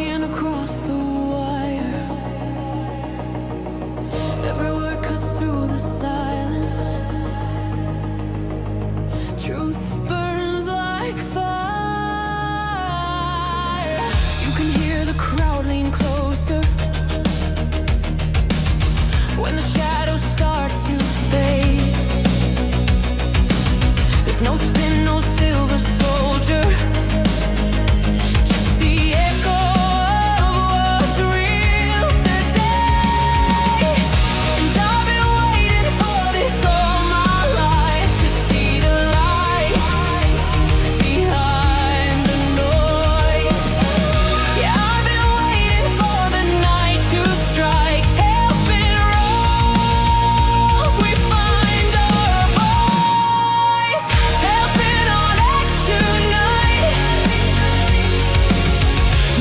talking across the wire. Every word cuts through the silence. Truth burns like fire. You can hear the crowd lean closer when the shadows start to fade. There's no spin, no silver soldier, just the echo of what's real today. And I've been waiting for this all my life, to see the light behind the noise. Yeah, I've been waiting for the night to strike. Tailspin rolls, we find our voice. Tailspin on X tonight.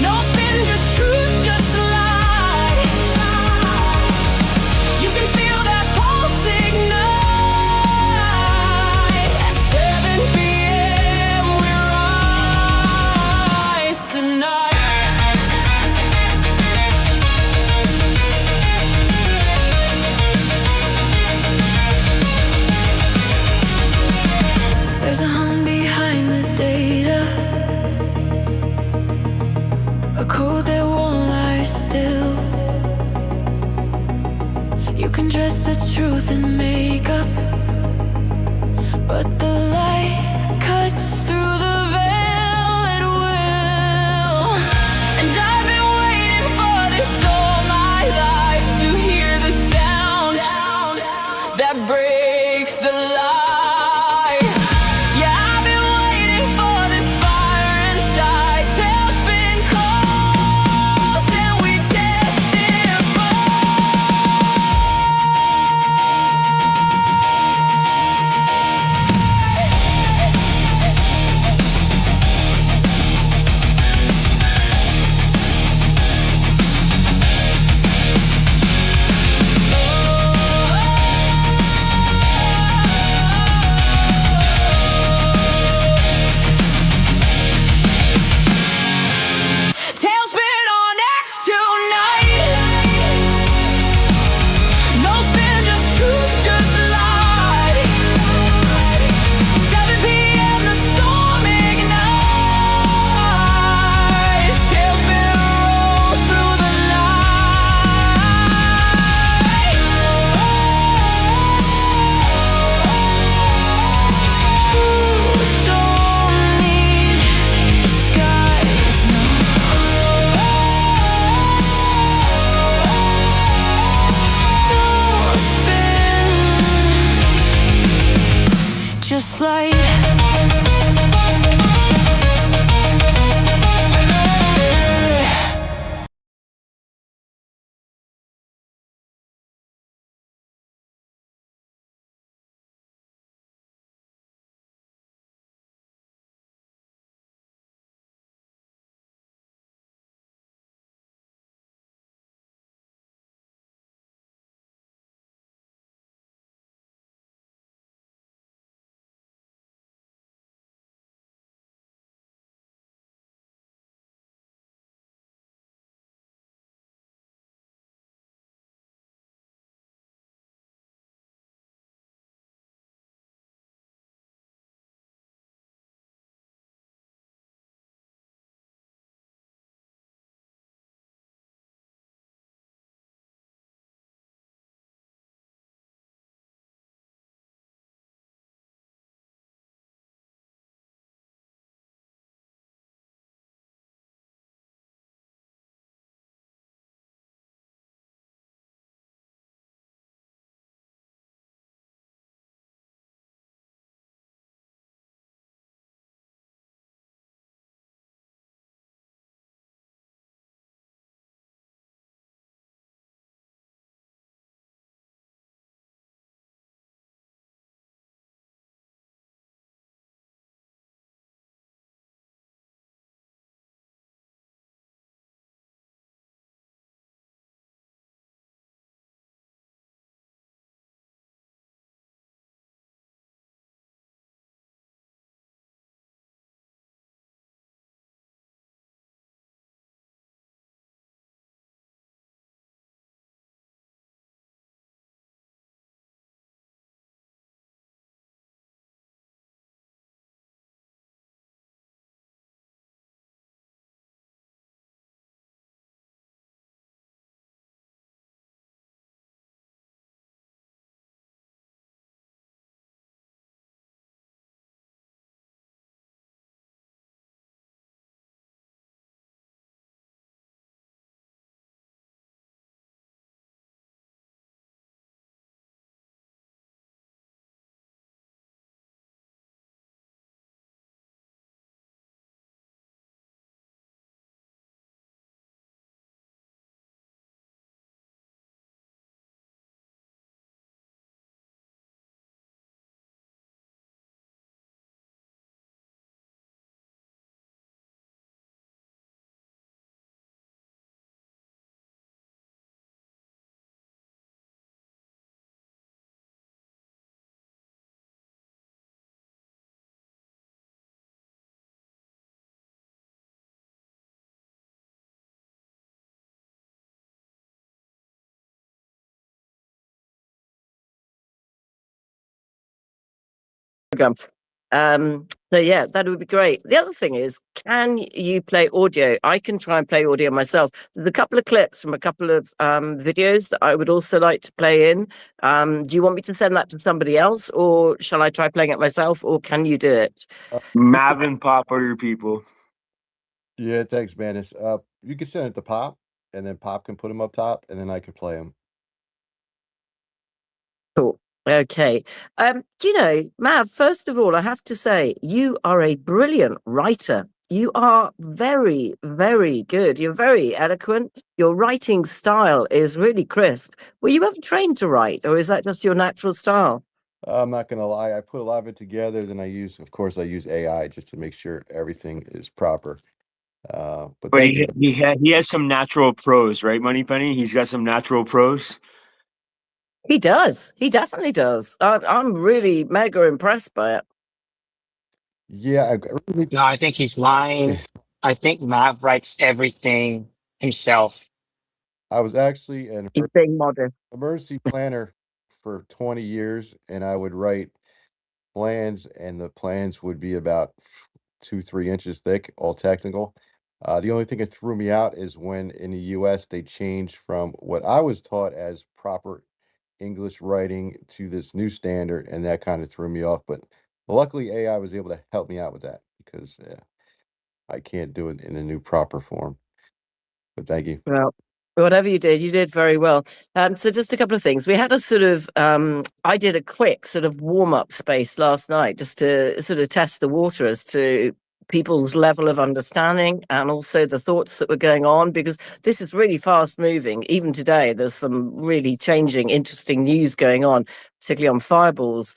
No spin, just truth, just light. You can feel that pulse ignite. At 7 p.m. we rise tonight. There's a hum behind the data, a code that won't lie still. You can dress the truth in makeup, but the light cuts through the veil at will. And I've been waiting for this all my life, to hear the sound that breaks the lie. Yeah, I've been waiting for this fire inside. Tailspin calls and we testify. program. So yeah, that would be great. The other thing is, can you play audio? I can try and play audio myself. There's a couple of clips from a couple of videos that I would also like to play in. Do you want me to send that to somebody else, or shall I try playing it myself, or can you do it? Mav and Pop are your people. Yeah, thanks, Manus. You can send it to Pop, and then Pop can put them up top, and then I can play them. Cool. Okay. Do you know, Mav, first of all, I have to say, you are a brilliant writer. You are very, very good. You're very eloquent. Your writing style is really crisp. Were you ever trained to write, or is that just your natural style? I'm not gonna lie, I put a lot of it together. Then of course, I use AI just to make sure everything is proper. But But thank you. he has some natural prose, right, Moneypenny? He's got some natural prose. He does. He definitely does. I'm really mega impressed by it. Yeah, I really, No, I think he's lying. I think Matt writes everything himself. I was actually an He's being modest. emergency planner for 20 years, and I would write plans, and the plans would be about 2, 3 inches thick, all technical. The only thing that threw me out is when in the US they changed from what I was taught as proper English writing to this new standard, and that kind of threw me off. But luckily, AI was able to help me out with that because I can't do it in a new proper form. But thank you. Well, whatever you did very well. So just a couple of things. We had a sort of, I did a quick sort of warm up space last night just to sort of test the water as to people's level of understanding and also the thoughts that were going on, because this is really fast moving. Even today, there's some really changing, interesting news going on, particularly on fireballs.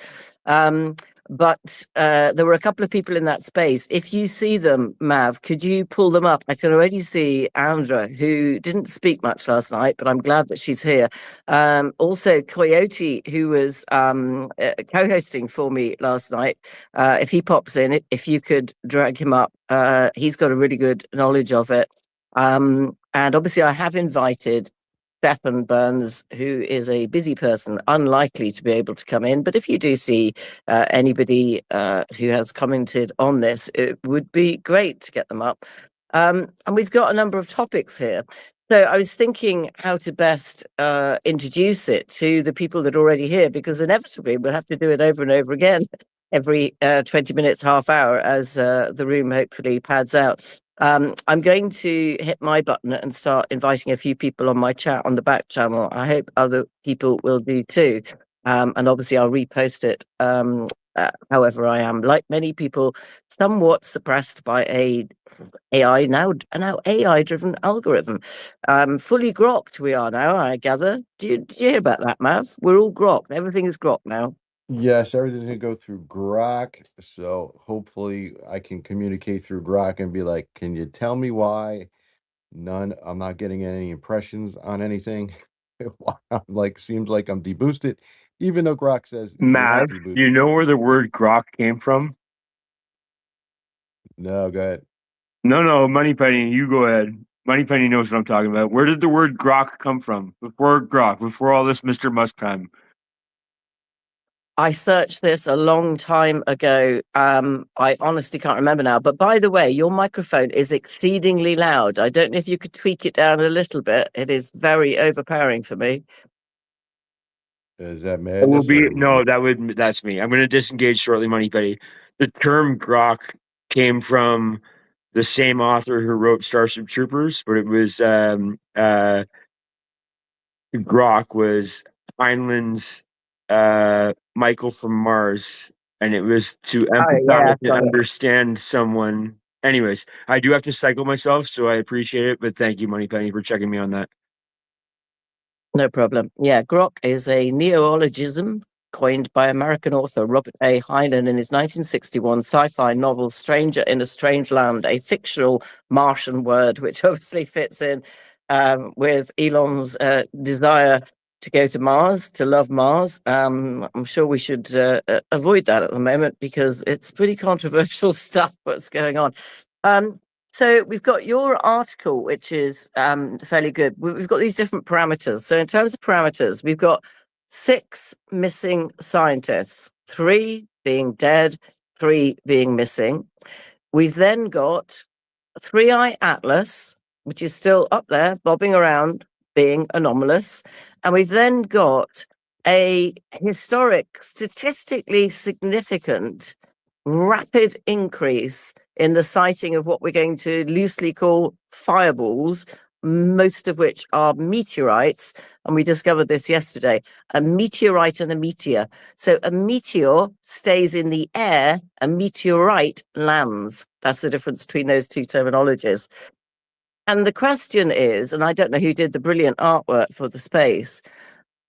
But there were a couple of people in that space. If you see them, Mav, could you pull them up? I can already see Andra, who didn't speak much last night, but I'm glad that she's here. Also, Coyote, who was co-hosting for me last night. If he pops in, if you could drag him up, he's got a really good knowledge of it. And obviously, I have invited Stefan Burns, who is a busy person, unlikely to be able to come in. But if you do see anybody who has commented on this, it would be great to get them up. And we've got a number of topics here. So I was thinking how to best introduce it to the people that are already here, because inevitably we'll have to do it over and over again every 20 minutes, half hour, as the room hopefully pads out. I'm going to hit my button and start inviting a few people on my chat on the back channel. I hope other people will do too. And obviously I'll repost it. However, I am, like many people, somewhat suppressed by AI now AI driven algorithm. Fully grokked we are now, I gather. Did you hear about that, Mav? We're all grokked. Everything is grokked now. Yes, everything's gonna go through Grok, so hopefully I can communicate through Grok and be like, "Can you tell me why none? I'm not getting any impressions on anything. Why I'm like seems like I'm deboosted, even though Grok says you're not Mav, deboosted." do you know where the word grok came from? No, go ahead. No, Moneypenny, you go ahead. Moneypenny knows what I'm talking about. Where did the word grok come from? Before all this Mr. Musk time. I searched this a long time ago. I honestly can't remember now. But by the way, your microphone is exceedingly loud. I don't know if you could tweak it down a little bit. It is very overpowering for me. Is that It will madness be or no, that's me. I'm going to disengage shortly, Moneypenny. The term grok came from the same author who wrote Starship Troopers, but it was Grok was Heinlein's Michael from Mars, and it was to Oh yeah, empathize and got it. understand someone. Anyways, I do have to cycle myself, so I appreciate it, but thank you, Moneypenny, for checking me on that. No problem. Yeah, grok is a neologism coined by American author Robert A. Heinlein in his 1961 sci-fi novel Stranger in a Strange Land, a fictional Martian word, which obviously fits in with Elon's desire to go to Mars, to love Mars. I'm sure we should avoid that at the moment because it's pretty controversial stuff what's going on. So we've got your article, which is fairly good. We've got these different parameters. So in terms of parameters, we've got 6 missing scientists, 3 being dead, 3 being missing. We've then got 3i Atlas, which is still up there, bobbing around, being anomalous. And we've then got a historic, statistically significant, rapid increase in the sighting of what we're going to loosely call fireballs, most of which are meteorites. And we discovered this yesterday, a meteorite and a meteor. So a meteor stays in the air, a meteorite lands. That's the difference between those two terminologies. And the question is, and I don't know who did the brilliant artwork for the space,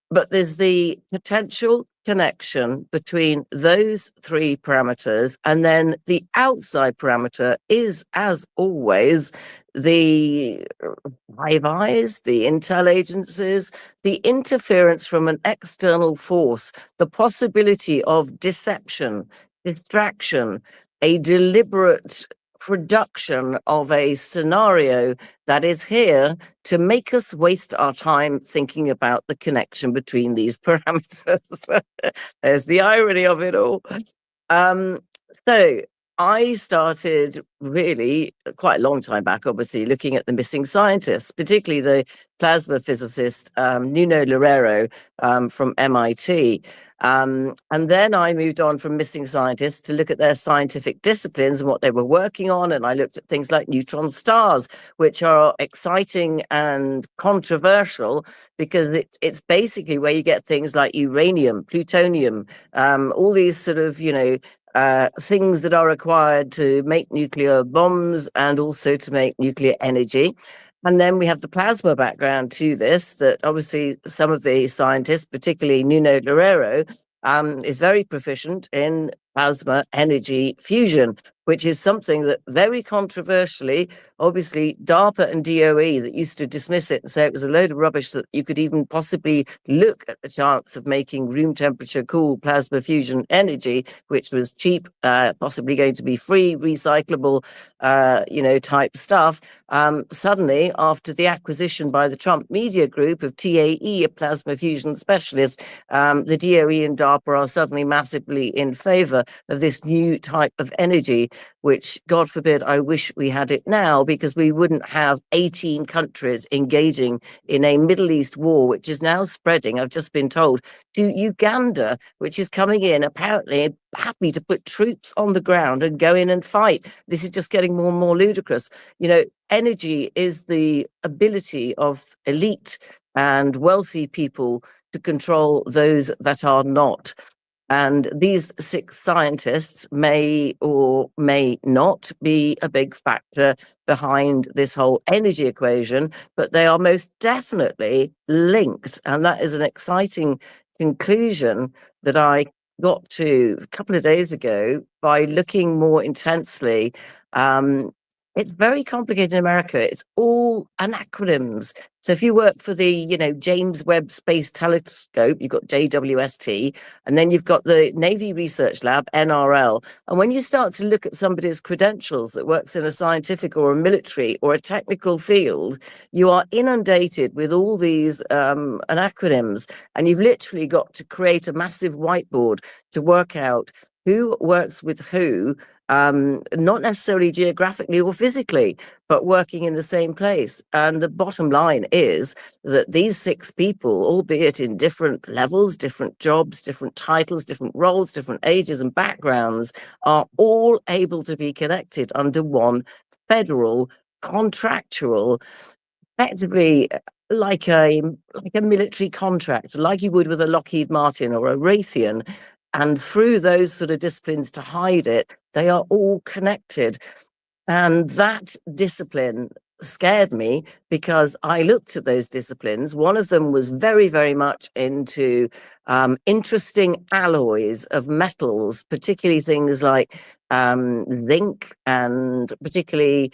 but there's the potential connection between those 3 parameters, and then the outside parameter is, as always, the Five Eyes, the intel agencies, the interference from an external force, the possibility of deception, distraction, a deliberate production of a scenario that is here to make us waste our time thinking about the connection between these parameters. There's the irony of it all. So I started really quite a long time back, obviously, looking at the missing scientists, particularly the plasma physicist Nuno Loureiro from MIT. And then I moved on from missing scientists to look at their scientific disciplines and what they were working on. And I looked at things like neutron stars, which are exciting and controversial because it's basically where you get things like uranium, plutonium, all these sort of, things that are required to make nuclear bombs and also to make nuclear energy. And then we have the plasma background to this, that obviously some of the scientists, particularly Nuno Loureiro, is very proficient in plasma energy fusion, which is something that very controversially, obviously, DARPA and DOE that used to dismiss it and say it was a load of rubbish, that you could even possibly look at the chance of making room temperature cool plasma fusion energy, which was cheap, possibly going to be free, recyclable, type stuff. Suddenly, after the acquisition by the Trump Media Group of TAE, a plasma fusion specialist, the DOE and DARPA are suddenly massively in favor of this new type of energy, which, God forbid, I wish we had it now, because we wouldn't have 18 countries engaging in a Middle East war, which is now spreading, I've just been told, to Uganda, which is coming in apparently happy to put troops on the ground and go in and fight. This is just getting more and more ludicrous. Energy is the ability of elite and wealthy people to control those that are not. And these 6 scientists may or may not be a big factor behind this whole energy equation, but they are most definitely linked. And that is an exciting conclusion that I got to a couple of days ago by looking more intensely. It's very complicated in America. It's all acronyms. So if you work for the, James Webb Space Telescope, you've got JWST, and then you've got the Navy Research Lab, NRL. And when you start to look at somebody's credentials that works in a scientific or a military or a technical field, you are inundated with all these acronyms. And you've literally got to create a massive whiteboard to work out who works with who, not necessarily geographically or physically, but working in the same place. And the bottom line is that these 6 people, albeit in different levels, different jobs, different titles, different roles, different ages and backgrounds, are all able to be connected under one federal contractual, effectively like a military contract, like you would with a Lockheed Martin or a Raytheon. And through those sort of disciplines, to hide it, they are all connected. And that discipline scared me, because I looked at those disciplines. One of them was very, very much into interesting alloys of metals, particularly things like zinc, and particularly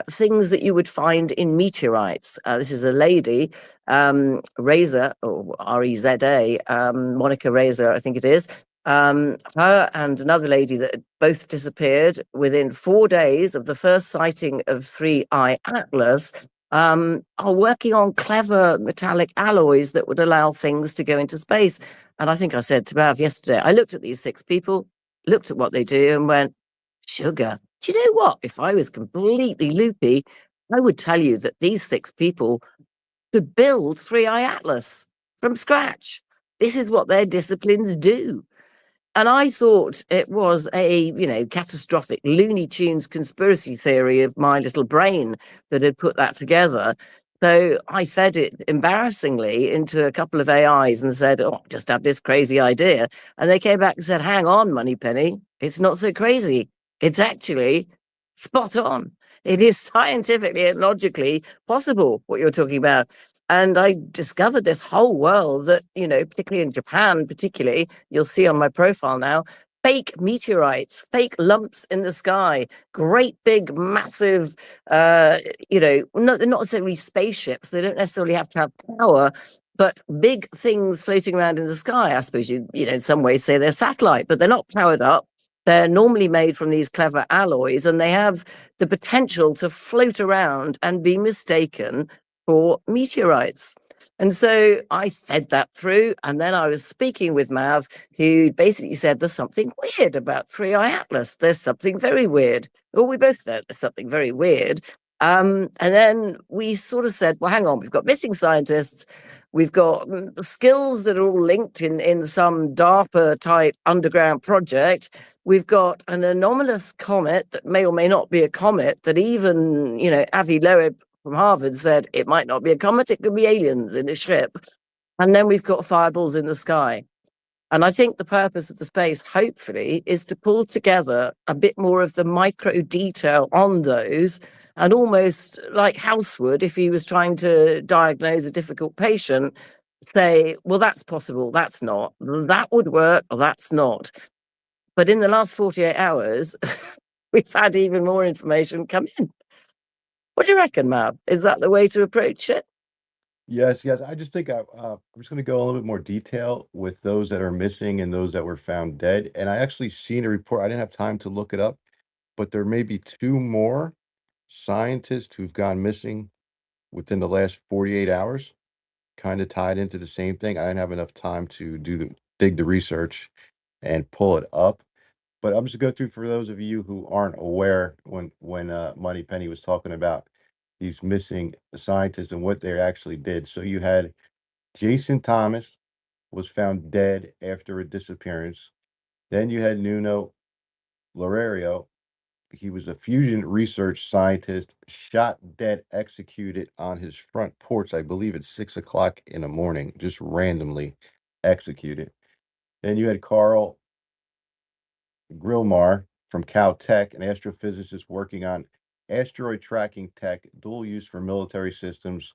things that you would find in meteorites. This is a lady, Reza, or Reza, Monica Reza, I think it is. Her and another lady that had both disappeared within 4 days of the first sighting of 3i Atlas, are working on clever metallic alloys that would allow things to go into space. And I think I said to Mav yesterday, I looked at these 6 people, looked at what they do and went, sugar. Do you know what? If I was completely loopy, I would tell you that these 6 people could build 3i Atlas from scratch. This is what their disciplines do. And I thought it was a, catastrophic Looney Tunes conspiracy theory of my little brain that had put that together. So I fed it embarrassingly into a couple of AIs and said, oh, just had this crazy idea. And they came back and said, hang on, Moneypenny, it's not so crazy. It's actually spot on. It is scientifically and logically possible what you're talking about. And I discovered this whole world that, particularly in Japan, you'll see on my profile now, fake meteorites, fake lumps in the sky, great big, massive, not necessarily spaceships. They don't necessarily have to have power, but big things floating around in the sky. I suppose in some ways say they're satellite, but they're not powered up. They're normally made from these clever alloys, and they have the potential to float around and be mistaken for meteorites. And so I fed that through, and then I was speaking with Mav, who basically said there's something weird about 3i Atlas. There's something very weird. Well, we both know there's something very weird. And then we sort of said, well, hang on, we've got missing scientists. We've got skills that are all linked in some DARPA type underground project. We've got an anomalous comet that may or may not be a comet that even, Avi Loeb from Harvard said it might not be a comet, it could be aliens in a ship. And then we've got fireballs in the sky. And I think the purpose of the space, hopefully, is to pull together a bit more of the micro detail on those, and almost like House would, if he was trying to diagnose a difficult patient, say, well, that's possible, that's not, that would work, or that's not. But in the last 48 hours, we've had even more information come in. What do you reckon, Mab? Is that the way to approach it? Yes, yes. I just think I'm just going to go a little bit more detail with those that are missing and those that were found dead. And I actually seen a report. I didn't have time to look it up, but there may be 2 more scientists who've gone missing within the last 48 hours, kind of tied into the same thing. I didn't have enough time to dig the research and pull it up. But I'm just gonna go through for those of you who aren't aware when Money Penny was talking about these missing scientists and what they actually did. So you had Jason Thomas was found dead after a disappearance. Then you had Nuno Lorario. He was a fusion research scientist, shot dead, executed on his front porch, I believe at 6 o'clock in the morning, just randomly executed. Then you had Carl Grillmar from Caltech, an astrophysicist working on asteroid tracking tech, dual use for military systems,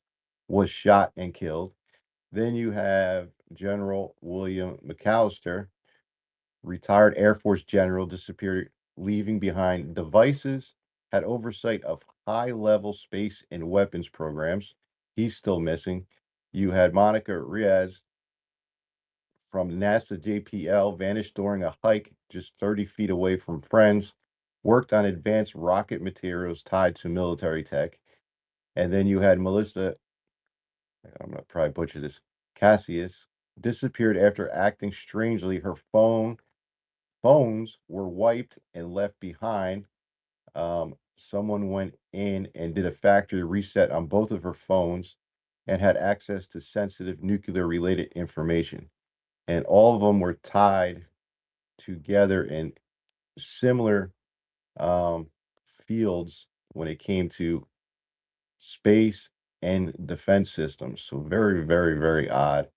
was shot and killed. Then you have General William McAllister, retired Air Force general, disappeared, leaving behind devices, had oversight of high-level space and weapons programs. He's still missing. You had Monica Riaz from NASA JPL, vanished during a hike just 30 feet away from friends, worked on advanced rocket materials tied to military tech. And then you had Melissa, I'm going to probably butcher this, Cassius, disappeared after acting strangely. Her phones were wiped and left behind. Someone went in and did a factory reset on both of her phones and had access to sensitive nuclear related information. And all of them were tied together in similar fields when it came to space and defense systems. So very, very, very odd.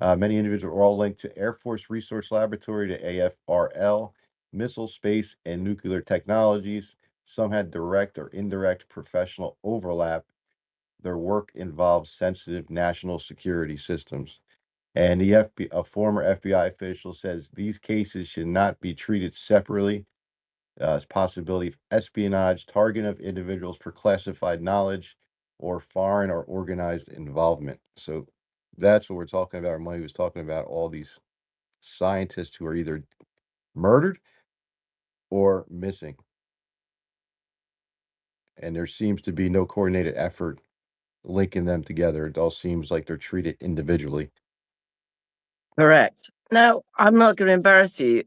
Many individuals are all linked to Air Force Research Laboratory, to AFRL, missile, space, and nuclear technologies. Some had direct or indirect professional overlap. Their work involves sensitive national security systems. And a former FBI official says these cases should not be treated separately. It's possibility of espionage, targeting of individuals for classified knowledge, or foreign or organized involvement. So that's what we're talking about. Money was talking about all these scientists who are either murdered or missing. And there seems to be no coordinated effort linking them together. It all seems like they're treated individually. Correct. Now, I'm not going to embarrass you.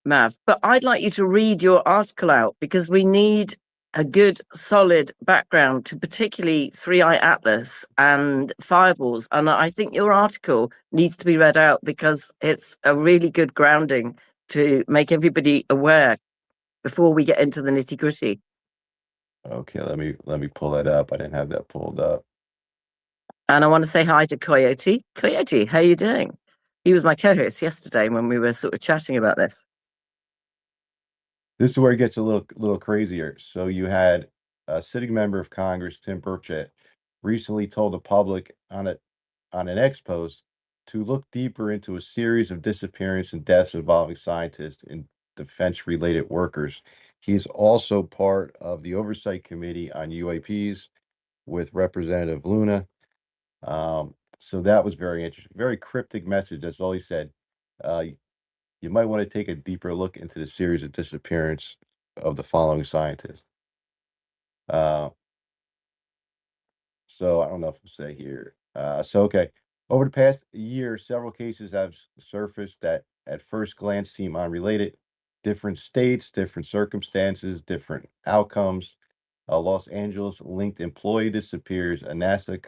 Mav, but I'd like you to read your article out because we need a good, solid background to particularly Three Eye Atlas and Fireballs. And I think your article needs to be read out because it's a really good grounding to make everybody aware before we get into the nitty gritty. Okay, let me pull that up. I didn't have that pulled up. And I want to say hi to Coyote. Coyote, how are you doing? He was my co-host yesterday when we were sort of chatting about this. This is where it gets a little crazier. So you had a sitting member of Congress, Tim Burchett, recently told the public on an X post to look deeper into a series of disappearances and deaths involving scientists and defense-related workers. He's also part of the Oversight Committee on UAPs with Representative Luna. So that was very interesting. Very cryptic message. That's all he said. You might want to take a deeper look into the series of disappearance of the following scientists. So I don't know if I'll say here. Okay. Over the past year, several cases have surfaced that at first glance seem unrelated. Different states, different circumstances, different outcomes. A Los Angeles linked employee disappears. A NASA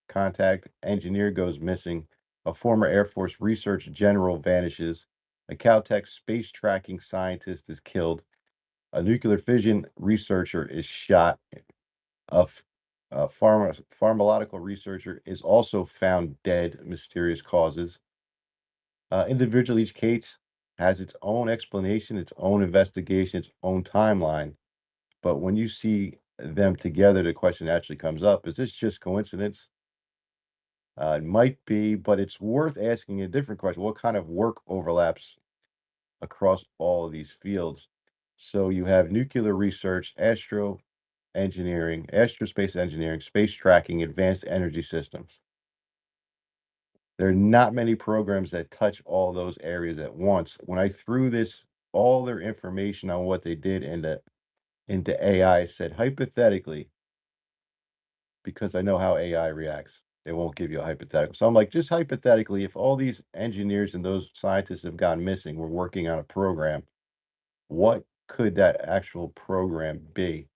contact engineer goes missing. A former Air Force research general vanishes. A Caltech space tracking scientist is killed. A nuclear fission researcher is shot. A pharmacological researcher is also found dead, mysterious causes. Individually, each case has its own explanation, its own investigation, its own timeline. But when you see them together, the question actually comes up, is this just coincidence? It might be, but it's worth asking a different question. What kind of work overlaps across all of these fields? So you have nuclear research, aerospace engineering, space tracking, advanced energy systems. There are not many programs that touch all those areas at once. When I threw all their information on what they did into AI, I said, hypothetically, because I know how AI reacts, they won't give you a hypothetical. So I'm like, just hypothetically, if all these engineers and those scientists have gone missing, we're working on a program, what could that actual program be?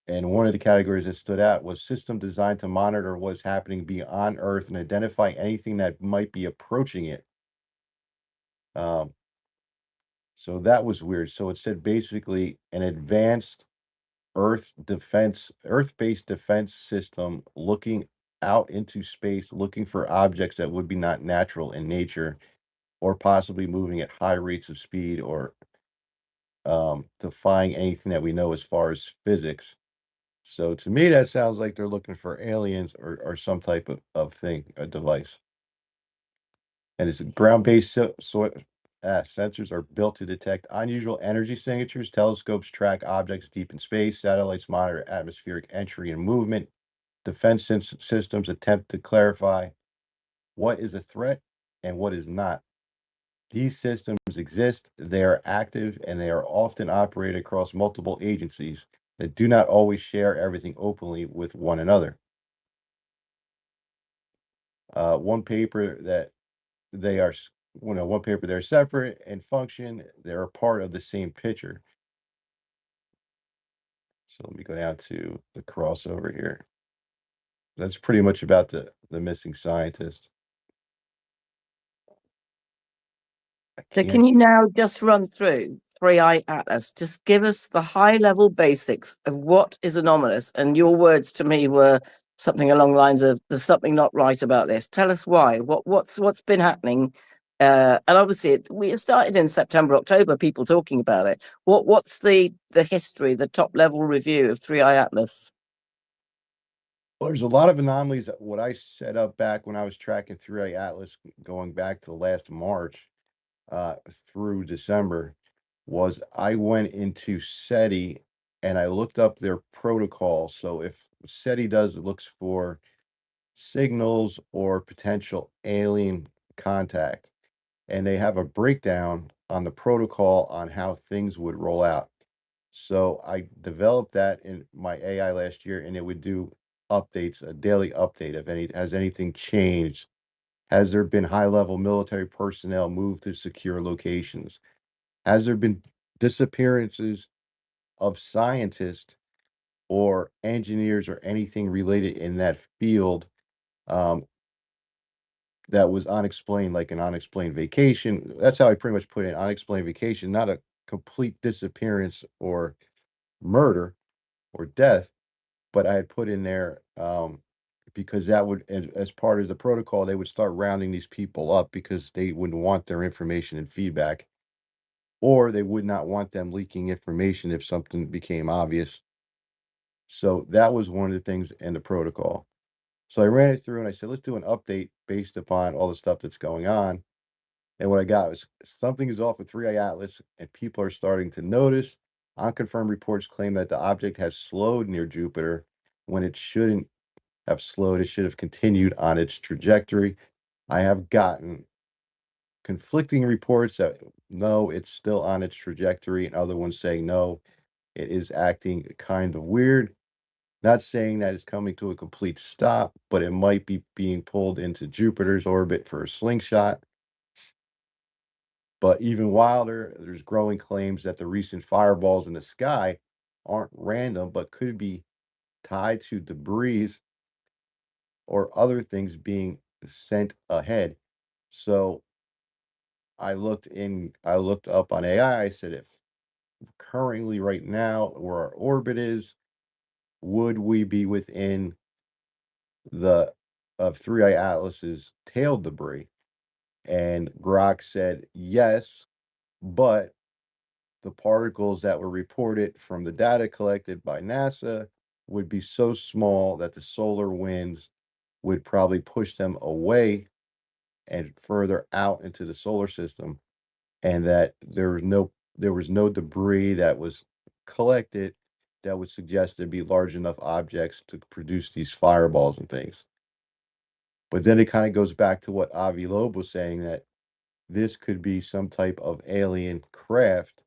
And one of the categories that stood out was system designed to monitor what's happening beyond Earth and identify anything that might be approaching it. So that was weird. So it said basically an advanced Earth-based defense system looking out into space, looking for objects that would be not natural in nature, or possibly moving at high rates of speed, or defying anything that we know as far as physics. So to me, that sounds like they're looking for aliens or some type of thing, a device. And it's ground-based sensors are built to detect unusual energy signatures. Telescopes track objects deep in space. Satellites monitor atmospheric entry and movement. Defense systems attempt to clarify what is a threat and what is not. These systems exist, they are active, and they are often operated across multiple agencies that do not always share everything openly with one another. One paper that one paper they're separate and function, they're a part of the same picture. So let me go down to the crossover here. That's pretty much about the missing scientist. So can you now just run through Three Eye Atlas? Just give us the high level basics of what is anomalous. And your words to me were something along the lines of there's something not right about this. Tell us why. What's been happening? And obviously we started in September, October, people talking about it. What's the history, the top level review of Three Eye Atlas? Well, there's a lot of anomalies. What I set up back when I was tracking Three Eye Atlas going back to last March through December was I went into SETI and I looked up their protocol. So if SETI looks for signals or potential alien contact, and they have a breakdown on the protocol on how things would roll out. So I developed that in my AI last year, and it would do updates, a daily update if anything changed Has there been high-level military personnel moved to secure locations? Has there been disappearances of scientists or engineers or anything related in that field, um, that was unexplained, like an unexplained vacation? That's how I pretty much put it, unexplained vacation, not a complete disappearance or murder or death, but I had put in there, because that would, as part of the protocol, they would start rounding these people up because they wouldn't want their information and feedback, or they would not want them leaking information if something became obvious. So that was one of the things in the protocol. So I ran it through and I said, let's do an update based upon all the stuff that's going on. And what I got was something is off with 3i Atlas, and people are starting to notice. Unconfirmed reports claim that the object has slowed near Jupiter when it shouldn't have slowed. It should have continued on its trajectory. I have gotten conflicting reports that no, it's still on its trajectory, and other ones saying no, it is acting kind of weird. Not saying that it's coming to a complete stop, but it might be being pulled into Jupiter's orbit for a slingshot. But even wilder, there's growing claims that the recent fireballs in the sky aren't random, but could be tied to debris or other things being sent ahead. So I looked up on AI. I said, if currently right now where our orbit is, would we be within the of 3i Atlas's tail debris? And Grok said yes, but the particles that were reported from the data collected by NASA would be so small that the solar winds would probably push them away and further out into the solar system, and that there was no debris that was collected that would suggest there'd be large enough objects to produce these fireballs and things. But then it kind of goes back to what Avi Loeb was saying, that this could be some type of alien craft,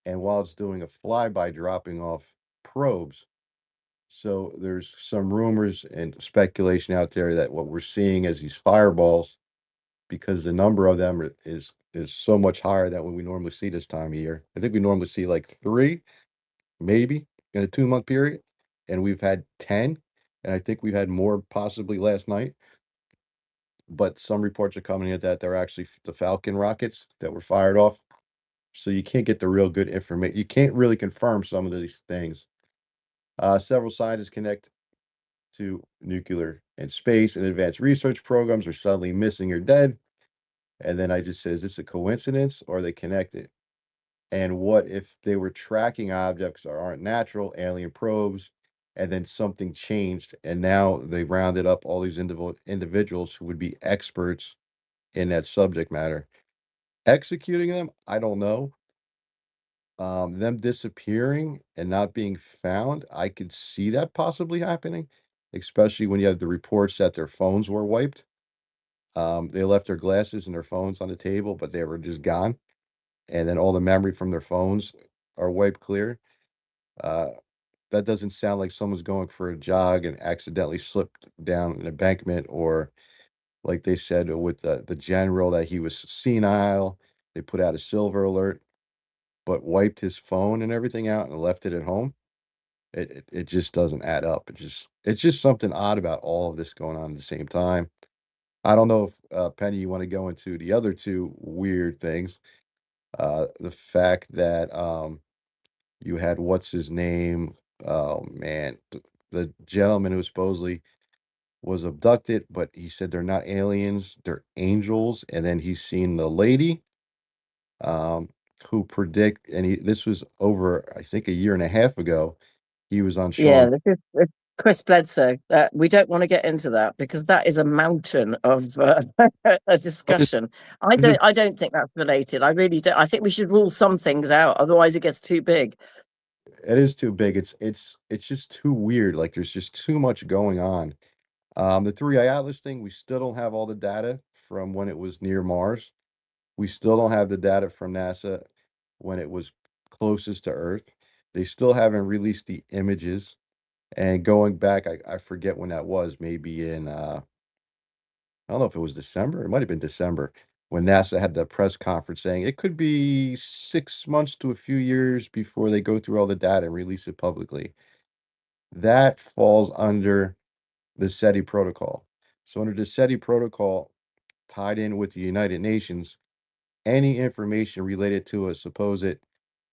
and while it's doing a flyby, dropping off probes. So there's some rumors and speculation out there that what we're seeing as these fireballs, because the number of them is so much higher than what we normally see this time of year. I think we normally see like 3, maybe, in a 2-month period, and we've had 10, and I think we've had more possibly last night. But some reports are coming in that they're actually the Falcon rockets that were fired off. So you can't get the real good information. You can't really confirm some of these things. Several scientists connect to nuclear and space and advanced research programs are suddenly missing or dead. And then I just said, is this a coincidence or are they connected? And what if they were tracking objects that aren't natural, alien probes, and then something changed, and now they rounded up all these individuals who would be experts in that subject matter. Executing them, I don't know. Them disappearing and not being found, I could see that possibly happening, especially when you have the reports that their phones were wiped. They left their glasses and their phones on the table, but they were just gone. And then all the memory from their phones are wiped clear. Uh, that doesn't sound like someone's going for a jog and accidentally slipped down an embankment, or like they said with the general, that he was senile. They put out a silver alert, but wiped his phone and everything out and left it at home. It just doesn't add up. It's just something odd about all of this going on at the same time. I don't know if, Penny, you wanna go into the other 2 weird things. The fact that, you had what's his name? Oh, man, the gentleman who supposedly was abducted, but he said they're not aliens, they're angels, and then he's seen the lady, um, who predict and he this was over, I think, a year and a half ago. He was on Yeah, Sean. this Chris Bledsoe. We don't want to get into that because that is a mountain of a This discussion. I this is don't. I don't think that's related. I really don't. I think we should rule some things out, otherwise it gets too big. it is too big. It's just too weird. Like, there's just too much going on. The 3i Atlas thing, we still don't have all the data from when it was near Mars. We still don't have the data from NASA when it was closest to Earth. They still haven't released the images. And going back, I forget when that was, maybe in I don't know if it was December. It might have been December when NASA had the press conference saying it could be 6 months to a few years before they go through all the data and release it publicly. That falls under the SETI protocol. So under the SETI protocol, tied in with the United Nations, any information related to a supposed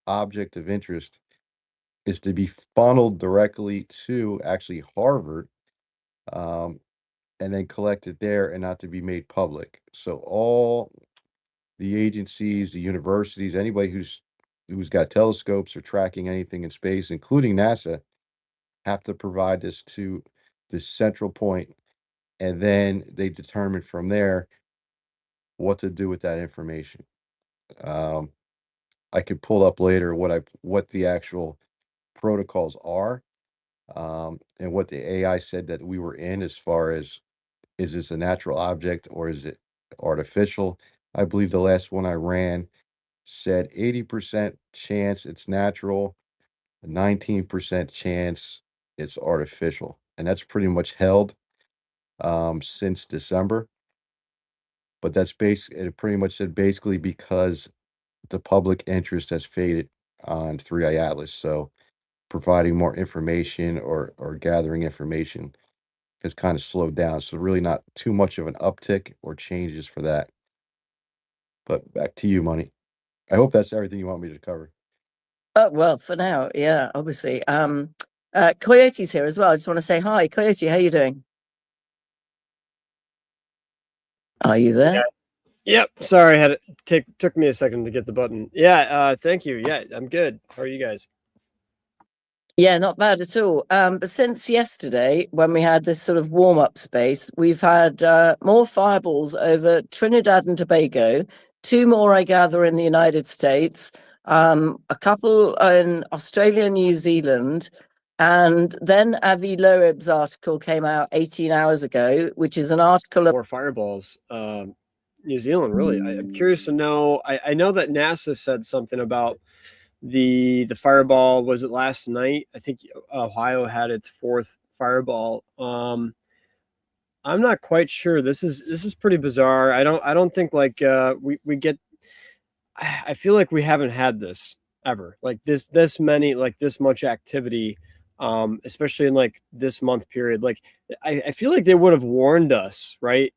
object of interest is to be funneled directly to actually Harvard, um, and then collected there and not to be made public. So all the agencies, the universities, anybody who's got telescopes or tracking anything in space, including NASA, have to provide this to this central point, and then they determine from there what to do with that information. Um, I could pull up later what the actual protocols are, and what the AI said that we were in as far as, is this a natural object or is it artificial? I believe the last one I ran said 80% chance it's natural, 19% chance it's artificial. And that's pretty much held since December. But it pretty much said basically because the public interest has faded on 3i Atlas. So providing more information or gathering information has kind of slowed down. So really not too much of an uptick or changes for that. But back to you, Money. I hope that's everything you want me to cover. Oh, well, for now, yeah, obviously. Coyote's here as well. I just want to say hi. Coyote, how you doing? Are you there? Yep. Sorry, took me a second to get the button. Yeah. Thank you. Yeah, I'm good. How are you guys? Yeah, not bad at all. But since yesterday, when we had this sort of warm-up space, we've had more fireballs over Trinidad and Tobago, 2 more, I gather, in the United States, a couple in Australia and New Zealand, and then Avi Loeb's article came out 18 hours ago, which is an article of More fireballs. New Zealand, really. I'm curious to know. I know that NASA said something about the fireball. Was it last night? I think Ohio had its 4th fireball. I'm not quite sure. This is pretty bizarre. I don't think like we get. I feel like we haven't had this ever. Like this many, like this much activity, especially in like this month period. Like I feel like they would have warned us, right?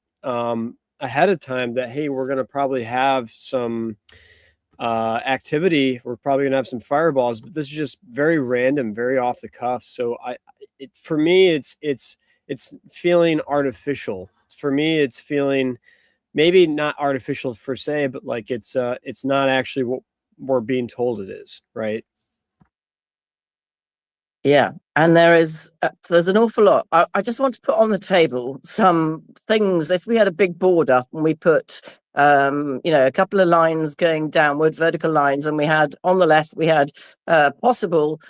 Ahead of time that, hey, we're gonna probably have some activity. We're probably gonna have some fireballs, but this is just very random, very off the cuff. So for me, it's feeling artificial. For me, it's feeling maybe not artificial per se, but like it's not actually what we're being told it is, right? Yeah, and there's an awful lot. I just want to put on the table some things. If we had a big board up and we put, a couple of lines going downward, vertical lines, and we had on the left we had possible,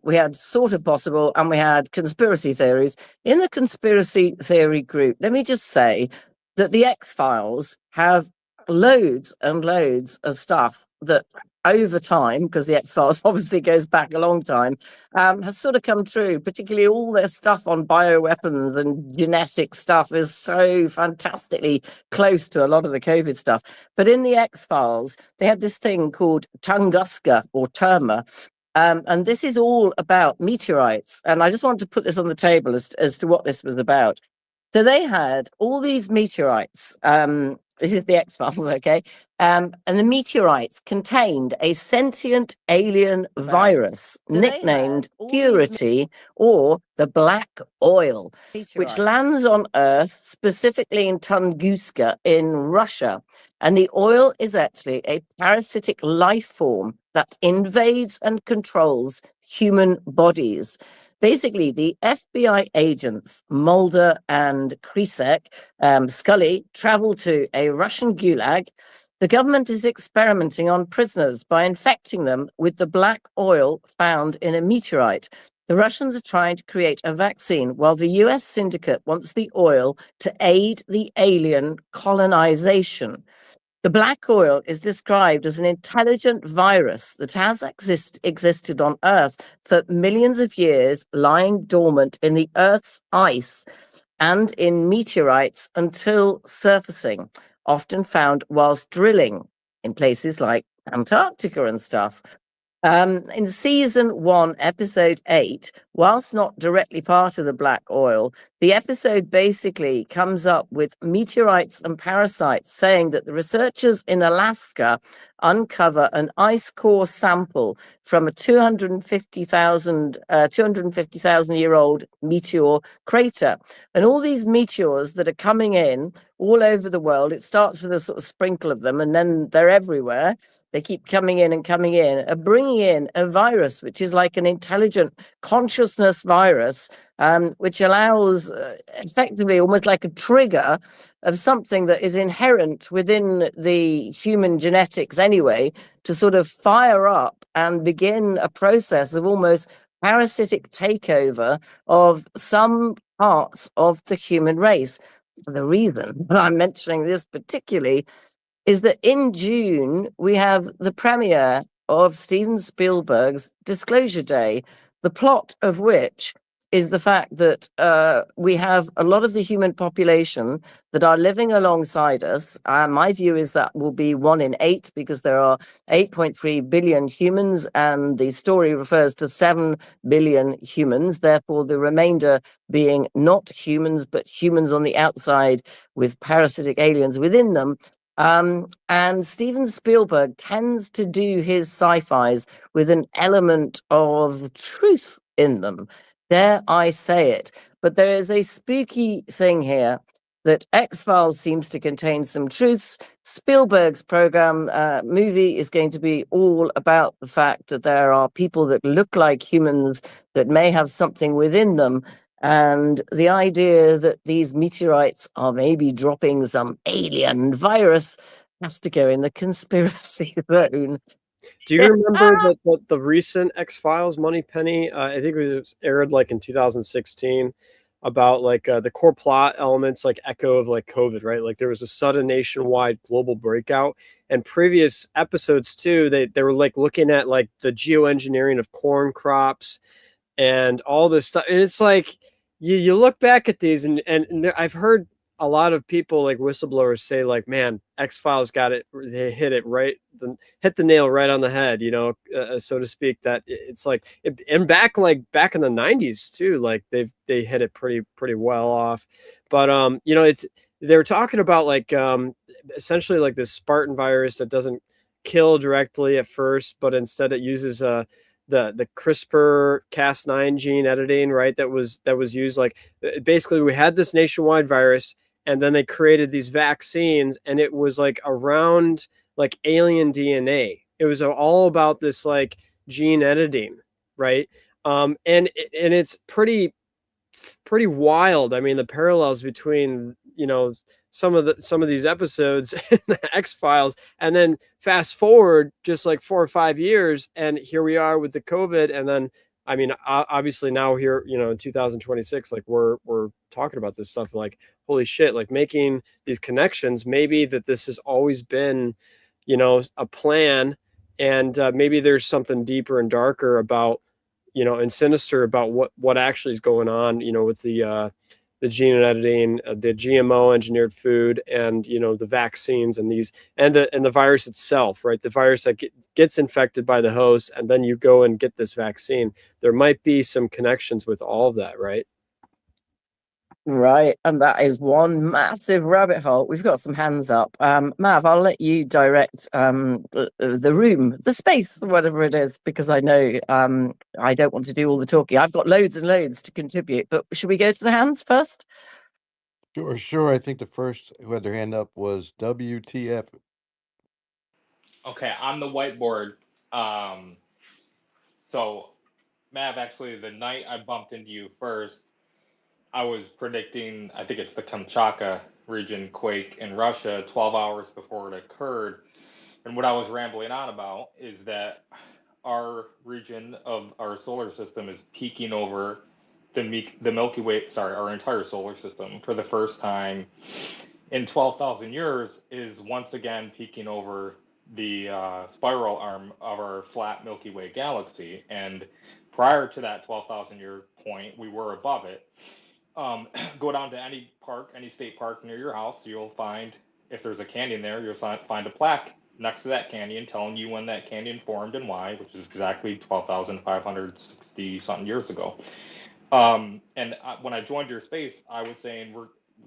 we had sort of possible, and we had conspiracy theories. In the conspiracy theory group, let me just say that the X-Files have loads and loads of stuff that over time, because the X-Files obviously goes back a long time, has sort of come true. Particularly all their stuff on bioweapons and genetic stuff is so fantastically close to a lot of the COVID stuff. But in the X-Files, they had this thing called Tunguska or Terma. And this is all about meteorites. And I just wanted to put this on the table as to what this was about. So they had all these meteorites. This is the X-Files, okay? And the meteorites contained a sentient alien virus nicknamed Purity, or the Black Oil, which lands on Earth, specifically in Tunguska in Russia. And the oil is actually a parasitic life form that invades and controls human bodies. Basically, the FBI agents, Mulder and Scully, travel to a Russian gulag. The government is experimenting on prisoners by infecting them with the black oil found in a meteorite. The Russians are trying to create a vaccine, while the US syndicate wants the oil to aid the alien colonization. The black oil is described as an intelligent virus that has existed on Earth for millions of years, lying dormant in the Earth's ice. and in meteorites until surfacing, often found whilst drilling in places like Antarctica and stuff. In season 1, episode 8, whilst not directly part of the black oil, the episode basically comes up with meteorites and parasites, saying that the researchers in Alaska uncover an ice core sample from a 250,000 year old meteor crater. And all these meteors that are coming in all over the world, it starts with a sort of sprinkle of them, and then they're everywhere. They keep coming in and coming in, are bringing in a virus, which is like an intelligent consciousness virus, which allows effectively almost like a trigger of something that is inherent within the human genetics anyway, to sort of fire up and begin a process of almost parasitic takeover of some parts of the human race. The reason that I'm mentioning this particularly is that in June, we have the premiere of Steven Spielberg's Disclosure Day, the plot of which is the fact that we have a lot of the human population that are living alongside us. My view is that will be 1 in 8, because there are 8.3 billion humans, and the story refers to 7 billion humans, therefore the remainder being not humans, but humans on the outside with parasitic aliens within them. And Steven Spielberg tends to do his sci-fis with an element of truth in them. Dare I say it? But there is a spooky thing here that X-Files seems to contain some truths. Spielberg's program movie is going to be all about the fact that there are people that look like humans that may have something within them. And the idea that these meteorites are maybe dropping some alien virus has to go in the conspiracy zone. Do you remember the recent X-Files Moneypenny? I think it was aired like in 2016, about like the core plot elements, like echo of like COVID, right? Like there was a sudden nationwide global breakout, and previous episodes too, they were like looking at like the geoengineering of corn crops and all this stuff. And it's like you look back at these, and I've heard a lot of people like whistleblowers say like, man, X-Files got it. They hit it right, hit the nail right on the head, so to speak. That it's like, and back in the 90s too, like they hit it pretty well off. But it's, they were talking about like essentially like this Spartan virus that doesn't kill directly at first, but instead it uses the CRISPR Cas9 gene editing, right? That was used. Like basically, we had this nationwide virus, and then they created these vaccines, and it was like around like alien DNA. It was all about this like gene editing, right? And it's pretty wild. I mean, the parallels between some of these episodes in the X-Files, and then fast forward just like 4 or 5 years, and here we are with the COVID. And then, I mean, obviously now here, in 2026, like we're talking about this stuff, like holy shit, like making these connections. Maybe that this has always been, a plan, and maybe there's something deeper and darker about, and sinister about what actually is going on, with the gene editing, the GMO engineered food, and the vaccines, and these, and the virus itself, right? The virus that gets infected by the host, and then you go and get this vaccine. There might be some connections with all of that, right? Right, and that is one massive rabbit hole. We've got some hands up. Mav, I'll let you direct the room, the space, whatever it is, because I know I don't want to do all the talking. I've got loads and loads to contribute, but should we go to the hands first? Sure. I think the first who had their hand up was WTF. Okay, on the whiteboard. Um, so, Mav, actually, the night I bumped into you first, I was predicting, I think it's the Kamchatka region quake in Russia 12 hours before it occurred. And what I was rambling on about is that our region of our solar system is peaking over the Milky Way, sorry, our entire solar system for the first time in 12,000 years, is once again peaking over the spiral arm of our flat Milky Way galaxy. And prior to that 12,000 year point, we were above it. Go down to any park, any state park near your house, you'll find, if there's a canyon there, you'll find a plaque next to that canyon telling you when that canyon formed and why, which is exactly 12,560 something years ago. And when I joined your space, I was saying,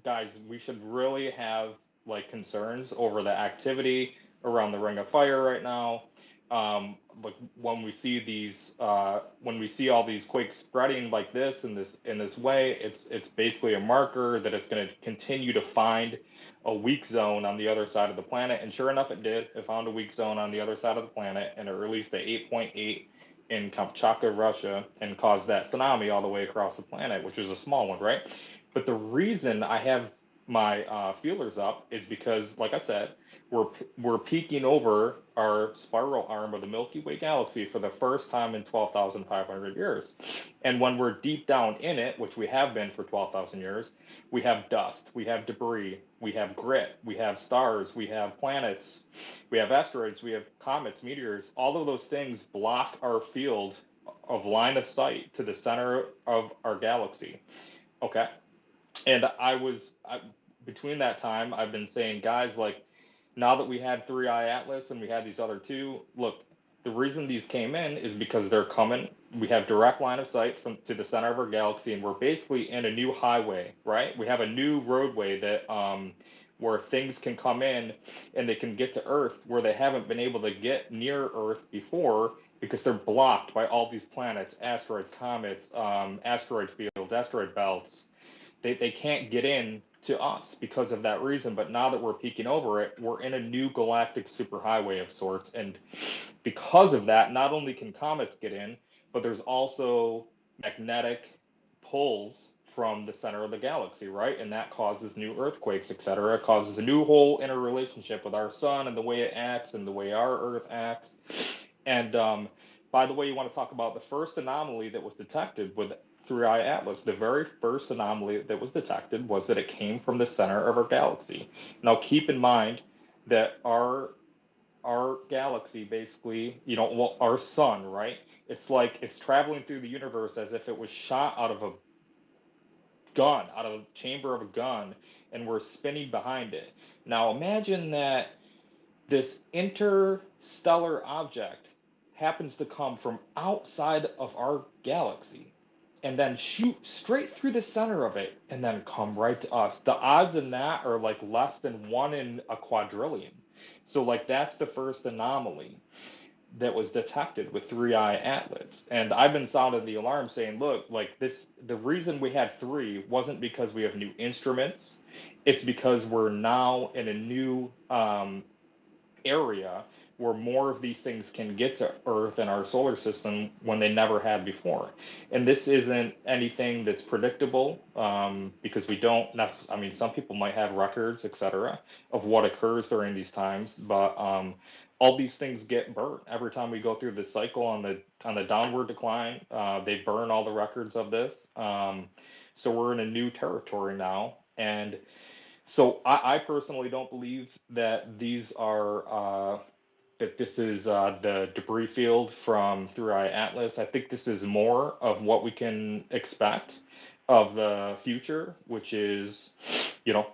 guys, we should really have like concerns over the activity around the Ring of Fire right now. Like when we see all these quakes spreading like this in this way, it's basically a marker that it's going to continue to find a weak zone on the other side of the planet. And sure enough, it did. It found a weak zone on the other side of the planet, and it released a 8.8 in Kamchatka, Russia, and caused that tsunami all the way across the planet, which was a small one, right? But the reason I have my feelers up is because, like I said, we're peeking over our spiral arm of the Milky Way galaxy for the first time in 12,500 years. And when we're deep down in it, which we have been for 12,000 years, we have dust, we have debris, we have grit, we have stars, we have planets, we have asteroids, we have comets, meteors. All of those things block our field of line of sight to the center of our galaxy. Okay. And between that time, I've been saying, guys, like, now that we had Three Eye Atlas and we had these other two, look, the reason these came in is because they're coming. We have direct line of sight from to the center of our galaxy, and we're basically in a new highway, right? We have a new roadway that where things can come in and they can get to Earth where they haven't been able to get near Earth before because they're blocked by all these planets, asteroids, comets, asteroid fields, asteroid belts. They can't get in to us because of that reason. But now that we're peeking over it, we're in a new galactic superhighway of sorts. And because of that, not only can comets get in, but there's also magnetic pulls from the center of the galaxy, right? And that causes new earthquakes, etc. It causes a new whole interrelationship with our sun and the way it acts and the way our Earth acts. And by the way, you want to talk about the first anomaly that was detected with Three Eye Atlas. The very first anomaly that was detected was that it came from the center of our galaxy. Now, keep in mind that our galaxy, basically, well, our sun, right? It's like it's traveling through the universe as if it was shot out of a gun, out of the chamber of a gun, and we're spinning behind it. Now, imagine that this interstellar object happens to come from outside of our galaxy and then shoot straight through the center of it and then come right to us. The odds in that are like less than 1 in a quadrillion. So, like, that's the first anomaly that was detected with Three Eye Atlas. And I've been sounding the alarm saying, look, like, the reason we had three wasn't because we have new instruments. It's because we're now in a new area where more of these things can get to Earth and our solar system when they never had before. And this isn't anything that's predictable because we don't necessarily, I mean, some people might have records, etc., of what occurs during these times, but all these things get burnt every time we go through this cycle on the downward decline. They burn all the records of this. So we're in a new territory now. And so I personally don't believe that these are that this is the debris field from Three Eye Atlas. I think this is more of what we can expect of the future, which is, you know,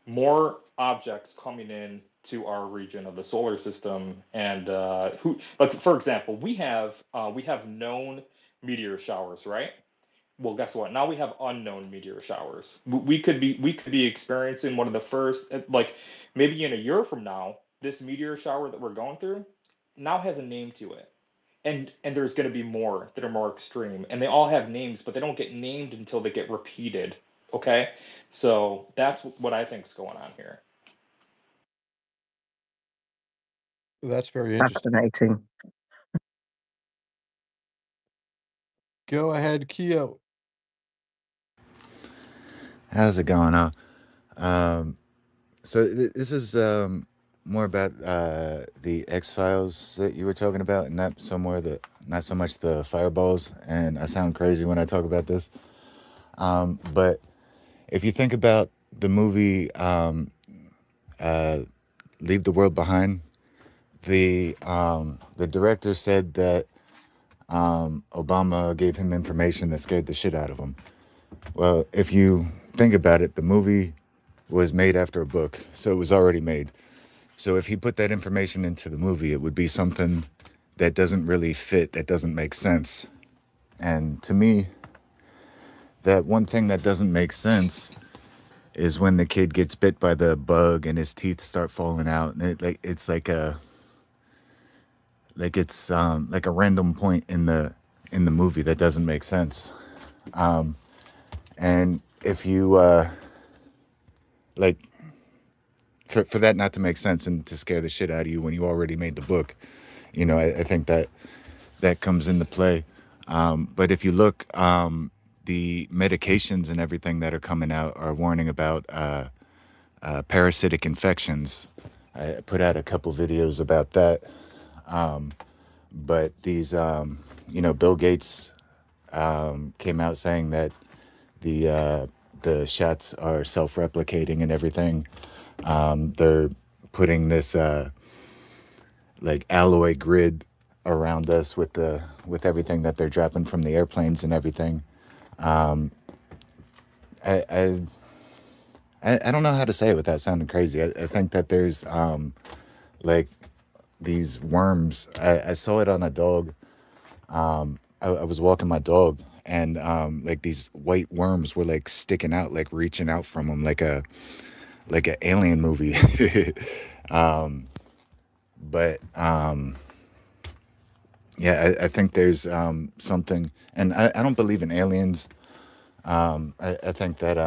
more objects coming in to our region of the solar system. And like, for example, we have known meteor showers, right? Well, guess what? Now we have unknown meteor showers. We could be experiencing one of the first, like, maybe in a year from now, this meteor shower that we're going through now has a name to it. And there's going to be more that are more extreme, and they all have names, but they don't get named until they get repeated. Okay? So that's what I think is going on here. That's very interesting. Fascinating. Go ahead, Keo. How's it going? This is more about the X Files that you were talking about, and not so much the fireballs. And I sound crazy when I talk about this, but if you think about the movie Leave the World Behind, the director said that Obama gave him information that scared the shit out of him. Well, if you think about it, the movie was made after a book, so it was already made. So if he put that information into the movie, it would be something that doesn't really fit, that doesn't make sense. And to me, that one thing that doesn't make sense is when the kid gets bit by the bug and his teeth start falling out, and it's like a random point in the movie that doesn't make sense. And if you like for that not to make sense and to scare the shit out of you when you already made the book, I think that comes into play. But if you look, the medications and everything that are coming out are warning about parasitic infections. I put out a couple videos about that. But these, Bill Gates came out saying that the the shots are self-replicating and everything. They're putting this like alloy grid around us with everything that they're dropping from the airplanes and everything. I I, I don't know how to say it without sounding crazy. I think that there's like these worms. I saw it on a dog. I was walking my dog, and like these white worms were like sticking out, like reaching out from them, like an alien movie. But yeah, I think there's something, and I don't believe in aliens. I think that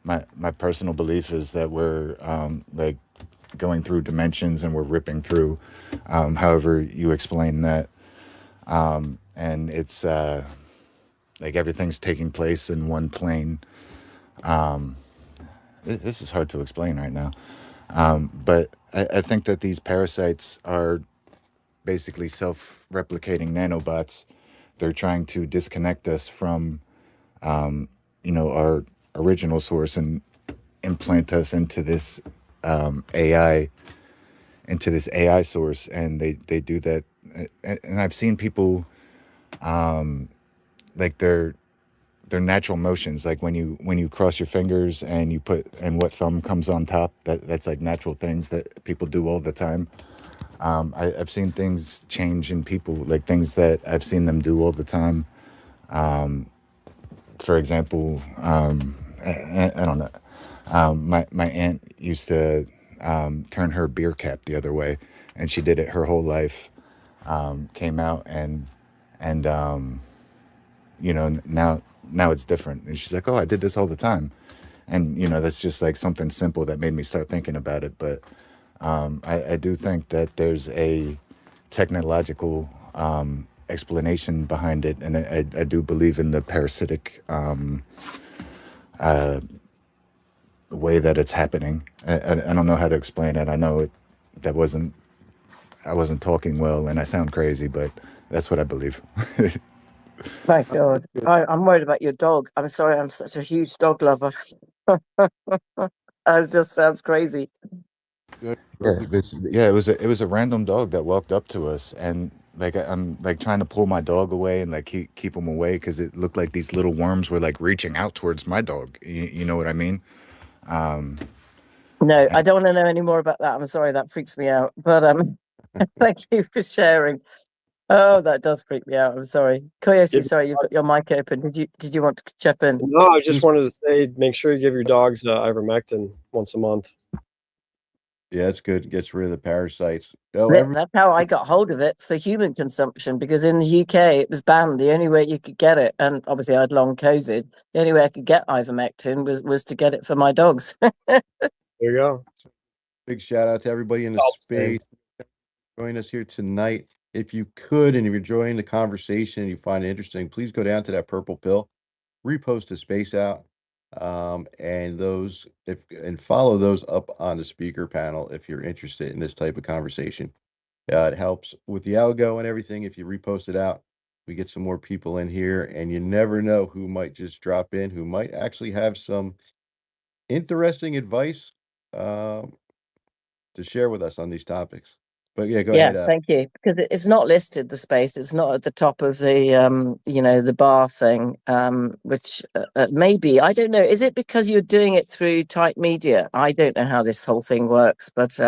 my personal belief is that we're like going through dimensions and we're ripping through, however you explain that, and it's like everything's taking place in one plane. This is hard to explain right now, but I think that these parasites are basically self-replicating nanobots. They're trying to disconnect us from, our original source and implant us AI, into this AI source, and they do that. And I've seen people like their natural motions, like when you cross your fingers and you put and what thumb comes on top. That's like natural things that people do all the time. I've seen things change in people, like things that I've seen them do all the time. For example, I don't know. My aunt used to turn her beer cap the other way, and she did it her whole life. Came out and now it's different, and she's like, "Oh, I did this all the time," and that's just like something simple that made me start thinking about it. But I do think that there's a technological explanation behind it, and I do believe in the parasitic way that it's happening. I don't know how to explain it. I know that wasn't I wasn't talking well, and I sound crazy, but that's what I believe. My God, I'm worried about your dog. I'm sorry, I'm such a huge dog lover. It just sounds crazy. Good. It was a random dog that walked up to us, and like I'm like trying to pull my dog away and like keep him away because it looked like these little worms were like reaching out towards my dog. You know what I mean? No, I don't want to know any more about that. I'm sorry, that freaks me out. But thank you for sharing. Oh, that does freak me out. I'm sorry, Coyote. Give, Sorry, you've got your mic open. Did you want to chip in? no, I just Just wanted to say, make sure you give your dogs ivermectin once a month. yeah, it's good. It gets rid of the parasites. Oh, every That's how I got hold of it for human consumption, because in the UK it was banned. The only way you could get it, and obviously I had long COVID, the only way I could get ivermectin was to get it for my dogs. There you go. big shout out to everybody in It's the all the same. space. Join us here tonight. If you could, and if you're enjoying the conversation and you find it interesting, please go down to that purple pill, repost the space out, and those if and follow those up on the speaker panel if you're interested in this type of conversation. It helps with the algo and everything. If you repost it out, we get some more people in here, and you never know who might just drop in, who might actually have some interesting advice um, to share with us on these topics. But yeah, go Yeah, ahead. thank you. Because it's not listed, the space. It's not at the top of the, the bar thing, which maybe, I don't know. Is it because you're doing it through Type Media? I don't know how this whole thing works, but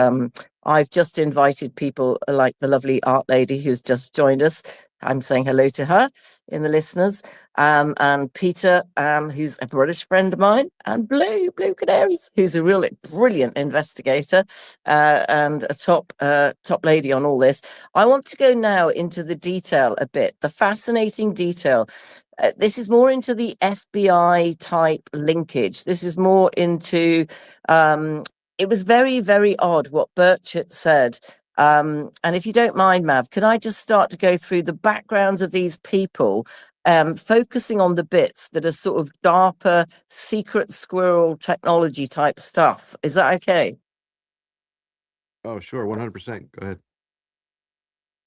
I've just invited people like the lovely art lady who's just joined us. I'm saying hello to her in the listeners. And Peter, who's a British friend of mine, and Blue Canaries, who's a real brilliant investigator and a top lady on all this. I want to go now into the detail a bit, the fascinating detail. This is more into the FBI type linkage. This is more into, it was very, very odd what Burchett said. And if you don't mind, Mav, can I just start to go through the backgrounds of these people, focusing on the bits that are sort of DARPA, secret squirrel technology type stuff? Is that okay? Oh, sure, 100%. Go ahead.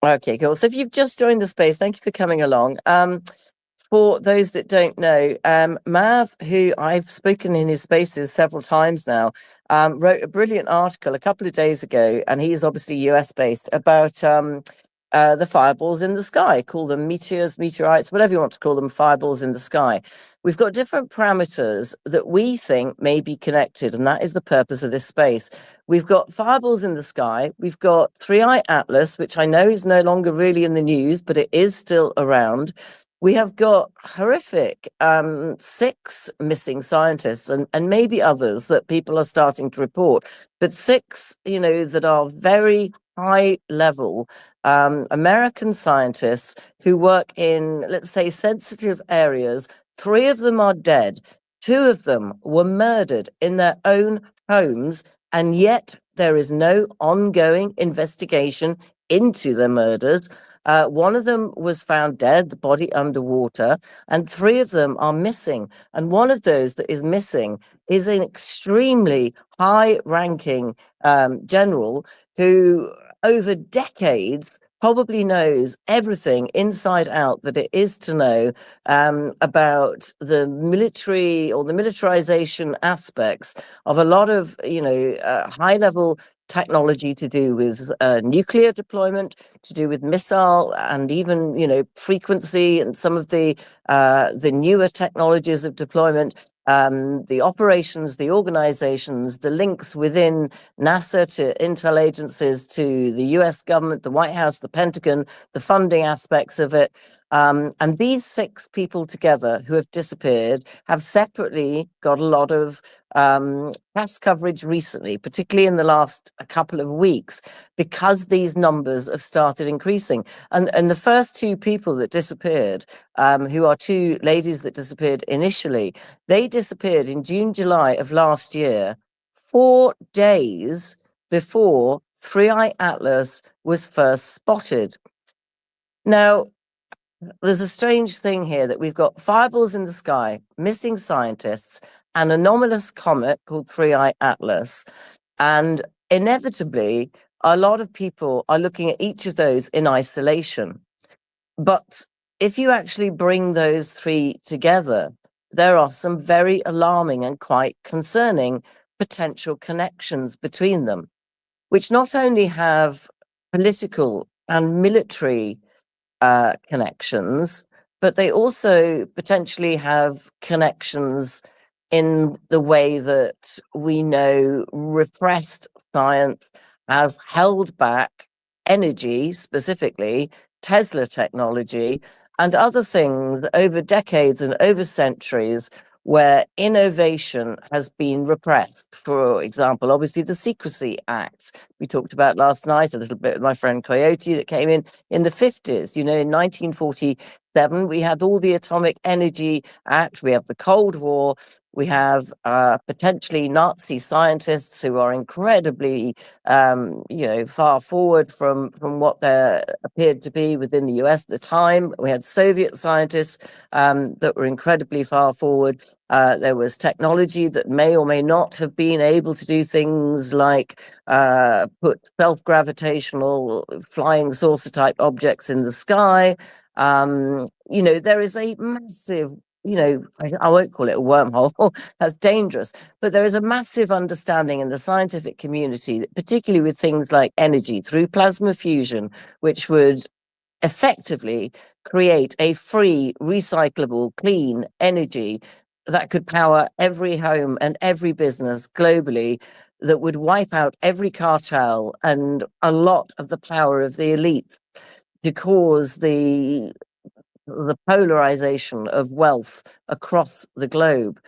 Okay, cool. So if you've just joined the space, thank you for coming along. For those that don't know, Mav, who I've spoken in his spaces several times now, wrote a brilliant article a couple of days ago, and he's obviously US based, about the fireballs in the sky. Call them meteors, meteorites, whatever you want to call them, fireballs in the sky. We've got different parameters that we think may be connected, and that is the purpose of this space. We've got fireballs in the sky. We've got 3i Atlas, which I know is no longer really in the news, but it is still around. We have got horrific 6 missing scientists and maybe others that people are starting to report, but 6, that are very high level American scientists who work in, let's say, sensitive areas. 3 of them are dead. 2 of them were murdered in their own homes, and yet there is no ongoing investigation into the murders. 1 of them was found dead, the body underwater, and 3 of them are missing. And one of those that is missing is an extremely high-ranking general who, over decades, probably knows everything inside out that it is to know about the military or the militarization aspects of a lot of, high-level technology to do with nuclear deployment, to do with missile, and even frequency and some of the newer technologies of deployment, the operations, the organizations, the links within NASA to intel agencies, to the US government, the White House, the Pentagon, the funding aspects of it. And these 6 people together who have disappeared have separately got a lot of press coverage recently, particularly in the last couple of weeks, because these numbers have started increasing. And the first 2 people that disappeared, who are 2 ladies that disappeared initially, they disappeared in June, July of last year, 4 days before 3i Atlas was first spotted. Now, there's a strange thing here that we've got fireballs in the sky, missing scientists, an anomalous comet called 3i Atlas, and inevitably, a lot of people are looking at each of those in isolation. But if you actually bring those 3 together, there are some very alarming and quite concerning potential connections between them, which not only have political and military connections, but they also potentially have connections in the way that we know repressed science has held back energy, specifically Tesla technology, and other things over decades and over centuries where innovation has been repressed. For example, obviously the Secrecy Act we talked about last night a little bit with my friend Coyote that came in the 50s. In 1947, we had all the Atomic Energy Act, we have the Cold War, we have potentially Nazi scientists who are incredibly, far forward from what there appeared to be within the US at the time. We had Soviet scientists that were incredibly far forward. There was technology that may or may not have been able to do things like put self-gravitational flying saucer type objects in the sky. There is a massive I won't call it a wormhole, that's dangerous, but there is a massive understanding in the scientific community, particularly with things like energy through plasma fusion, which would effectively create a free, recyclable, clean energy that could power every home and every business globally, that would wipe out every cartel and a lot of the power of the elite to cause the polarization of wealth across the globe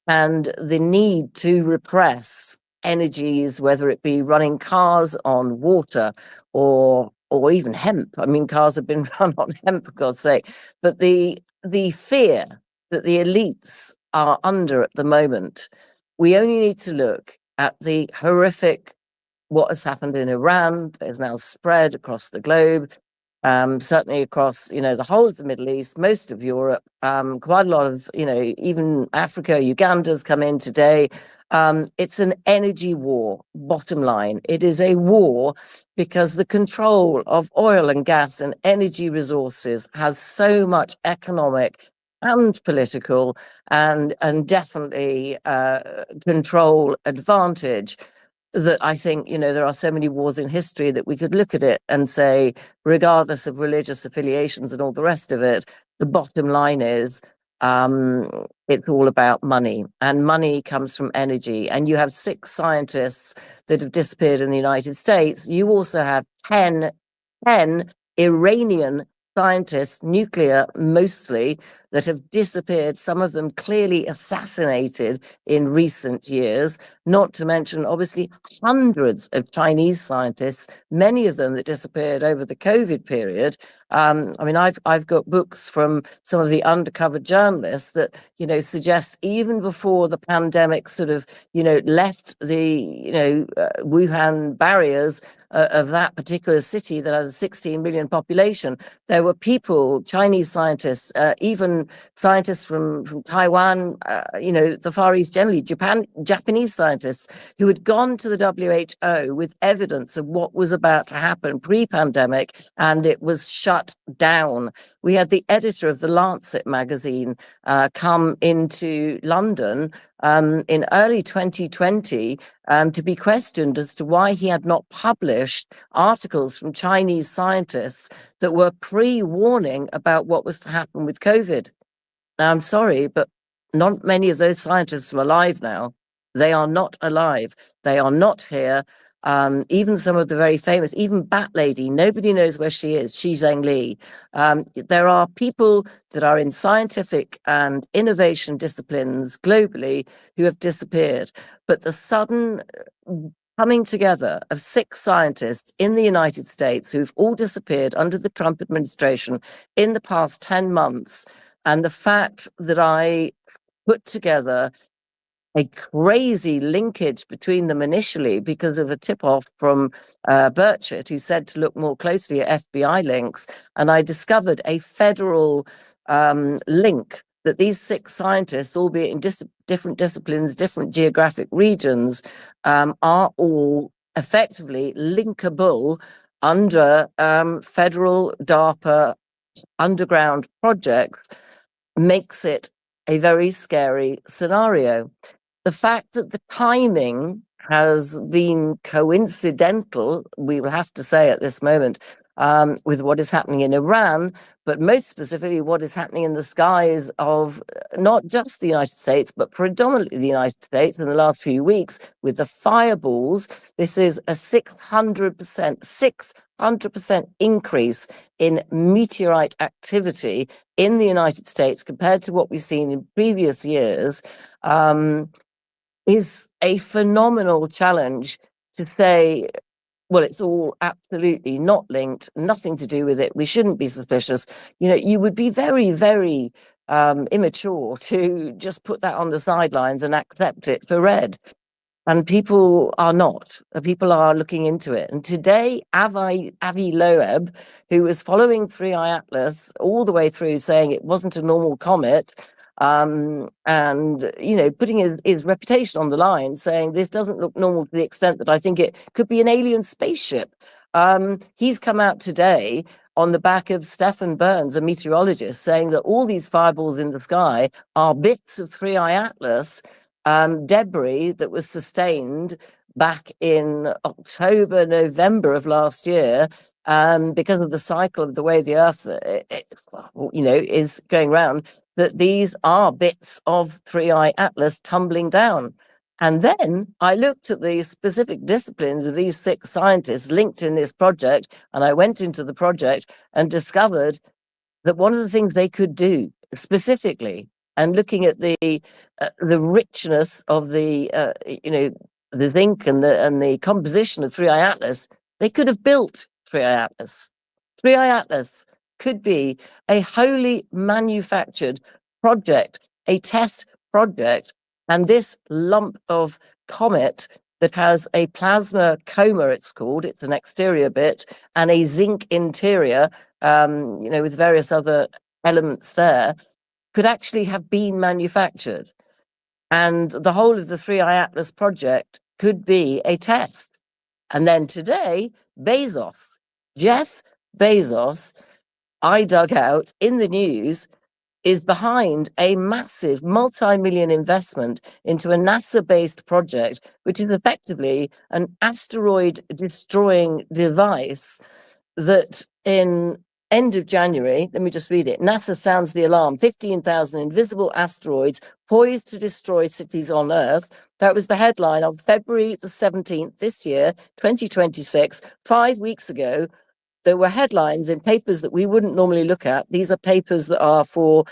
and the need to repress energies, whether it be running cars on water or even hemp. I mean, cars have been run on hemp, for God's sake. But the fear that the elites are under at the moment, we only need to look at the horrific what has happened in Iran that is now spread across the globe, certainly across, the whole of the Middle East, most of Europe, quite a lot of, even Africa, Uganda's come in today. It's an energy war, bottom line. It is a war because the control of oil and gas and energy resources has so much economic and political and definitely control advantage that I think, there are so many wars in history that we could look at it and say, regardless of religious affiliations and all the rest of it, the bottom line is it's all about money, and money comes from energy. And you have 6 scientists that have disappeared in the United States. You also have 10 Iranian scientists, nuclear mostly, that have disappeared, some of them clearly assassinated in recent years, not to mention, obviously, hundreds of Chinese scientists, many of them that disappeared over the COVID period. I mean, I've got books from some of the undercover journalists that, suggest even before the pandemic sort of, left the, Wuhan barriers of that particular city that has a 16 million population, there were people, Chinese scientists, even scientists from Taiwan, the Far East generally, Japanese scientists who had gone to the WHO with evidence of what was about to happen pre-pandemic, and it was shut down. We had the editor of the Lancet magazine come into London in early 2020 to be questioned as to why he had not published articles from Chinese scientists that were pre-warning about what was to happen with COVID. Now, I'm sorry, but not many of those scientists are alive now. They are not alive. They are not here. Even some of the very famous, even Bat Lady, nobody knows where she is, Xi Zhengli. There are people that are in scientific and innovation disciplines globally who have disappeared. But the sudden coming together of 6 scientists in the United States who've all disappeared under the Trump administration in the past 10 months, and the fact that I put together a crazy linkage between them initially because of a tip-off from Burchett, who said to look more closely at FBI links, and I discovered a federal link that these 6 scientists, albeit in different disciplines, different geographic regions, are all effectively linkable under federal DARPA underground projects, makes it a very scary scenario. The fact that the timing has been coincidental, we will have to say at this moment, with what is happening in Iran, but most specifically what is happening in the skies of not just the United States, but predominantly the United States in the last few weeks with the fireballs. This is a 600% increase in meteorite activity in the United States compared to what we've seen in previous years. Is a phenomenal challenge to say, well, it's all absolutely not linked, nothing to do with it. We shouldn't be suspicious. You would be very, very immature to just put that on the sidelines and accept it for read. And people are not. People are looking into it. And today, Avi Loeb, who was following 3i Atlas all the way through, saying it wasn't a normal comet, and putting his reputation on the line, saying this doesn't look normal to the extent that I think it could be an alien spaceship. He's come out today on the back of Stefan Burns, a meteorologist, saying that all these fireballs in the sky are bits of 3I Atlas debris that was sustained back in October, November of last year, because of the cycle of the way the Earth, is going round, that these are bits of 3I Atlas tumbling down. And then I looked at the specific disciplines of these 6 scientists linked in this project, and I went into the project and discovered that one of the things they could do specifically, and looking at the richness of the the zinc and the composition of 3I Atlas, they could have built 3I Atlas. 3I Atlas could be a wholly manufactured project, a test project, and this lump of comet that has a plasma coma, it's called, it's an exterior bit, and a zinc interior, with various other elements there, could actually have been manufactured. And the whole of the 3I Atlas project could be a test. And then today, Bezos, Jeff Bezos, I dug out in the news, is behind a massive multi-million investment into a NASA-based project, which is effectively an asteroid-destroying device that in end of January, let me just read it. NASA sounds the alarm. 15,000 invisible asteroids poised to destroy cities on Earth. That was the headline on February the 17th this year, 2026, 5 weeks ago. There were headlines in papers that we wouldn't normally look at. These are papers that are for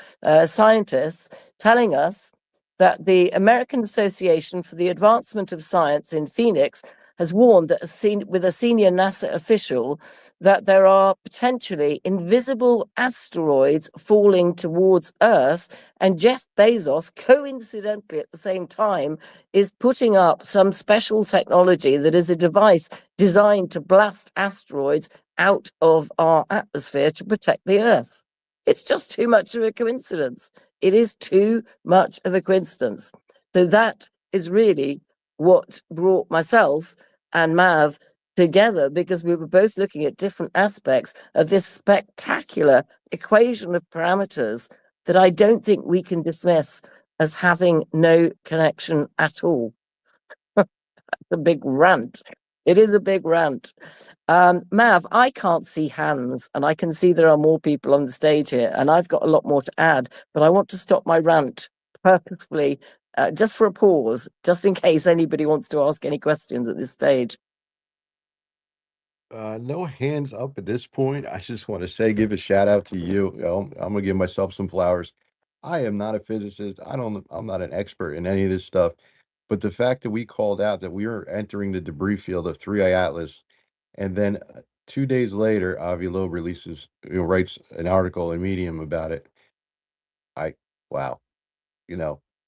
scientists telling us that the American Association for the Advancement of Science in Phoenix has warned that with a senior NASA official that there are potentially invisible asteroids falling towards Earth. And Jeff Bezos, coincidentally at the same time, is putting up some special technology that is a device designed to blast asteroids out of our atmosphere to protect the Earth. It's just too much of a coincidence. It is too much of a coincidence. So that is really what brought myself and Mav together, because we were both looking at different aspects of this spectacular equation of parameters that I don't think we can dismiss as having no connection at all. A big rant. It is a big rant. Mav, I can't see hands, and I can see there are more people on the stage here, and I've got a lot more to add, but I want to stop my rant purposefully, just for a pause, just in case anybody wants to ask any questions at this stage. No hands up at this point. I just want to say, give a shout out to you. I'm gonna give myself some flowers. I am not a physicist. I'm not an expert in any of this stuff. But the fact that we called out that we were entering the debris field of 3I Atlas, and then 2 days later, Avi Loeb writes an article in Medium about it. Wow.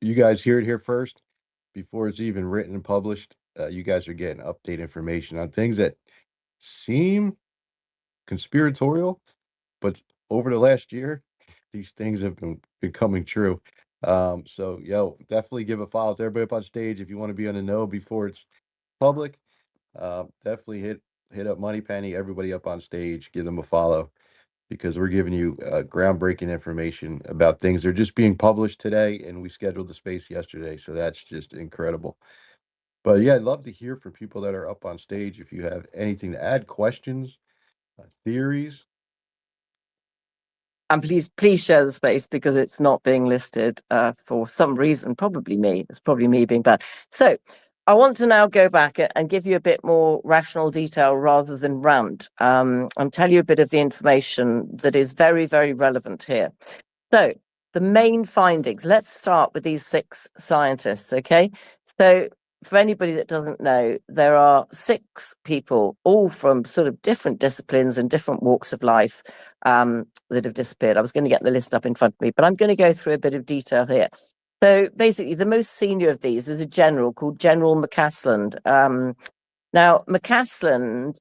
You guys hear it here first before it's even written and published. You guys are getting update information on things that seem conspiratorial, but over the last year, these things have been becoming true. So definitely give a follow to everybody up on stage if you want to be on the know before it's public. Definitely hit up Moneypenny, everybody up on stage, give them a follow, because we're giving you groundbreaking information about things that are just being published today, and we scheduled the space yesterday, so that's just incredible. But yeah, I'd love to hear from people that are up on stage if you have anything to add, questions, theories. And please share the space, because it's not being listed for some reason. Probably me. It's probably me being bad. So I want to now go back and give you a bit more rational detail rather than rant, and tell you a bit of the information that is very, very relevant here. So the main findings. Let's start with these 6 scientists, okay? So for anybody that doesn't know, there are 6 people, all from sort of different disciplines and different walks of life, that have disappeared. I was going to get the list up in front of me, but I'm going to go through a bit of detail here. So basically, the most senior of these is a general called General McCasland. Now, McCasland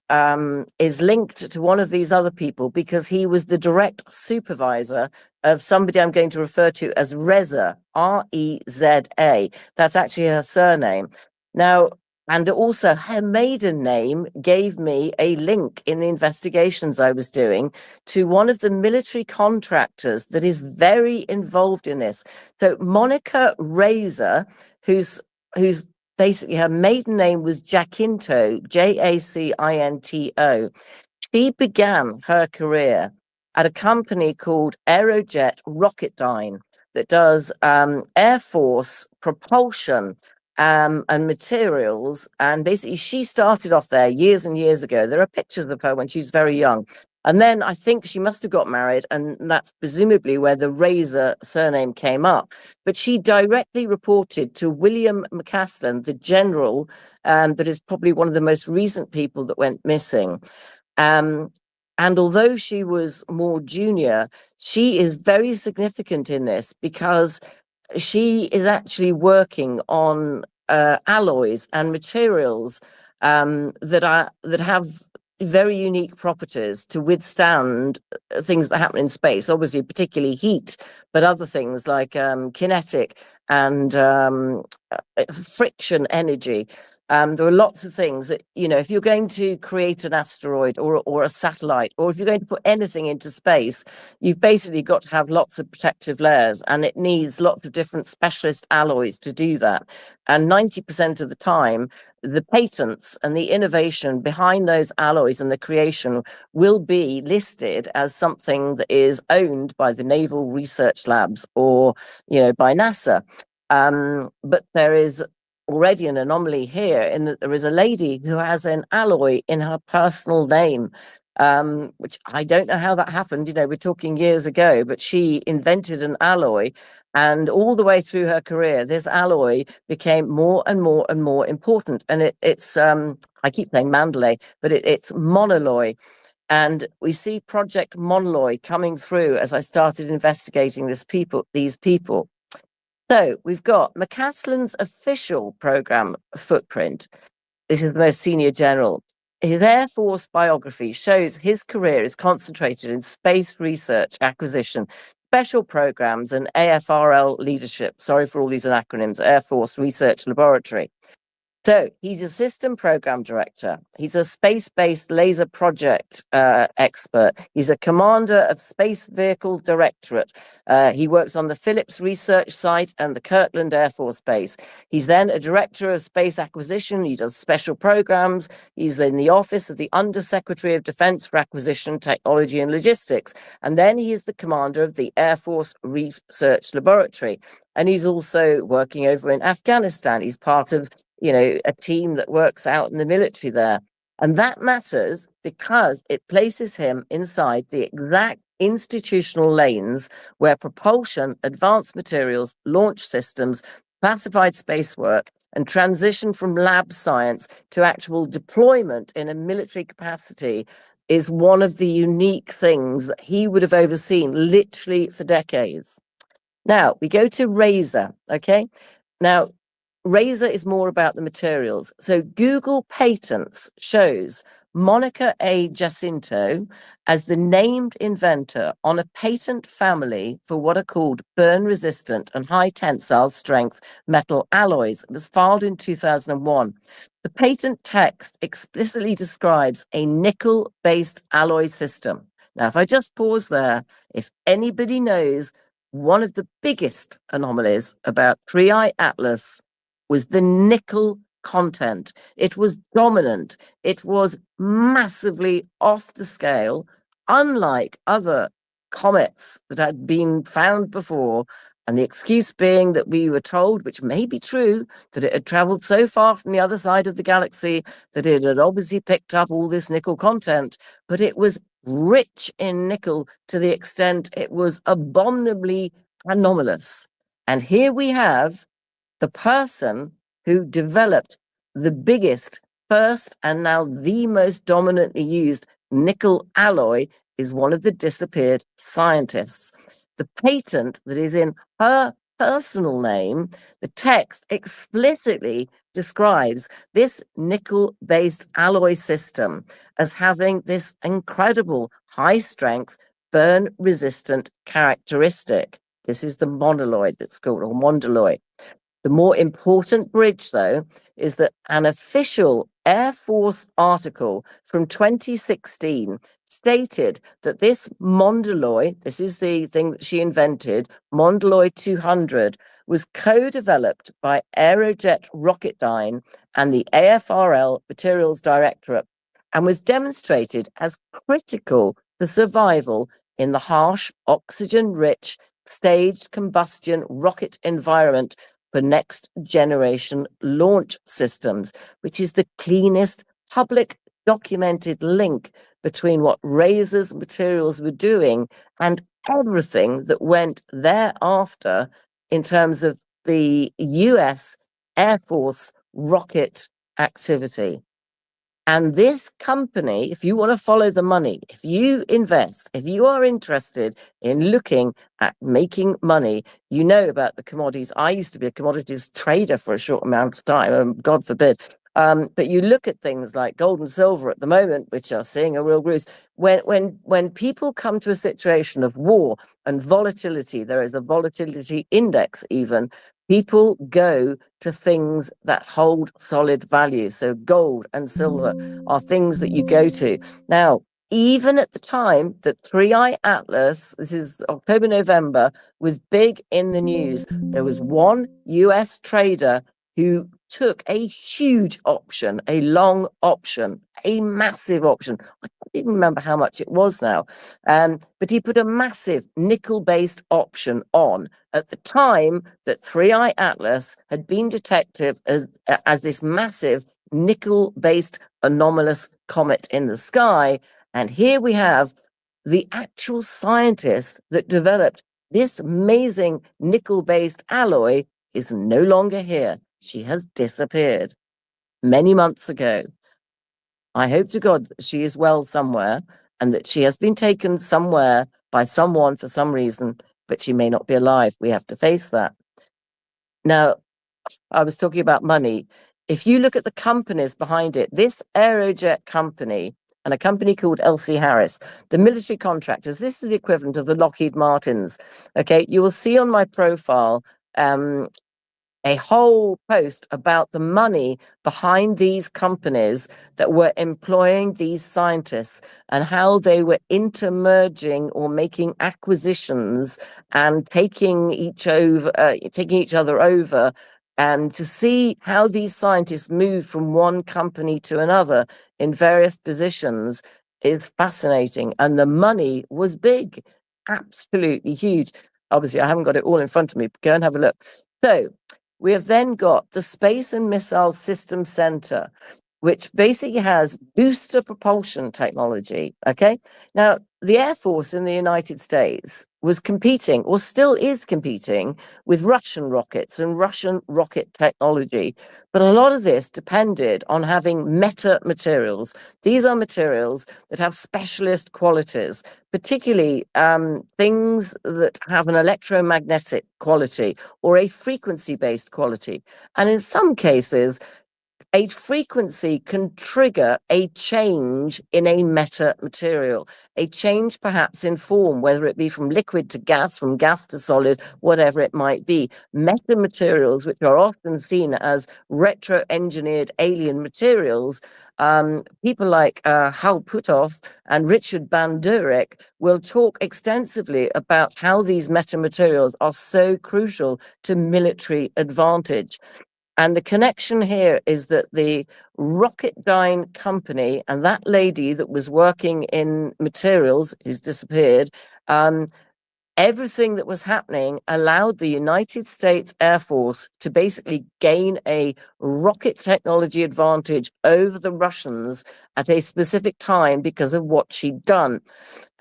is linked to one of these other people because he was the direct supervisor of somebody I'm going to refer to as Reza, Reza. That's actually her surname. Now, And also, her maiden name gave me a link in the investigations I was doing to one of the military contractors that is very involved in this. So, Monica Razor, who's basically her maiden name was Jacinto, Jacinto. She began her career at a company called Aerojet Rocketdyne that does Air Force propulsion and materials. And basically, she started off there years and years ago. There are pictures of her when she was very young. And then I think she must have got married, and that's presumably where the Razor surname came up. But she directly reported to William McCaslin, the general, that is probably one of the most recent people that went missing. And although she was more junior, she is very significant in this because she is actually working on alloys and materials that have very unique properties to withstand things that happen in space. Obviously, particularly heat, but other things like kinetic and friction energy. There are lots of things that, if you're going to create an asteroid or a satellite, or if you're going to put anything into space, you've basically got to have lots of protective layers, and it needs lots of different specialist alloys to do that. And 90% of the time, the patents and the innovation behind those alloys and the creation will be listed as something that is owned by the Naval Research Labs or, by NASA. But there is already an anomaly here in that there is a lady who has an alloy in her personal name, which I don't know how that happened. We're talking years ago, but she invented an alloy, and all the way through her career, this alloy became more and more and more important. And it's I keep saying Mandalay, but it's monoloy. And we see Project Monoloy coming through as I started investigating these people. So we've got McCaslin's official program footprint. This is the most senior general. His Air Force biography shows his career is concentrated in space research, acquisition, special programs, and AFRL leadership. Sorry for all these acronyms, Air Force Research Laboratory. So he's a system program director. He's a space-based laser project expert. He's a commander of Space Vehicle Directorate. He works on the Phillips Research Site and the Kirtland Air Force Base. He's then a director of space acquisition. He does special programs. He's in the office of the Undersecretary of Defense for Acquisition, Technology and Logistics. And then he is the commander of the Air Force Research Laboratory. And he's also working over in Afghanistan. He's part of a team that works out in the military there. And that matters because it places him inside the exact institutional lanes where propulsion, advanced materials, launch systems, classified space work, and transition from lab science to actual deployment in a military capacity is one of the unique things that he would have overseen literally for decades. Now, we go to Razor, okay? Now, Razor is more about the materials. So Google Patents shows Monica A. Jacinto as the named inventor on a patent family for what are called burn-resistant and high tensile strength metal alloys. It was filed in 2001. The patent text explicitly describes a nickel-based alloy system. Now, if I just pause there, if anybody knows one of the biggest anomalies about 3i Atlas was the nickel content. It was dominant. It was massively off the scale, unlike other comets that had been found before. And the excuse being that we were told, which may be true, that it had traveled so far from the other side of the galaxy that it had obviously picked up all this nickel content, but it was rich in nickel to the extent it was abominably anomalous. And here we have the person who developed the biggest, first, and now the most dominantly used nickel alloy is one of the disappeared scientists. The patent that is in her personal name, the text explicitly describes this nickel-based alloy system as having this incredible high-strength, burn-resistant characteristic. This is the monoloid that's called, or mondaloid. The more important bridge, though, is that an official Air Force article from 2016 stated that this Mondaloy, this is the thing that she invented, Mondaloy 200, was co-developed by Aerojet Rocketdyne and the AFRL Materials Directorate, and was demonstrated as critical for survival in the harsh, oxygen-rich, staged combustion rocket environment for next generation launch systems, which is the cleanest public documented link between what Razor's materials were doing and everything that went thereafter in terms of the US Air Force rocket activity. And this company, if you want to follow the money, if you invest, if you are interested in looking at making money, you know about the commodities. I used to be a commodities trader for a short amount of time, God forbid. But you look at things like gold and silver at the moment, which are seeing a real bruise. When people come to a situation of war and volatility, there is a volatility index even, people go to things that hold solid value. So gold and silver are things that you go to. Now, even at the time that 3i Atlas, this is October, November, was big in the news, there was one US trader who took a huge option, a long option, a massive option. I can't even remember how much it was now. But he put a massive nickel-based option on at the time that 3i Atlas had been detected as this massive nickel-based anomalous comet in the sky. And here we have the actual scientist that developed this amazing nickel-based alloy is no longer here. She has disappeared many months ago. I hope to God that she is well somewhere and that she has been taken somewhere by someone for some reason, but she may not be alive. We have to face that. Now, I was talking about money. If you look at the companies behind it, this Aerojet company and a company called L.C. Harris, the military contractors, this is the equivalent of the Lockheed Martins. Okay, you will see on my profile a whole post about the money behind these companies that were employing these scientists and how they were intermerging or making acquisitions and taking each other over, and to see how these scientists move from one company to another in various positions is fascinating. And the money was big, absolutely huge. Obviously, I haven't got it all in front of me, but go and have a look. So we have then got the Space and Missile System Center, which basically has booster propulsion technology. Okay. Now, the Air Force in the United States was competing, or still is competing, with Russian rockets and Russian rocket technology. But a lot of this depended on having meta materials. These are materials that have specialist qualities, particularly things that have an electromagnetic quality or a frequency-based quality. And in some cases, a frequency can trigger a change in a meta material, a change perhaps in form, whether it be from liquid to gas, from gas to solid, whatever it might be. Meta materials, which are often seen as retro-engineered alien materials, people like Hal Puthoff and Richard Bandurek will talk extensively about how these meta materials are so crucial to military advantage. And the connection here is that the Rocketdyne company and that lady that was working in materials, who's disappeared, everything that was happening allowed the United States Air Force to basically gain a rocket technology advantage over the Russians at a specific time because of what she'd done.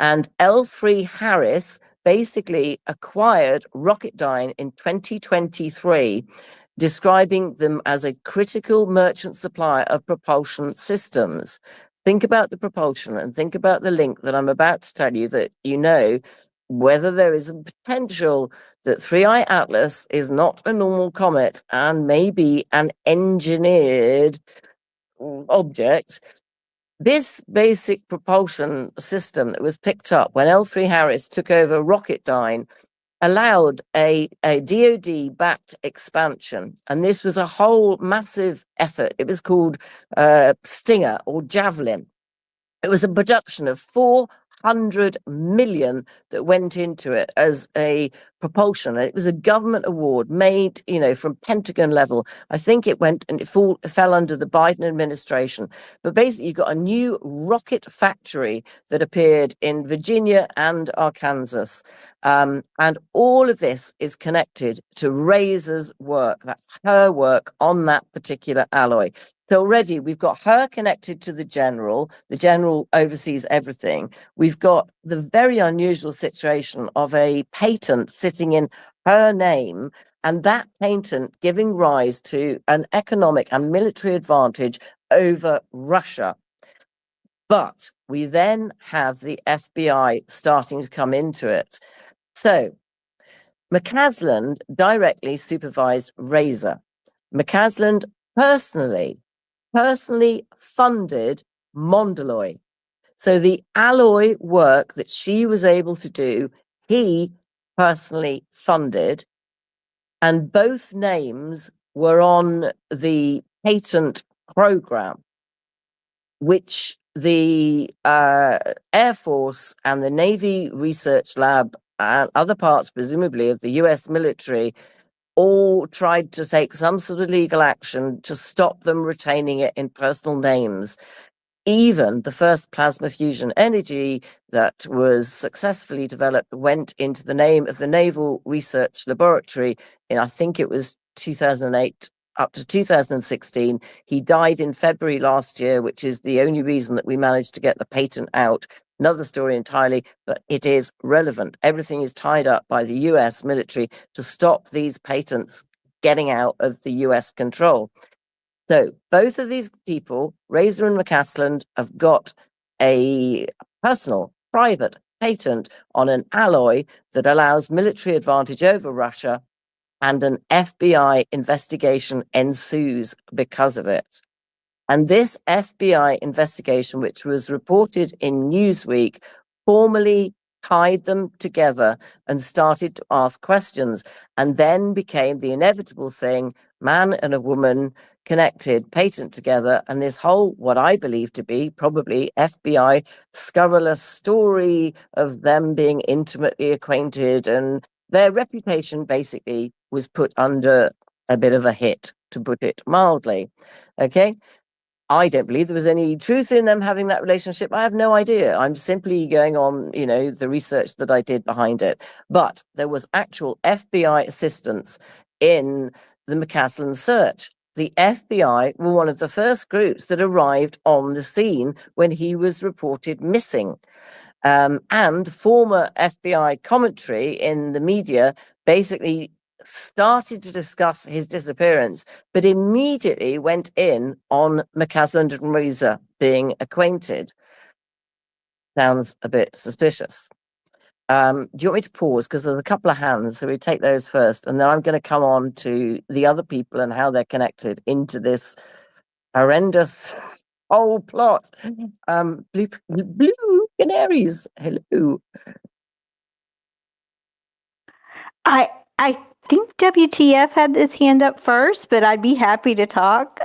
And L3 Harris basically acquired Rocketdyne in 2023, describing them as a critical merchant supplier of propulsion systems. Think about the propulsion and think about the link that I'm about to tell you, that you know whether there is a potential that 3i Atlas is not a normal comet and maybe an engineered object. This basic propulsion system that was picked up when L3 Harris took over Rocketdyne allowed a DoD backed expansion. And this was a whole massive effort. It was called Stinger or Javelin. It was a production of 400 million that went into it as a propulsion. It was a government award made, from Pentagon level. I think it went and it fell under the Biden administration. But basically, you got a new rocket factory that appeared in Virginia and Arkansas. And all of this is connected to Razor's work. That's her work on that particular alloy. So already we've got her connected to the general. The general oversees everything. We've got the very unusual situation of a patent sitting in her name, and that patent giving rise to an economic and military advantage over Russia. But we then have the FBI starting to come into it. So McCasland directly supervised Razor. McCasland personally funded Mondeloy. So the alloy work that she was able to do, he personally funded. And both names were on the patent program, which the Air Force and the Navy Research Lab and other parts, presumably, of the US military all tried to take some sort of legal action to stop them retaining it in personal names. Even the first plasma fusion energy that was successfully developed went into the name of the Naval Research Laboratory in, I think it was 2008 up to 2016. He died in February last year, which is the only reason that we managed to get the patent out. Another story entirely, but it is relevant. Everything is tied up by the US military to stop these patents getting out of the US control. So both of these people, Razor and McCasland, have got a personal, private patent on an alloy that allows military advantage over Russia, and an FBI investigation ensues because of it. And this FBI investigation, which was reported in Newsweek, formally tied them together and started to ask questions, and then became the inevitable thing: man and a woman connected, patent together, and this whole, what I believe to be probably FBI scurrilous story of them being intimately acquainted, and their reputation basically was put under a bit of a hit, to put it mildly. Okay. I don't believe there was any truth in them having that relationship. I have no idea. I'm simply going on, the research that I did behind it. But there was actual FBI assistance in the McCasland search. The FBI were one of the first groups that arrived on the scene when he was reported missing. And former FBI commentary in the media basically started to discuss his disappearance, but immediately went in on McCasland and Razor being acquainted. Sounds a bit suspicious. Do you want me to pause? Because there's a couple of hands, so we take those first, and then I'm going to come on to the other people and how they're connected into this horrendous whole plot. Blue canaries, hello. I think WTF had his hand up first, but I'd be happy to talk.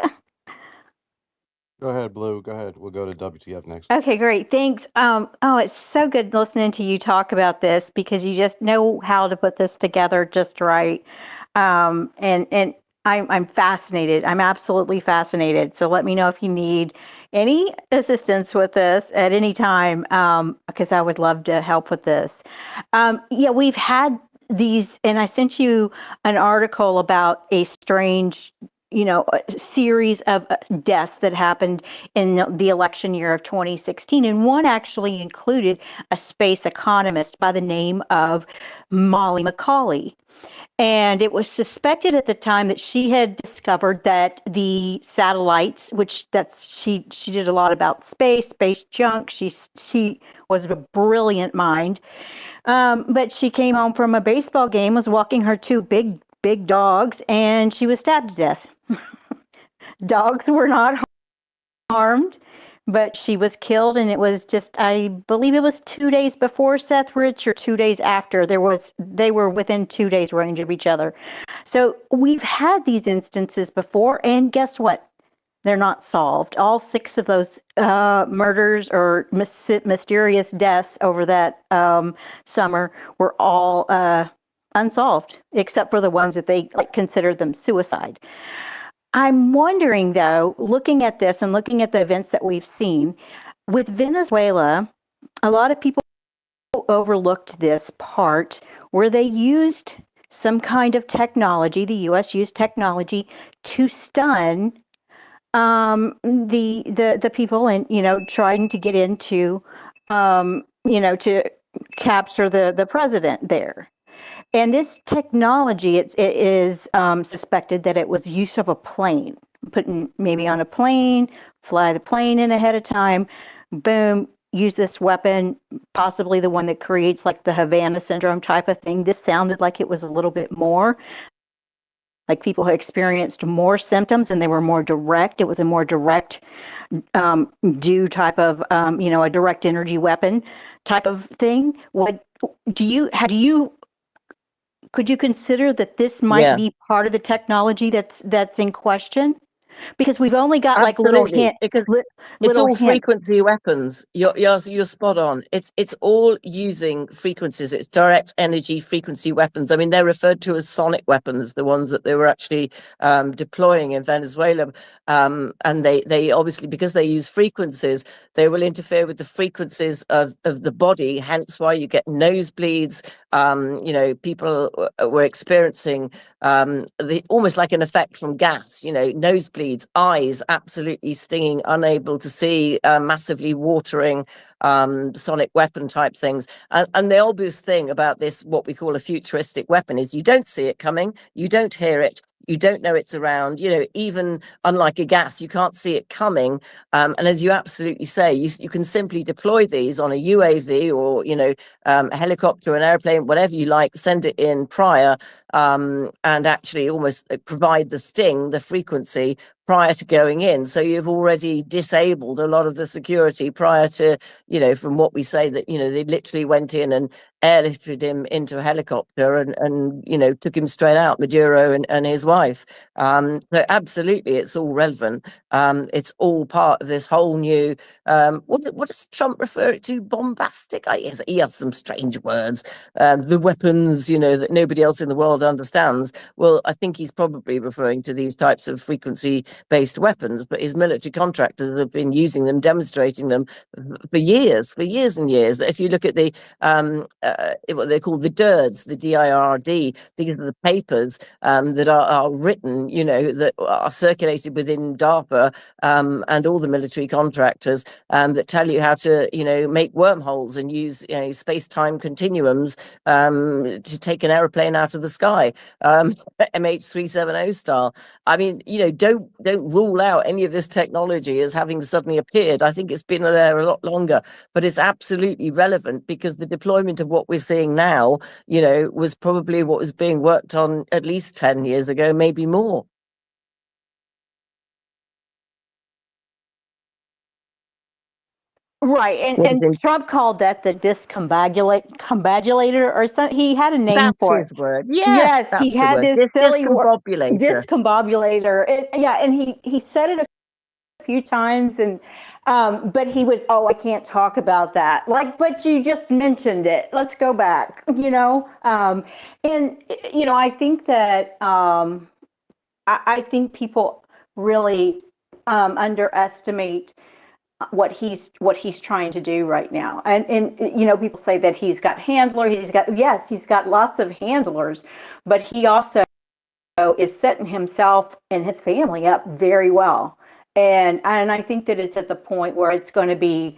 Go ahead, Blue. Go ahead. We'll go to WTF next. Okay, great. Thanks. It's so good listening to you talk about this, because you just know how to put this together just right. And I'm fascinated. I'm absolutely fascinated. So let me know if you need any assistance with this at any time, because I would love to help with this. We've had these, and I sent you an article about a strange, series of deaths that happened in the election year of 2016. And one actually included a space economist by the name of Molly McCauley. And it was suspected at the time that she had discovered that the satellites, she did a lot about space junk. She was a brilliant mind. But she came home from a baseball game, was walking her two big dogs, and she was stabbed to death. Dogs were not harmed, but she was killed, and it was just, I believe it was 2 days before Seth Rich or 2 days after. They were within 2 days range of each other. So we've had these instances before, and guess what? They're not solved. All 6 of those murders or mysterious deaths over that summer were all unsolved, except for the ones that they considered them suicide. I'm wondering, though, looking at this and looking at the events that we've seen with Venezuela, a lot of people overlooked this part where they used some kind of technology. The U.S. used technology to stun the people, and trying to get into to capture the president there. And this technology, it is suspected that it was use of a plane, putting maybe on a plane, fly the plane in ahead of time, boom, use this weapon, possibly the one that creates like the Havana syndrome type of thing. This sounded like it was a little bit more like people who experienced more symptoms and they were more direct. It was a more direct do type of, a direct energy weapon type of thing. What do you could you consider that this might Yeah, be part of the technology that's in question? Because we've only got like absolutely. Because it's little all hints. frequency weapons. You're spot on. It's all using frequencies. It's direct energy frequency weapons. I mean, they're referred to as sonic weapons, the ones that they were actually deploying in Venezuela. And they obviously, because they use frequencies, they will interfere with the frequencies of the body. Hence why you get nosebleeds. People were experiencing almost like an effect from gas. Nosebleeds, eyes absolutely stinging, unable to see, massively watering, sonic weapon type things. And the obvious thing about this, what we call a futuristic weapon, is you don't see it coming, you don't hear it, you don't know it's around. Even unlike a gas, you can't see it coming. And as you absolutely say, you can simply deploy these on a UAV or a helicopter, an airplane, whatever you like, send it in prior, and actually almost provide the sting, the frequency, prior to going in. So you've already disabled a lot of the security prior to, from what we say, that they literally went in and airlifted him into a helicopter and took him straight out, Maduro and his wife. So absolutely, it's all relevant. It's all part of this whole new, what does Trump refer it to? Bombastic? He has some strange words. The weapons, that nobody else in the world understands. Well, I think he's probably referring to these types of frequency-based weapons, but his military contractors have been using them, demonstrating them for years and years. If you look at the what they call the DIRDs, the DIRD, these are the papers that are written, that are circulated within DARPA and all the military contractors that tell you how to, make wormholes and use, space-time continuums to take an aeroplane out of the sky, MH370 style. I mean, don't rule out any of this technology as having suddenly appeared. I think it's been there a lot longer, but it's absolutely relevant because the deployment of what we're seeing now, was probably what was being worked on at least 10 years ago, maybe more. Right, and Trump called that the discombobulator or something. He had a name That's for it. his word. Yes, Yes, he that's the had word. this silly word, Discombobulator. discombobulator. And he said it a few times, and but he was, oh, I can't talk about that. Like, but you just mentioned it. Let's go back. And I think that I think people really underestimate what he's trying to do right now. And people say that he's got he's got lots of handlers, but he also is setting himself and his family up very well. And I think that it's at the point where it's going to be,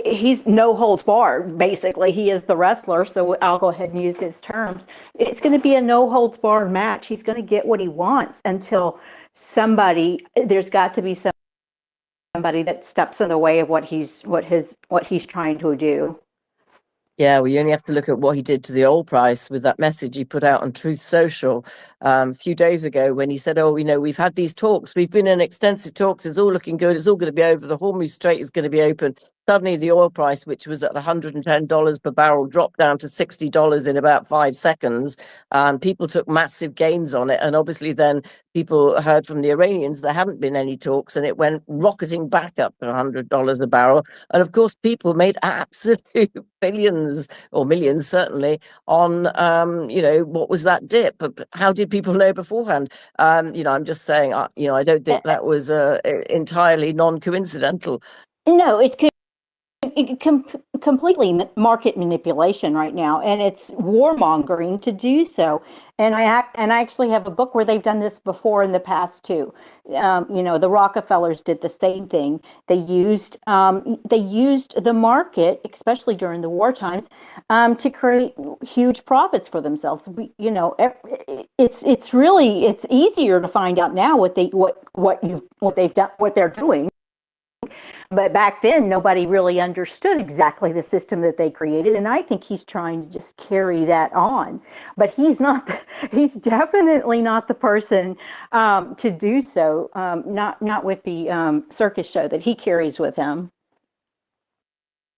he's no holds barred. Basically, he is the wrestler, so I'll go ahead and use his terms. It's going to be a no holds barred match. He's going to get what he wants until there's got to be somebody that steps in the way of what he's trying to do. Yeah, well, you only have to look at what he did to the oil price with that message he put out on Truth Social a few days ago when he said, oh, we've had these talks. We've been in extensive talks. It's all looking good. It's all going to be over. The Hormuz Strait is going to be open. Suddenly, the oil price, which was at $110 per barrel, dropped down to $60 in about 5 seconds. People took massive gains on it. And obviously, then people heard from the Iranians there hadn't been any talks, and it went rocketing back up to $100 a barrel. And of course, people made absolute billions or millions, certainly, on what was that dip? But how did people know beforehand? I'm just saying, I don't think that was entirely non-coincidental. No, it's completely market manipulation right now, and it's warmongering to do so. And I actually have a book where they've done this before in the past too. The Rockefellers did the same thing. They used the market, especially during the war times, to create huge profits for themselves. It's easier to find out now what they've done, what they're doing. But back then, nobody really understood exactly the system that they created, and I think he's trying to just carry that on. But he's not. He's definitely not the person to do so. Not with the circus show that he carries with him.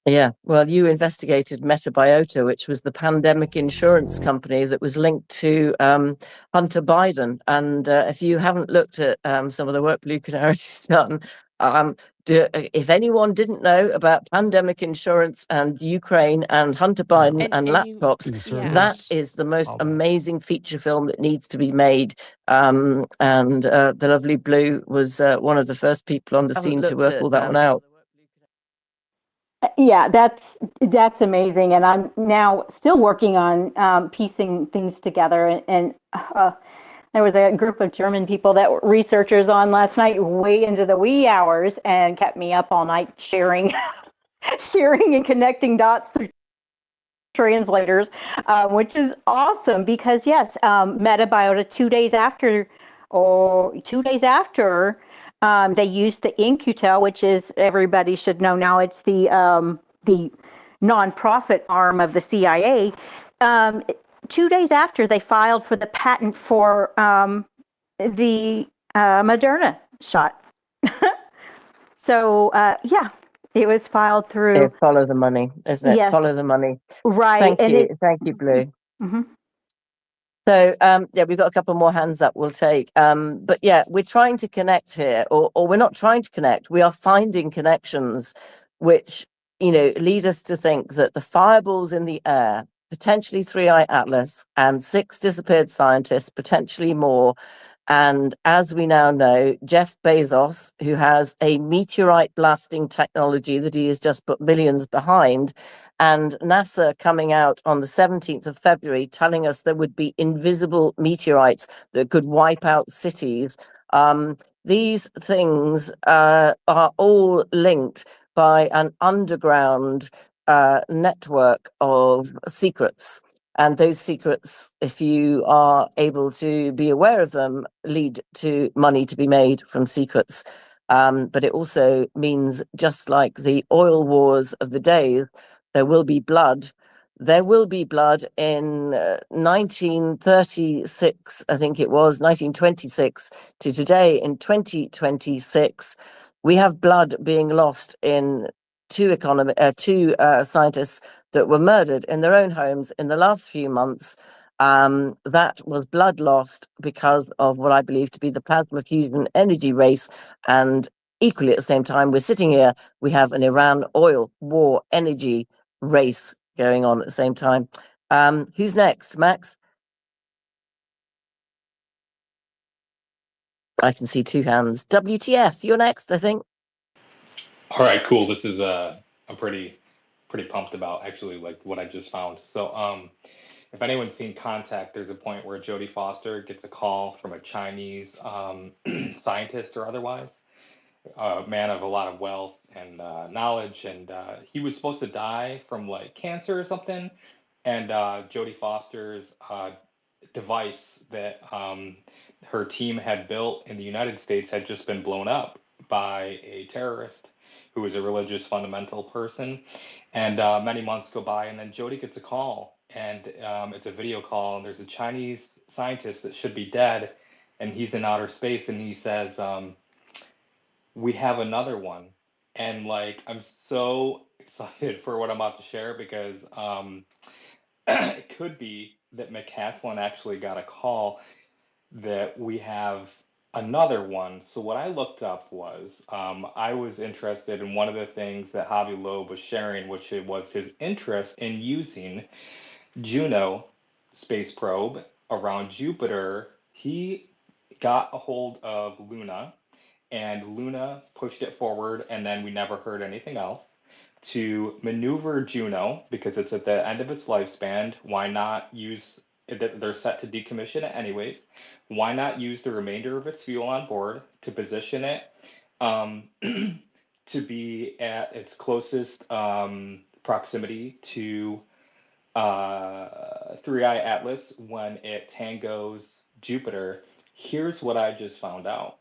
Yeah, well, you investigated Metabiota, which was the pandemic insurance company that was linked to Hunter Biden. And if you haven't looked at some of the work Blue Canary's done, if anyone didn't know about pandemic insurance and Ukraine and Hunter Biden and laptops, that is the most amazing feature film that needs to be made. And the lovely Blue was one of the first people on the scene to work all that one out. Yeah, that's amazing, and I'm now still working on piecing things together. And there was a group of German people that were researchers on last night, way into the wee hours, and kept me up all night sharing and connecting dots through translators, which is awesome because yes, Metabiota 2 days after, they used the In-Q-Tel, which is, everybody should know now, it's the nonprofit arm of the CIA. 2 days after, they filed for the patent for the Moderna shot. So yeah, it was filed through. Follow the money, isn't it? Yes. Follow the money. Right. Thank you, Blue. Mm-hmm. So yeah, we've got a couple more hands up we'll take. But yeah, we're trying to connect here, or we're not trying to connect. We are finding connections which, lead us to think that the fireballs in the air, potentially Three-Eye Atlas and 6 disappeared scientists, potentially more. And as we now know, Jeff Bezos, who has a meteorite blasting technology that he has just put millions behind, and NASA coming out on the 17th of February telling us there would be invisible meteorites that could wipe out cities. These things are all linked by an underground network of secrets. And those secrets, if you are able to be aware of them, lead to money to be made from secrets. But it also means, just like the oil wars of the day, there will be blood. There will be blood in 1936, I think it was, 1926 to today in 2026. We have blood being lost in two scientists that were murdered in their own homes in the last few months. That was blood lost because of what I believe to be the plasma fusion energy race. And equally at the same time, we're sitting here, we have an Iran oil war energy race going on at the same time. Who's next, Max? I can see 2 hands. WTF, you're next, I think. All right, cool. This is I'm pretty pumped about actually like what I just found. So if anyone's seen Contact, there's a point where Jodie Foster gets a call from a Chinese scientist or otherwise, a man of a lot of wealth and knowledge, and he was supposed to die from like cancer or something, and Jodie Foster's device that her team had built in the United States had just been blown up by a terrorist who is a religious fundamental person. And many months go by, and then Jody gets a call, and it's a video call, and there's a Chinese scientist that should be dead, and he's in outer space, and he says, we have another one. And like, I'm so excited for what I'm about to share because it could be that McCaslin actually got a call that we have another one. So what I looked up was I was interested in one of the things that Javi Loeb was sharing, which it was his interest in using Juno space probe around Jupiter. He got a hold of Luna, and Luna pushed it forward, and then we never heard anything else. To maneuver Juno, because it's at the end of its lifespan, why not use it? They're set to decommission it anyways. Why not use the remainder of its fuel on board to position it um, to be at its closest proximity to 3i Atlas when it tangos Jupiter? Here's what I just found out.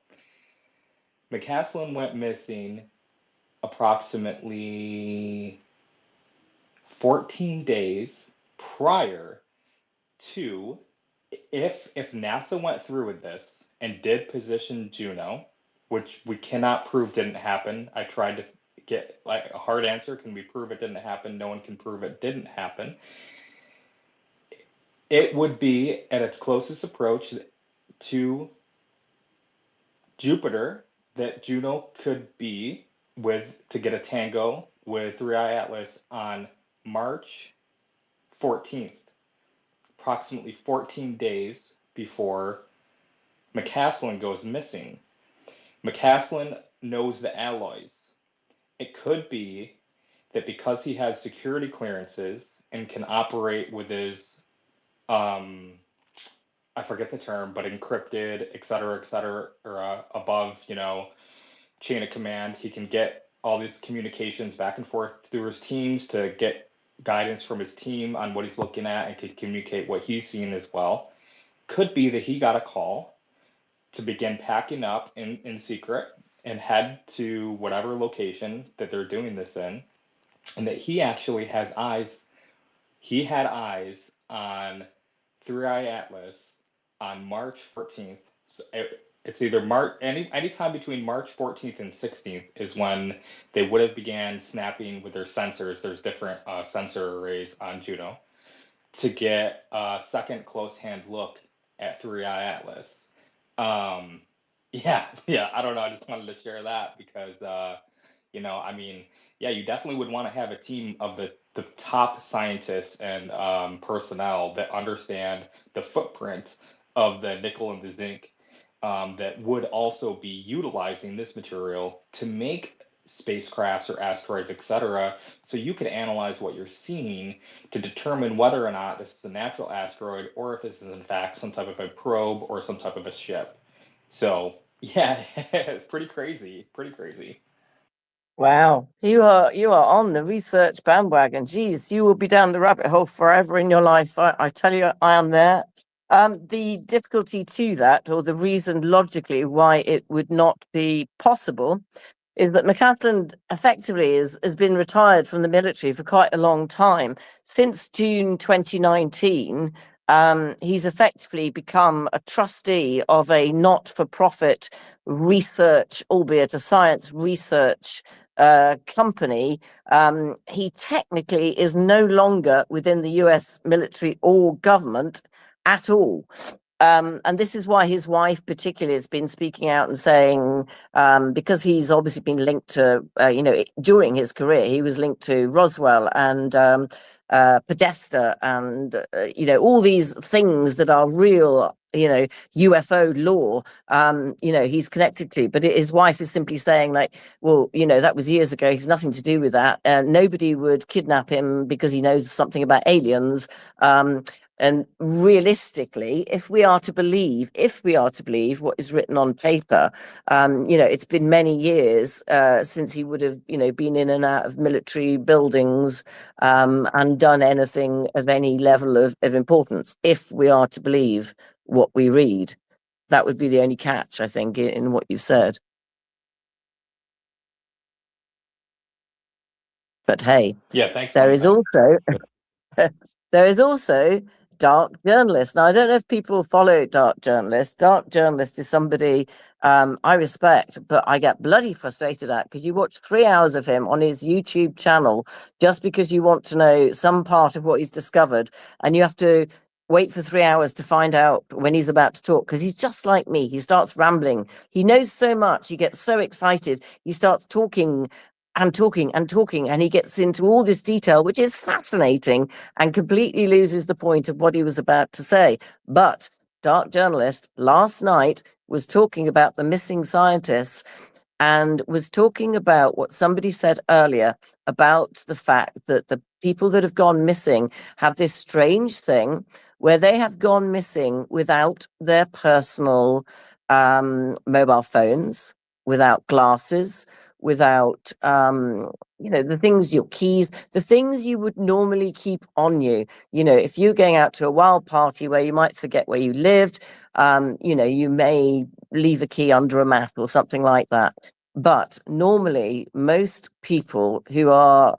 McCaslin went missing approximately 14 days prior to, if NASA went through with this and did position Juno, which we cannot prove didn't happen. I tried to get like a hard answer. Can we prove it didn't happen? No one can prove it didn't happen. It would be at its closest approach to Jupiter that Juno could be with to get a tango with 3i Atlas on March 14th, approximately 14 days before McCaslin goes missing. McCaslin knows the alloys. It could be that because he has security clearances and can operate with his I forget the term, but encrypted, et cetera, or above, chain of command. He can get all these communications back and forth through his teams to get guidance from his team on what he's looking at and can communicate what he's seeing as well. Could be that he got a call to begin packing up in secret and head to whatever location that they're doing this in, and that he actually has eyes. He had eyes on 3i Atlas on March 14th. So it's either any time between March 14th and 16th is when they would have began snapping with their sensors. There's different sensor arrays on Juno to get a second close hand look at 3i Atlas. Yeah, I don't know. I just wanted to share that because I mean, yeah, you definitely would want to have a team of the top scientists and personnel that understand the footprint of the nickel and the zinc that would also be utilizing this material to make spacecrafts or asteroids, etc. So you could analyze what you're seeing to determine whether or not this is a natural asteroid or if this is in fact some type of a probe or some type of a ship. So yeah, it's pretty crazy, pretty crazy. Wow, you are on the research bandwagon. Geez, you will be down the rabbit hole forever in your life. I tell you, I am there. The difficulty to that, or the reason logically why it would not be possible, is that McCaslin effectively has been retired from the military for quite a long time. Since June 2019, he's effectively become a trustee of a not-for-profit research, albeit a science research company. He technically is no longer within the US military or government at all. And this is why his wife particularly has been speaking out and saying, because he's obviously been linked to, during his career, he was linked to Roswell and Podesta and, all these things that are real, UFO lore, he's connected to. But his wife is simply saying, like, well, that was years ago. He's nothing to do with that. Nobody would kidnap him because he knows something about aliens. And realistically, if we are to believe what is written on paper, it's been many years since he would have, been in and out of military buildings and done anything of any level of importance. If we are to believe what we read, that would be the only catch, I think, in what you've said. But hey, Yeah, thanks, there Money is Penny. also there is also dark journalist. Now, I don't know if people follow dark journalist. Dark journalist is somebody I respect, but I get bloody frustrated at, because you watch 3 hours of him on his YouTube channel just because you want to know some part of what he's discovered, and you have to wait for 3 hours to find out when he's about to talk, because he's just like me. He starts rambling. He knows so much. He gets so excited. He starts talking and talking and talking, and he gets into all this detail, which is fascinating, and completely loses the point of what he was about to say. But Dark Journalist last night was talking about the missing scientists, and was talking about what somebody said earlier about the fact that the people that have gone missing have this strange thing where they have gone missing without their personal mobile phones, without glasses, without the things, your keys, the things you would normally keep on you. If you're going out to a wild party where you might forget where you lived, you may leave a key under a mat or something like that. But normally most people who are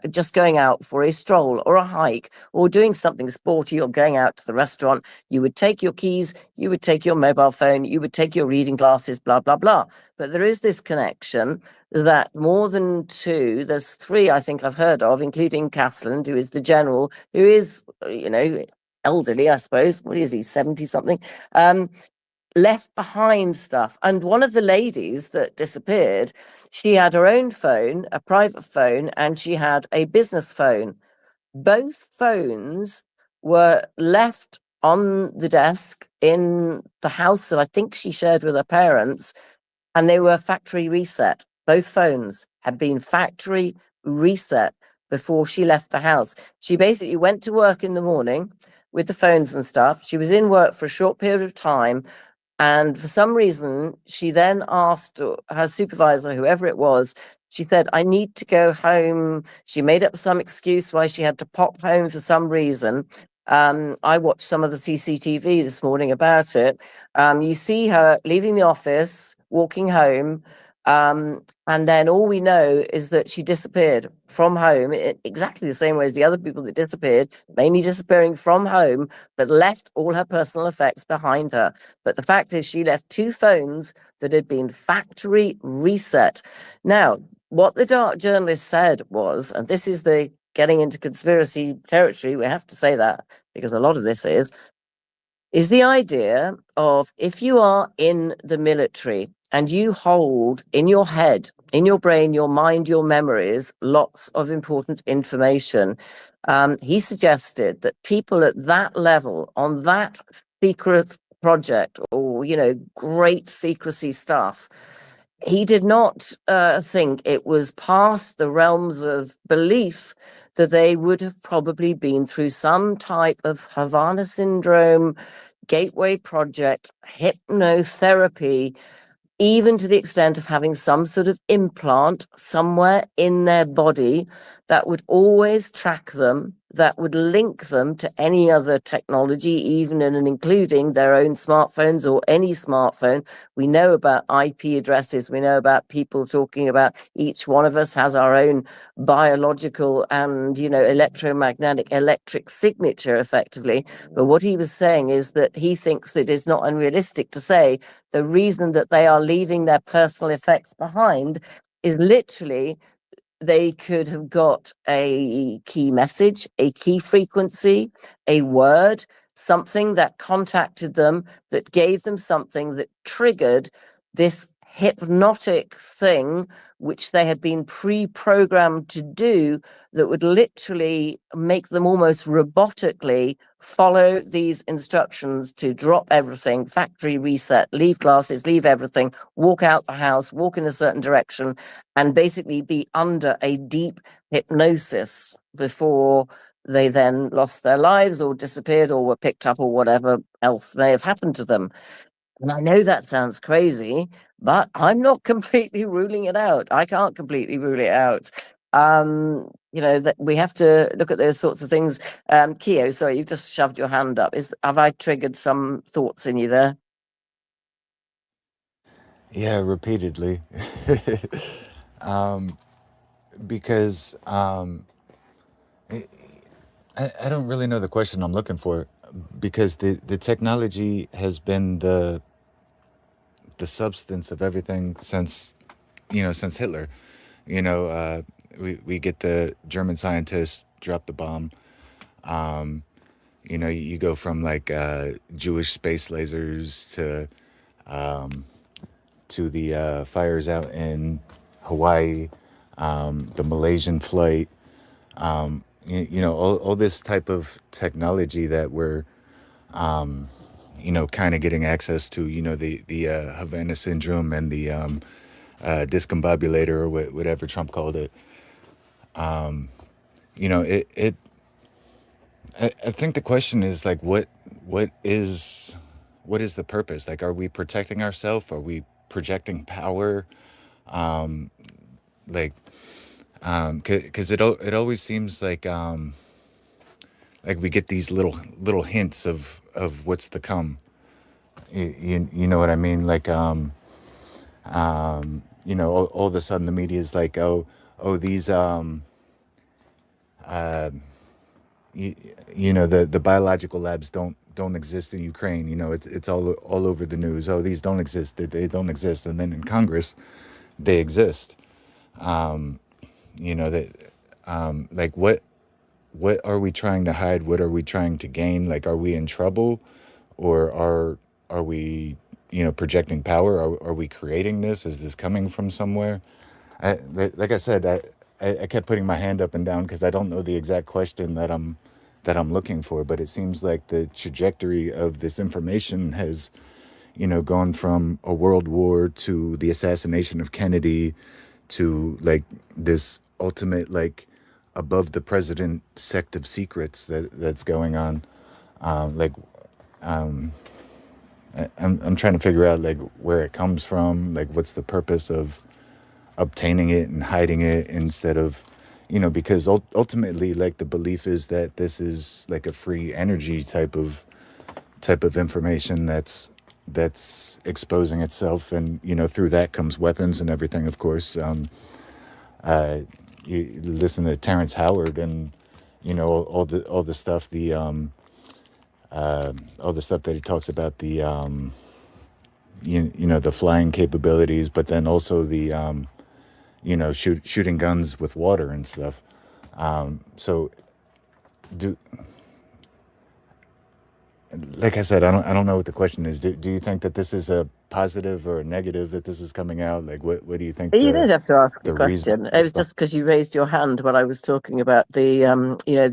just going out for a stroll or a hike or doing something sporty or going out to the restaurant, you would take your keys, you would take your mobile phone, you would take your reading glasses, blah, blah, blah. But there is this connection that more than two, there's three I think I've heard of, including Casland, who is the general, who is, elderly, I suppose. What is he, 70 something? Left behind stuff. And one of the ladies that disappeared, she had her own phone, a private phone, and she had a business phone. Both phones were left on the desk in the house that I think she shared with her parents, and they were factory reset. Both phones had been factory reset before she left the house. She basically went to work in the morning with the phones and stuff. She was in work for a short period of time, and for some reason, she then asked her supervisor, whoever it was, she said, I need to go home. She made up some excuse why she had to pop home for some reason. I watched some of the CCTV this morning about it. You see her leaving the office, walking home, and then all we know is that she disappeared from home, exactly the same way as the other people that disappeared, mainly disappearing from home, but left all her personal effects behind her. But the fact is, she left two phones that had been factory reset. Now, what the dark journalist said was, and this is the getting into conspiracy territory, we have to say that because a lot of this is the idea of, if you are in the military and you hold in your head, in your brain, your mind, your memories, lots of important information. He suggested that people at that level, on that secret project, or, great secrecy stuff, he did not think it was past the realms of belief that they would have probably been through some type of Havana syndrome, gateway project, hypnotherapy, even to the extent of having some sort of implant somewhere in their body that would always track them, that would link them to any other technology, even and including their own smartphones or any smartphone. We know about IP addresses. We know about people talking about each one of us has our own biological and, electromagnetic electric signature, effectively. But what he was saying is that he thinks that it's not unrealistic to say the reason that they are leaving their personal effects behind is literally they could have got a key message, a key frequency, a word, something that contacted them, that gave them something that triggered this hypnotic thing, which they had been pre-programmed to do, that would literally make them almost robotically follow these instructions to drop everything, factory reset, leave glasses, leave everything, walk out the house, walk in a certain direction, and basically be under a deep hypnosis before they then lost their lives or disappeared or were picked up or whatever else may have happened to them. And I know that sounds crazy, but I'm not completely ruling it out. I can't completely rule it out. That we have to look at those sorts of things. Keo, sorry, you've just shoved your hand up. Have I triggered some thoughts in you there? Yeah, repeatedly. because I, I don't really know the question I'm looking for, because the technology has been the substance of everything since, since Hitler. You know, we get the German scientists drop the bomb. You go from like Jewish space lasers to the fires out in Hawaii, the Malaysian flight. All this type of technology that we're kind of getting access to. The Havana syndrome and the discombobulator, or whatever Trump called it. It. I think the question is like, what is what is the purpose? Like, are we protecting ourselves? Are we projecting power? Like, because it always seems like we get these little hints of what's to come. You know what I mean? Like, all of a sudden the media is like, oh, these the biological labs don't exist in Ukraine. It's all over the news. Oh, these don't exist. They don't exist. And then in Congress, they exist. That like, what are we trying to hide? What are we trying to gain? Like, are we in trouble, or are we projecting power? Are we creating this? Is this coming from somewhere? Like I said, I kept putting my hand up and down because I don't know the exact question that I'm looking for, but it seems like the trajectory of this information has, gone from a world war to the assassination of Kennedy to like this ultimate, like, above the president sect of secrets that's going on. Like, I'm trying to figure out like where it comes from, like what's the purpose of obtaining it and hiding it, instead of, because ultimately, like, the belief is that this is like a free energy type of information that's exposing itself, and through that comes weapons and everything, of course. You listen to Terrence Howard, and all the stuff, all the stuff that he talks about, the flying capabilities, but then also the shooting guns with water and stuff. So, do like I said, I don't know what the question is. Do you think that this is a positive or a negative that this is coming out? Like, what do you think You don't have to ask a the reason question. It is was just because you raised your hand when I was talking about the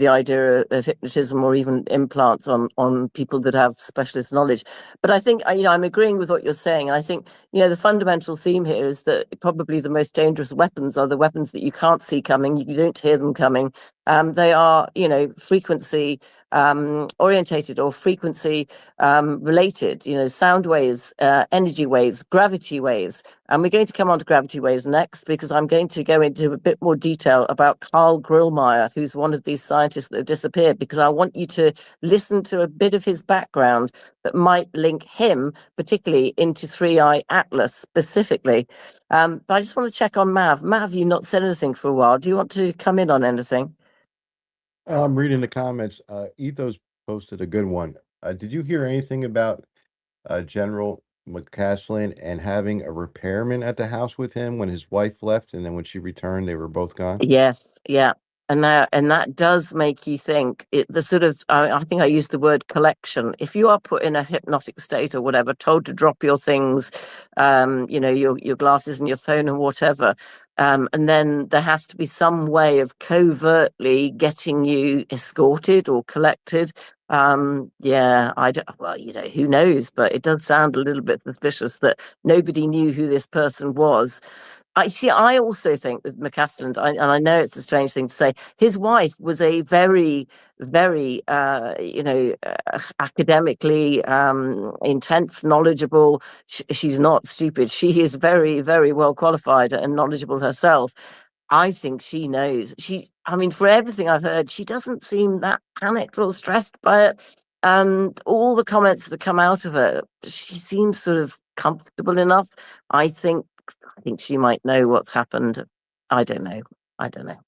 idea of hypnotism or even implants on people that have specialist knowledge. But I think, I'm agreeing with what you're saying. I think, the fundamental theme here is that probably the most dangerous weapons are the weapons that you can't see coming, you don't hear them coming. They are, frequency orientated or frequency related, sound waves, energy waves, gravity waves. And we're going to come on to gravity waves next, because I'm going to go into a bit more detail about Carl Grillmeyer, who's one of these scientists that have disappeared, because I want you to listen to a bit of his background that might link him particularly into 3i Atlas specifically. But I just want to check on Mav. Mav, you've not said anything for a while. Do you want to come in on anything? I'm reading the comments. Ethos posted a good one. Did you hear anything about General McCaslin and having a repairman at the house with him when his wife left, and then when she returned, they were both gone? Yes, yeah. And that does make you think. The sort of, I think I used the word collection. If you are put in a hypnotic state or whatever, told to drop your things, your glasses and your phone and whatever, and then there has to be some way of covertly getting you escorted or collected. Yeah, I don't, well, who knows, but it does sound a little bit suspicious that nobody knew who this person was. I see. I also think with McCaslin, and I know it's a strange thing to say, his wife was a very, very, academically intense, knowledgeable. She's not stupid. She is very, very well qualified and knowledgeable herself. I think she knows. I mean, for everything I've heard, she doesn't seem that panicked or stressed by it. And all the comments that come out of her, she seems sort of comfortable enough. I think I think she might know what's happened. I don't know. I don't know.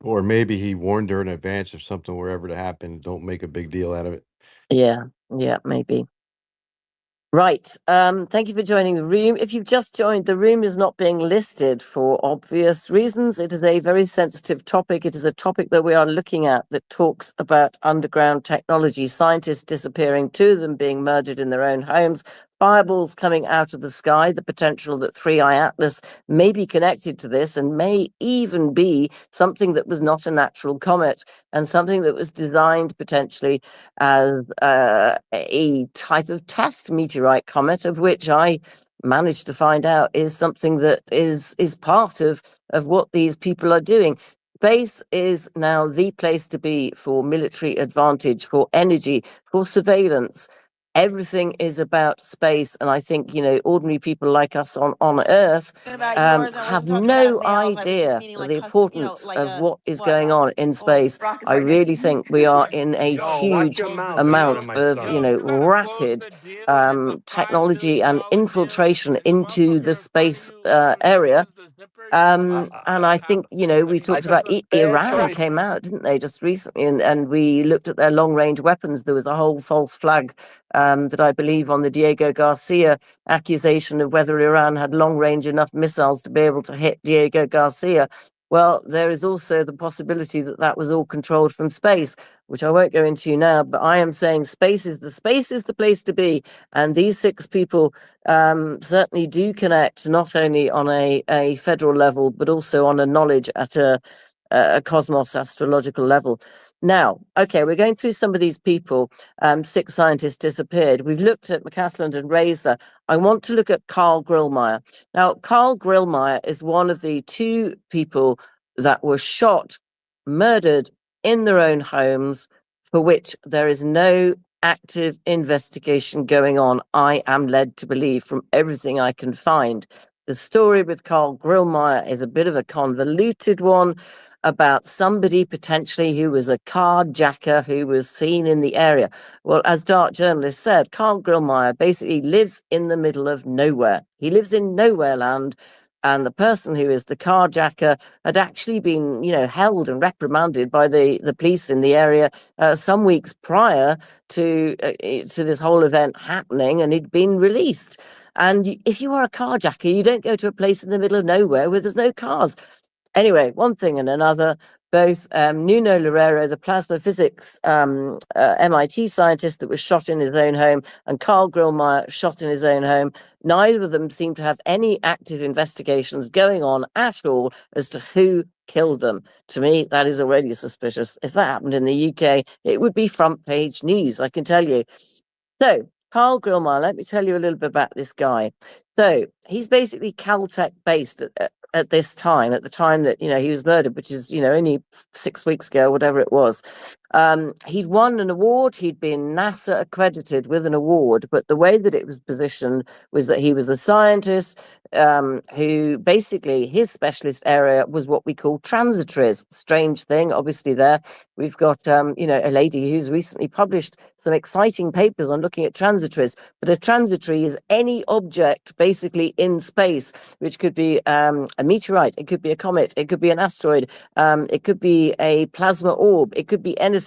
Or maybe he warned her in advance if something were ever to happen. Don't make a big deal out of it. Yeah, maybe. Right. Thank you for joining the room. If you've just joined, the room is not being listed for obvious reasons. It is a very sensitive topic. It is a topic that we are looking at that talks about underground technology, scientists disappearing, two of them being murdered in their own homes, fireballs coming out of the sky, the potential that 3i Atlas may be connected to this and may even be something that was not a natural comet and something that was designed potentially as a type of test meteorite comet, of which I managed to find out is something that is part of what these people are doing. Space is now the place to be for military advantage, for energy, for surveillance. Everything is about space, and I think, you know, ordinary people like us on Earth have no idea the importance of what is going on in space. I really think we are in a huge amount of, you know, rapid technology and infiltration into the space area. And I think, you know, we talked about Iran came out, didn't they, just recently, and we looked at their long range weapons. There was a whole false flag that I believe on the Diego Garcia accusation of whether Iran had long range enough missiles to be able to hit Diego Garcia. Well, there is also the possibility that that was all controlled from space, which I won't go into now, but I am saying space is the place to be. And these 6 people certainly do connect not only on a federal level, but also on a knowledge at a cosmos astrological level. Now, okay, we're going through some of these people. 6 scientists disappeared. We've looked at McCasland and Razor. I want to look at Carl Grillmeyer. Now, Carl Grillmeyer is one of the 2 people that were shot, murdered in their own homes, for which there is no active investigation going on, I am led to believe, from everything I can find. The story with Carl Grillmeyer is a bit of a convoluted one about somebody potentially who was a carjacker who was seen in the area. Well, as Dark Journalist said, Carl Grillmeyer basically lives in the middle of nowhere. He lives in nowhere land. And the person who is the carjacker had actually been, you know, held and reprimanded by the police in the area some weeks prior to this whole event happening, and he'd been released. And if you are a carjacker, you don't go to a place in the middle of nowhere where there's no cars. Anyway, one thing and another, both Nuno Loureiro, the plasma physics MIT scientist that was shot in his own home, and Carl Grillmeyer shot in his own home, neither of them seem to have any active investigations going on at all as to who killed them. To me, that is already suspicious. If that happened in the UK, it would be front page news, I can tell you. So, Carl Grillmeyer, let me tell you a little bit about this guy. So, he's basically Caltech based at this time, at the time that, you know, he was murdered, which is, you know, only 6 weeks ago, whatever it was. He'd won an award. He'd been NASA accredited with an award, but the way that it was positioned was that he was a scientist who basically his specialist area was what we call transitories. Strange thing, obviously. There we've got you know, a lady who's recently published some exciting papers on looking at transitories. But a transitory is any object basically in space, which could be a meteorite, it could be a comet, it could be an asteroid, it could be a plasma orb, it could be anything.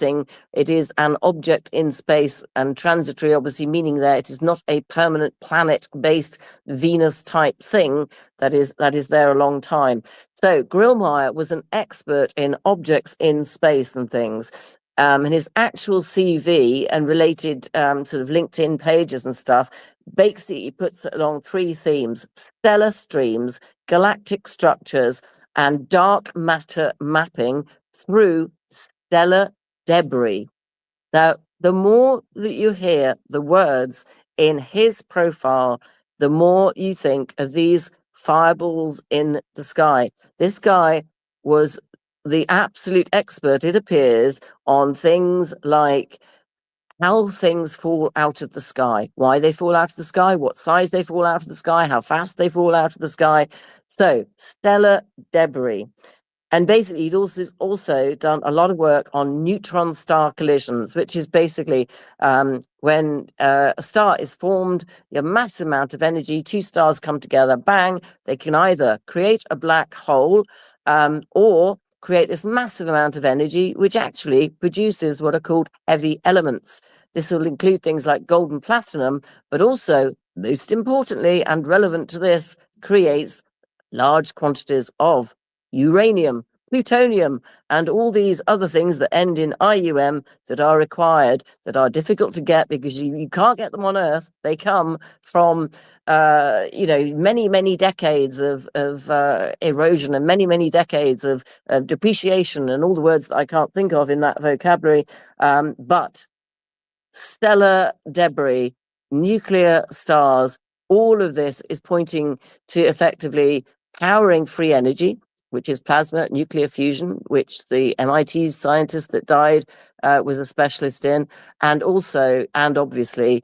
It is an object in space, and transitory obviously meaning that it is not a permanent planet-based Venus type thing that is there a long time. So Grillmeyer was an expert in objects in space and things. And his actual CV and related sort of LinkedIn pages and stuff basically puts it along 3 themes: stellar streams, galactic structures, and dark matter mapping through stellar debris. Now, the more that you hear the words in his profile, the more you think of these fireballs in the sky. This guy was the absolute expert, it appears, on things like how things fall out of the sky, why they fall out of the sky, what size they fall out of the sky, how fast they fall out of the sky. So, stellar debris. And basically, he'd also done a lot of work on neutron star collisions, which is basically when a star is formed, a massive amount of energy, two stars come together, bang, they can either create a black hole or create this massive amount of energy, which actually produces what are called heavy elements. This will include things like gold and platinum, but also, most importantly and relevant to this, creates large quantities of uranium, plutonium, and all these other things that end in IUM that are required, that are difficult to get because you can't get them on Earth. They come from, many, many decades of erosion and many, many decades of depreciation and all the words that I can't think of in that vocabulary. But stellar debris, nuclear stars, all of this is pointing to effectively powering free energy, which is plasma, nuclear fusion, which the MIT scientist that died was a specialist in, and obviously,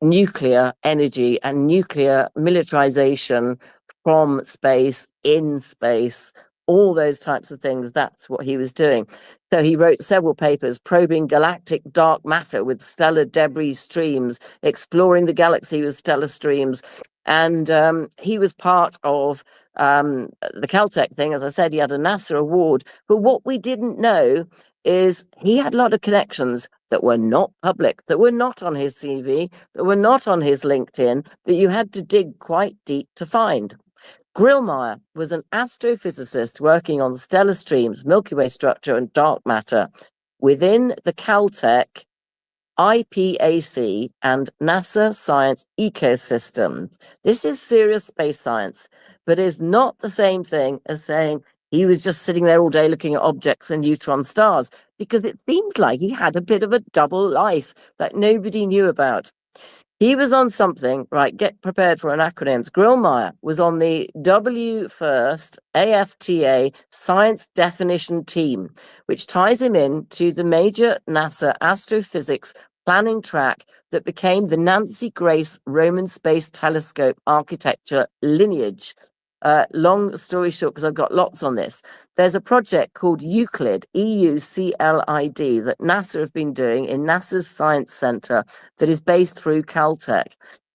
nuclear energy and nuclear militarization from space, in space, all those types of things. That's what he was doing. So he wrote several papers probing galactic dark matter with stellar debris streams, exploring the galaxy with stellar streams. And he was part of the Caltech thing. As I said, he had a NASA award. But what we didn't know is he had a lot of connections that were not public, that were not on his CV, that were not on his LinkedIn, that you had to dig quite deep to find. Grillmeyer was an astrophysicist working on stellar streams, Milky Way structure, and dark matter within the Caltech, IPAC, and NASA science ecosystem. This is serious space science, but is not the same thing as saying he was just sitting there all day looking at objects and neutron stars, because it seemed like he had a bit of a double life that nobody knew about. He was on something, right? Get prepared for an acronyms. Grillmeyer was on the W1st AFTA Science Definition Team, which ties him in to the major NASA astrophysics planning track that became the Nancy Grace Roman Space Telescope architecture lineage. Long story short, because I've got lots on this, there's a project called Euclid, EUCLID, that NASA have been doing in NASA's Science Center that is based through Caltech.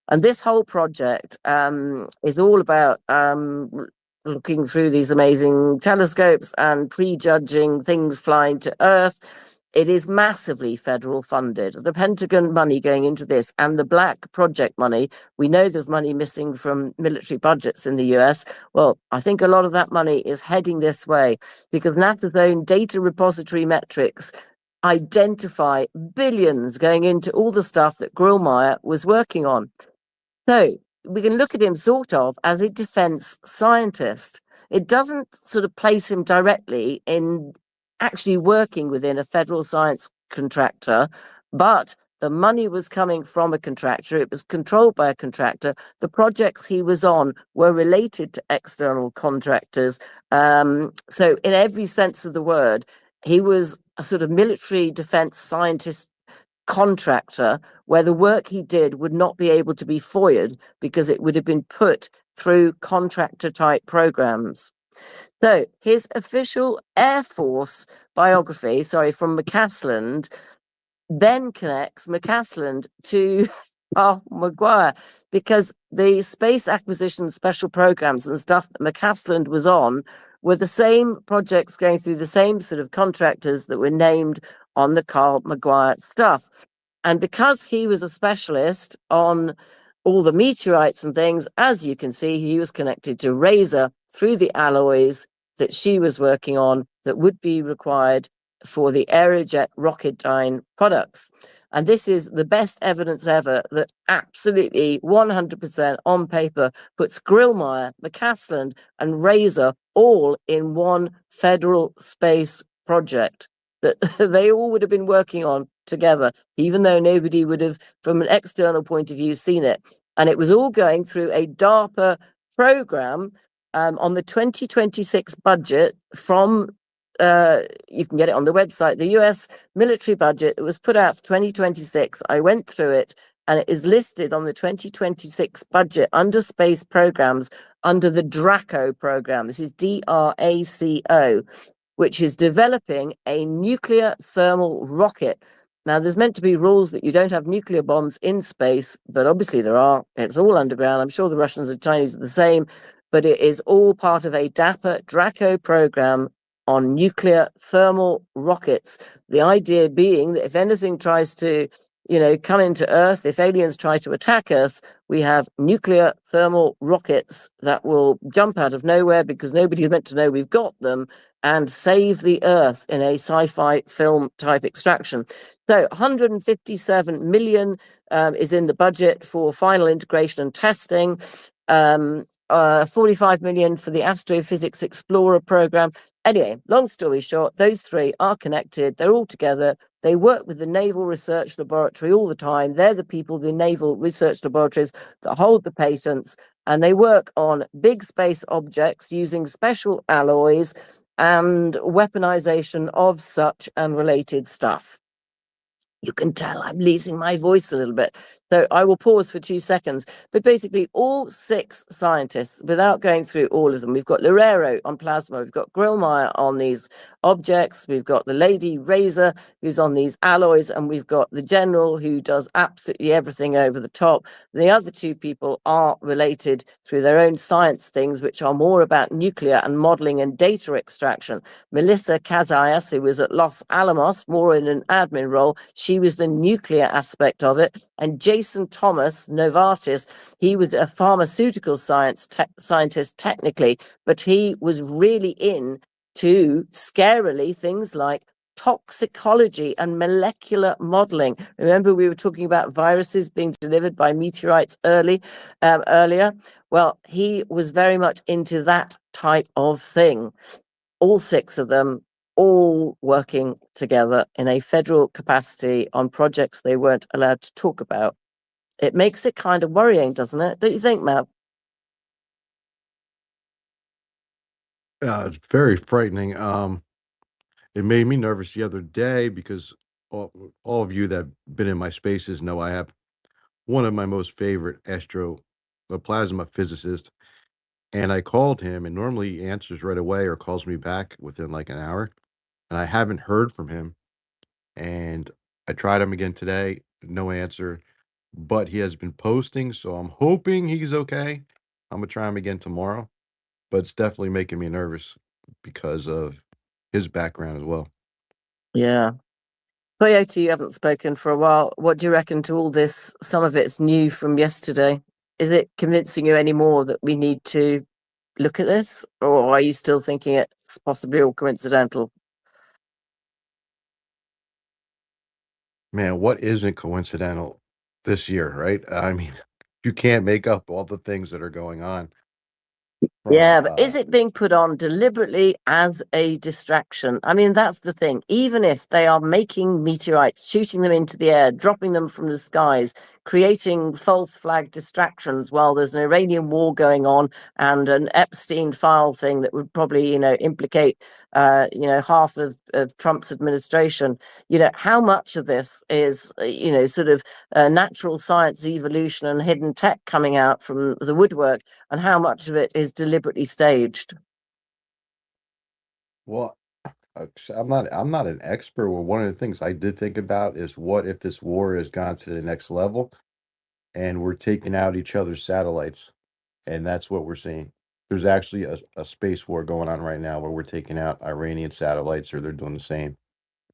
And this whole project is all about looking through these amazing telescopes and prejudging things flying to Earth. It is massively federal funded. The Pentagon money going into this and the black project money, we know there's money missing from military budgets in the US. Well, I think a lot of that money is heading this way because NASA's own data repository metrics identify billions going into all the stuff that Grillmeyer was working on. So we can look at him sort of as a defense scientist. It doesn't sort of place him directly in actually working within a federal science contractor, but the money was coming from a contractor. It was controlled by a contractor. The projects he was on were related to external contractors. So in every sense of the word, he was a sort of military defense scientist contractor where the work he did would not be able to be FOIA'd because it would have been put through contractor type programs. So his official Air Force biography, from McCasland, then connects McCasland to Maguire because the space acquisition special programs and stuff that McCasland was on were the same projects going through the same sort of contractors that were named on the Carl Maguire stuff. And because he was a specialist on all the meteorites and things, as you can see, he was connected to Razor through the alloys that she was working on that would be required for the Aerojet Rocketdyne products. And this is the best evidence ever that absolutely 100% on paper puts Grillmeyer, McCasland, and Razor all in one federal space project that they all would have been working on together, even though nobody would have, from an external point of view, seen it. And it was all going through a DARPA program on the 2026 budget from you can get it on the website, the US military budget that was put out for 2026. I went through it and it is listed on the 2026 budget under space programs under the DRACO program. This is DRACO, which is developing a nuclear thermal rocket. Now, there's meant to be rules that you don't have nuclear bombs in space, but obviously there are. It's all underground. I'm sure the Russians and Chinese are the same, but it is all part of a DRACO program on nuclear thermal rockets. The idea being that if anything tries to, come into Earth, if aliens try to attack us, we have nuclear thermal rockets that will jump out of nowhere because nobody is meant to know we've got them and save the Earth in a sci-fi film type extraction. So 157 million is in the budget for final integration and testing. 45 million for the Astrophysics Explorer program. Anyway, long story short, those three are connected. They're all together. They work with the Naval Research Laboratory all the time. They're the people, the Naval Research Laboratories, that hold the patents, and they work on big space objects using special alloys and weaponization of such and related stuff. You can tell I'm losing my voice a little bit. So I will pause for 2 seconds. But basically, all 6 scientists, without going through all of them, we've got Lerero on plasma, we've got Grillmeyer on these objects, we've got the Lady Razor who's on these alloys, and we've got the General who does absolutely everything over the top. The other 2 people are related through their own science things, which are more about nuclear and modeling and data extraction. Melissa Casillas, who was at Los Alamos, more in an admin role, she was the nuclear aspect of it. And Jason Thomas, Novartis, he was a pharmaceutical scientist technically, but he was really into scarily things like toxicology and molecular modeling. Remember, we were talking about viruses being delivered by meteorites earlier. Well, he was very much into that type of thing. All 6 of them, all working together in a federal capacity on projects they weren't allowed to talk about. It makes it kind of worrying, doesn't it? Don't you think, Matt? It's very frightening. It made me nervous the other day because all of you that have been in my spaces know I have one of my most favorite plasma physicists, and I called him, and normally he answers right away or calls me back within like an hour, and I haven't heard from him. And I tried him again today, no answer, but he has been posting, so I'm hoping he's okay. I'm gonna try him again tomorrow, but it's definitely making me nervous because of his background as well. Yeah. Coyote, you haven't spoken for a while. What do you reckon to all this? Some of it's new from yesterday. Is it convincing you anymore that we need to look at this? Or are you still thinking it's possibly all coincidental? Man, what isn't coincidental this year, right? I mean, you can't make up all the things that are going on from Yeah, but is it being put on deliberately as a distraction? I mean, that's the thing. Even if they are making meteorites, shooting them into the air, dropping them from the skies, creating false flag distractions while there's an Iranian war going on and an Epstein file thing that would probably, implicate, half of Trump's administration. How much of this is, sort of natural science evolution and hidden tech coming out from the woodwork, and how much of it is deliberately staged? well, I'm not an expert. Well, one of the things I did think about is what if this war has gone to the next level and we're taking out each other's satellites, and that's what we're seeing. There's actually a space war going on right now where we're taking out Iranian satellites, or they're doing the same.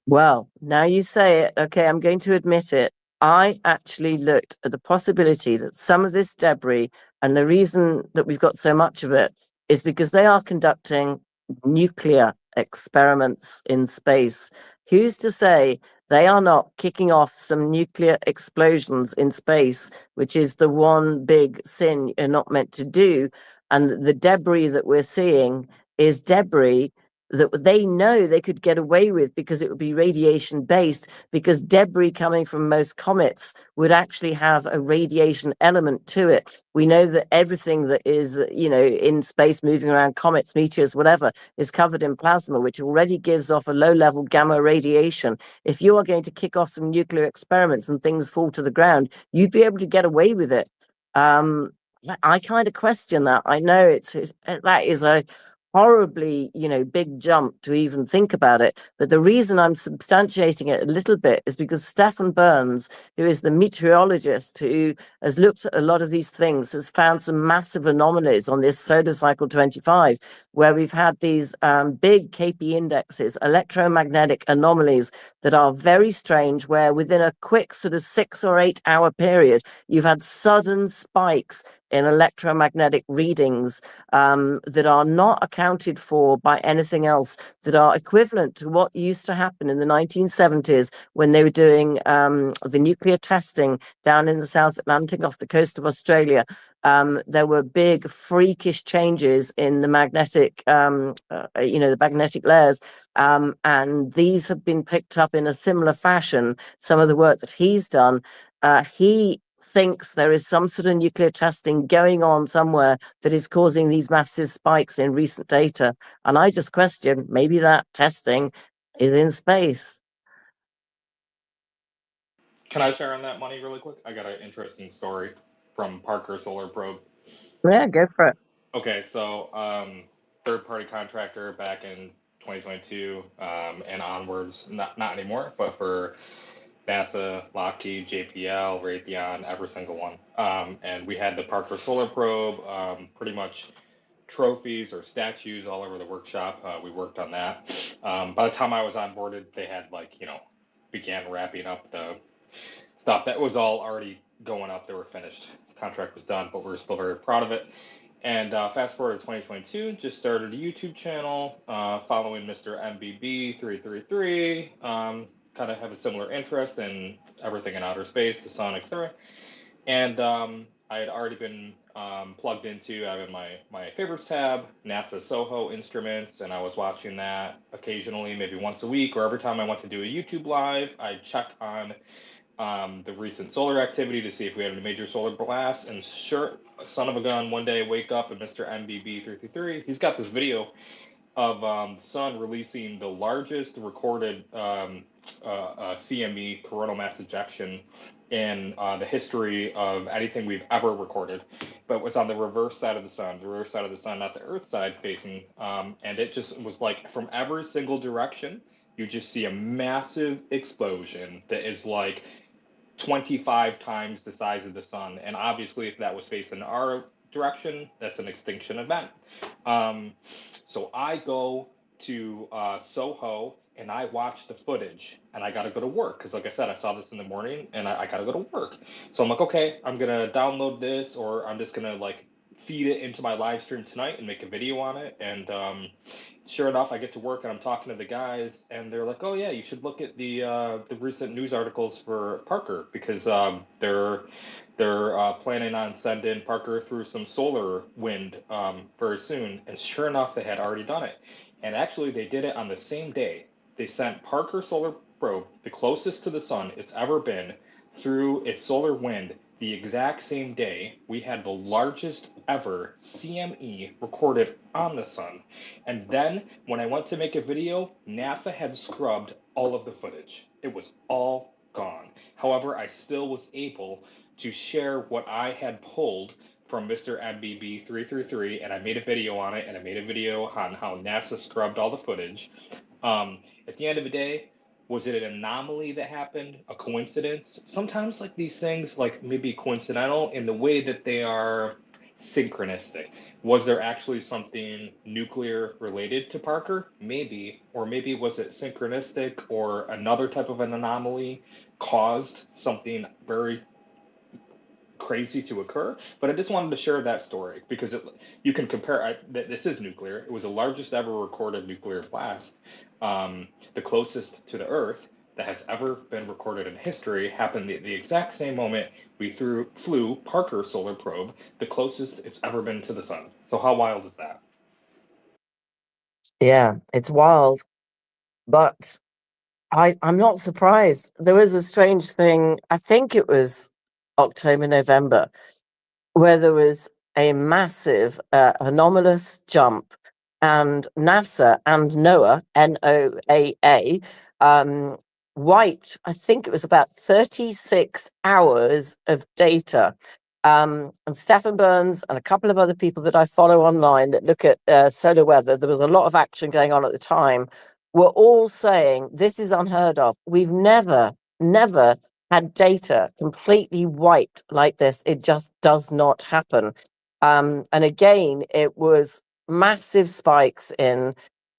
Well, now you say it. Okay, I'm going to admit it. I actually looked at the possibility that some of this debris, and the reason that we've got so much of it, is because they are conducting nuclear experiments in space. Who's to say they are not kicking off some nuclear explosions in space, which is the one big sin you're not meant to do? And the debris that we're seeing is debris that they know they could get away with because it would be radiation based, because debris coming from most comets would actually have a radiation element to it. We know that everything that is, in space moving around, comets, meteors, whatever, is covered in plasma, which already gives off a low level gamma radiation. If you are going to kick off some nuclear experiments and things fall to the ground, you'd be able to get away with it. I kind of question that. I know that is a horribly, big jump to even think about it. But the reason I'm substantiating it a little bit is because Stefan Burns, who is the meteorologist who has looked at a lot of these things, has found some massive anomalies on this solar cycle 25, where we've had these big KP indexes, electromagnetic anomalies that are very strange, where within a quick sort of 6 or 8 hour period, you've had sudden spikes in electromagnetic readings that are not accounted for by anything else, that are equivalent to what used to happen in the 1970s when they were doing the nuclear testing down in the South Atlantic off the coast of Australia. There were big freakish changes in the magnetic, the magnetic layers, and these have been picked up in a similar fashion. Some of the work that he's done, he thinks there is some sort of nuclear testing going on somewhere that is causing these massive spikes in recent data. And I just question, maybe that testing is in space. Can I share on that money really quick? I got an interesting story from Parker Solar Probe. Yeah, go for it. Okay, so third-party contractor back in 2022 and onwards, not anymore, but for NASA, Lockheed, JPL, Raytheon, every single one. And we had the Parker Solar Probe, pretty much trophies or statues all over the workshop. We worked on that. By the time I was onboarded, they had began wrapping up the stuff that was all already going up. They were finished. The contract was done, but we were still very proud of it. And fast forward to 2022, just started a YouTube channel following Mr. MBB333. Kind of have a similar interest in everything in outer space, the sun, etc. And I had already been plugged into, I have in my favorites tab, NASA SOHO instruments, and I was watching that occasionally, maybe once a week, or every time I went to do a YouTube live, I'd check on the recent solar activity to see if we had any major solar blasts. And sure, son of a gun, one day wake up and Mr. MBB333, he's got this video of the sun releasing the largest recorded CME, coronal mass ejection, in the history of anything we've ever recorded, but it was on the reverse side of the sun, not the Earth side facing, and it just was like from every single direction, you just see a massive explosion that is like 25 times the size of the sun. And obviously, if that was facing our direction, that's an extinction event. So I go to Soho and I watch the footage, and I got to go to work because, like I said, I saw this in the morning and I got to go to work. So I'm like, okay, I'm going to download this, or I'm just going to feed it into my live stream tonight and make a video on it. And sure enough, I get to work and I'm talking to the guys, and they're like, "Oh yeah, you should look at the recent news articles for Parker because they're planning on sending Parker through some solar wind very soon." And sure enough, they had already done it, and actually they did it on the same day. They sent Parker Solar Probe, the closest to the sun it's ever been, through its solar wind the exact same day. We had the largest ever CME recorded on the sun. And then when I went to make a video, NASA had scrubbed all of the footage. It was all gone. However, I still was able to share what I had pulled from Mr. MBB333, and I made a video on it, and I made a video on how NASA scrubbed all the footage. At the end of the day, was it an anomaly that happened? A coincidence? Sometimes these things maybe coincidental in the way that they are synchronistic. Was there actually something nuclear related to Parker? Maybe. Or maybe was it synchronistic, or another type of an anomaly caused something very crazy to occur? But I just wanted to share that story because you can compare. This is nuclear. It was the largest ever recorded nuclear blast. The closest to the Earth that has ever been recorded in history happened the exact same moment we flew Parker Solar Probe, the closest it's ever been to the sun. So how wild is that? Yeah, it's wild, but I'm not surprised. There was a strange thing. I think it was October, November, where there was a massive anomalous jump, and NASA and NOAA, NOAA, um, wiped, I think it was about 36 hours of data. And Stefan Burns and a couple of other people that I follow online that look at solar weather, there was a lot of action going on at the time, were all saying this is unheard of. We've never had data completely wiped like this. It just does not happen. And again, it was massive spikes in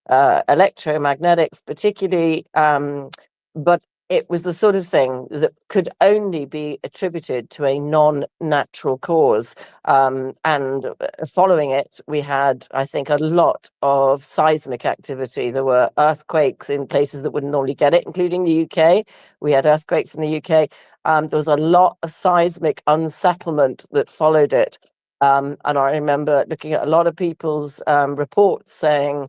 electromagnetics, particularly, but it was the sort of thing that could only be attributed to a non-natural cause. And following it, we had, I think, a lot of seismic activity. There were earthquakes in places that wouldn't normally get it, including the UK. We had earthquakes in the UK. There was a lot of seismic unsettlement that followed it. And I remember looking at a lot of people's reports saying,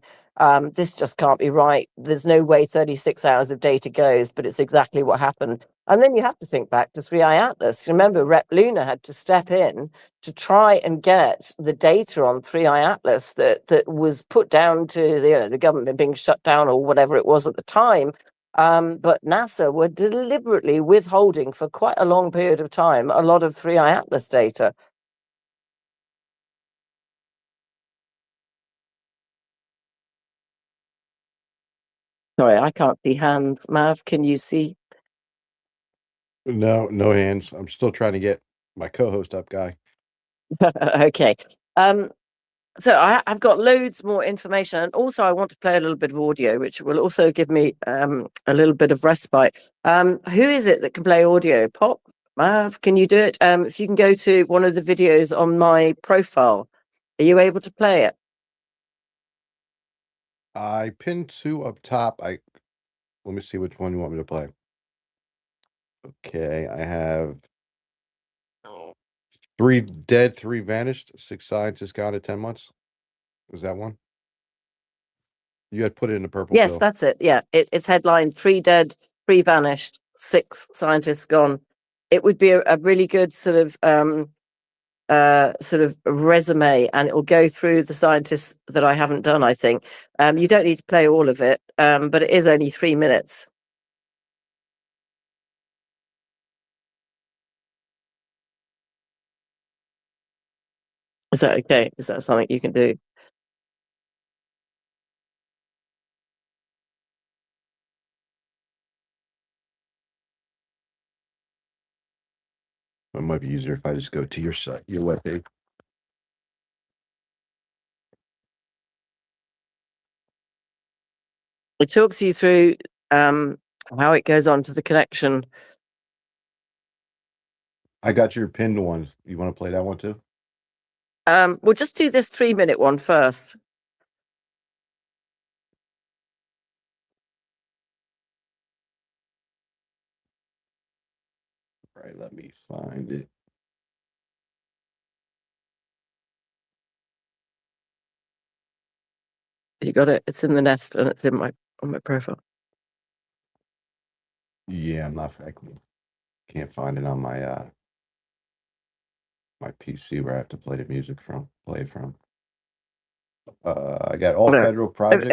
this just can't be right. There's no way 36 hours of data goes, but it's exactly what happened. And then you have to think back to 3i Atlas. Remember, Rep Luna had to step in to try and get the data on 3i Atlas that was put down to the government being shut down or whatever it was at the time. But NASA were deliberately withholding for quite a long period of time a lot of 3i Atlas data. Sorry, I can't see hands. Mav, can you see? No, no hands. I'm still trying to get my co-host up, Guy. Okay. So I've got loads more information, and also I want to play a little bit of audio, which will also give me a little bit of respite. Who is it that can play audio? Pop, Mav, can you do it? If you can go to one of the videos on my profile, are you able to play it? I pinned 2 up top. Let me see which one you want me to play. Okay, I have 3 dead, 3 vanished, 6 scientists gone at 10 months. Was that one? You had put it in the purple Yes, pill. that's it. Yeah, it's headlined 3 dead, 3 vanished, 6 scientists gone. It would be a really good sort of resume, and it will go through the scientists that I haven't done, I think. You don't need to play all of it, but it is only 3 minutes. Is that okay? Is that something you can do? It might be easier if I just go to your site, your webpage. It talks you through how it goes on to the connection. I got your pinned one. You want to play that one too? We'll just do this 3-minute one first. All right, let me find it. You got it? It's in the nest, and it's on my profile. Yeah, I can't find it on my my PC where I have to play the music from. Play it from. I got all No. federal projects.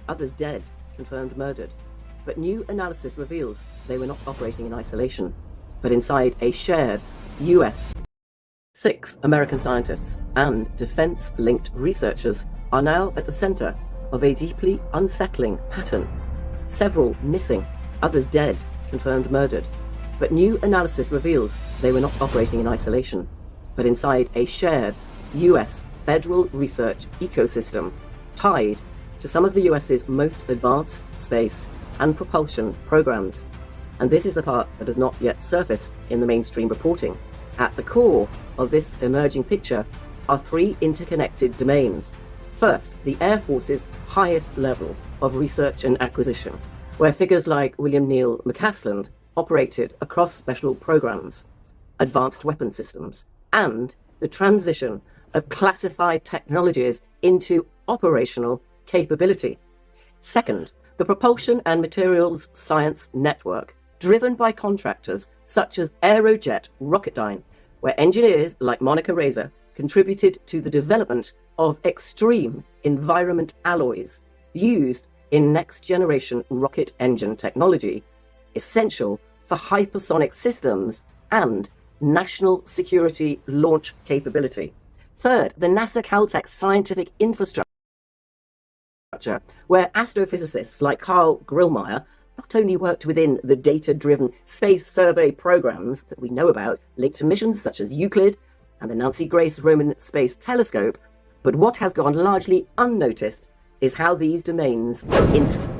Others dead, confirmed murdered. But new analysis reveals they were not operating in isolation, but inside a shared US. 6 American scientists and defense-linked researchers are now at the center of a deeply unsettling pattern. Several missing, others dead, confirmed murdered. But new analysis reveals they were not operating in isolation, but inside a shared US federal research ecosystem tied to some of the US's most advanced space and propulsion programs. And this is the part that has not yet surfaced in the mainstream reporting. At the core of this emerging picture are three interconnected domains. First, the Air Force's highest level of research and acquisition, where figures like William Neal McCasland operated across special programs, advanced weapon systems, and the transition of classified technologies into operational capability. Second, the Propulsion and Materials Science Network, driven by contractors such as Aerojet Rocketdyne, where engineers like Monica Razor contributed to the development of extreme environment alloys used in next-generation rocket engine technology, essential for hypersonic systems and national security launch capability. Third, the NASA Caltech scientific infrastructure, where astrophysicists like Carl Grillmeyer not only worked within the data-driven space survey programs that we know about linked to missions such as Euclid and the Nancy Grace Roman Space Telescope, but what has gone largely unnoticed is how these domains intersect.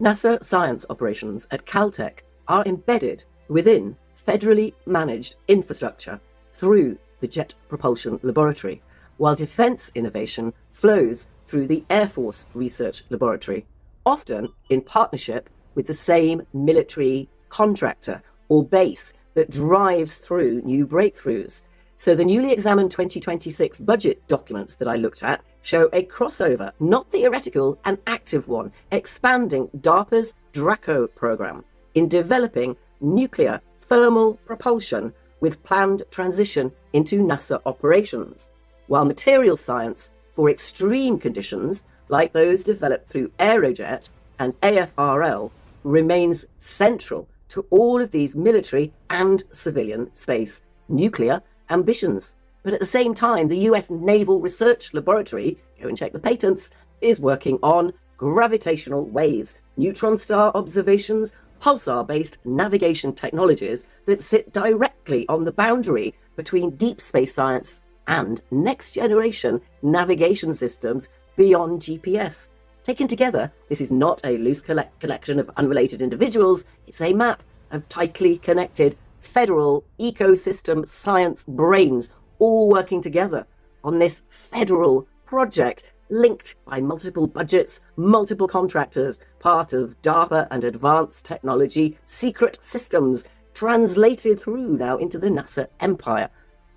NASA science operations at Caltech are embedded within federally managed infrastructure through the Jet Propulsion Laboratory, while defense innovation flows through the Air Force Research Laboratory, often in partnership with the same military contractor or base that drives through new breakthroughs. So the newly examined 2026 budget documents that I looked at show a crossover, not theoretical, an active one, expanding DARPA's DRACO program in developing nuclear thermal propulsion with planned transition into NASA operations, while materials science for extreme conditions like those developed through Aerojet and AFRL remains central to all of these military and civilian space nuclear ambitions. But at the same time, the US Naval Research Laboratory, go and check the patents, is working on gravitational waves, neutron star observations, pulsar-based navigation technologies that sit directly on the boundary between deep space science and next-generation navigation systems beyond GPS. Taken together, this is not a loose collection of unrelated individuals, it's a map of tightly connected federal ecosystem science brains all working together on this federal project linked by multiple budgets, multiple contractors, part of DARPA and advanced technology, secret systems, translated through now into the NASA empire,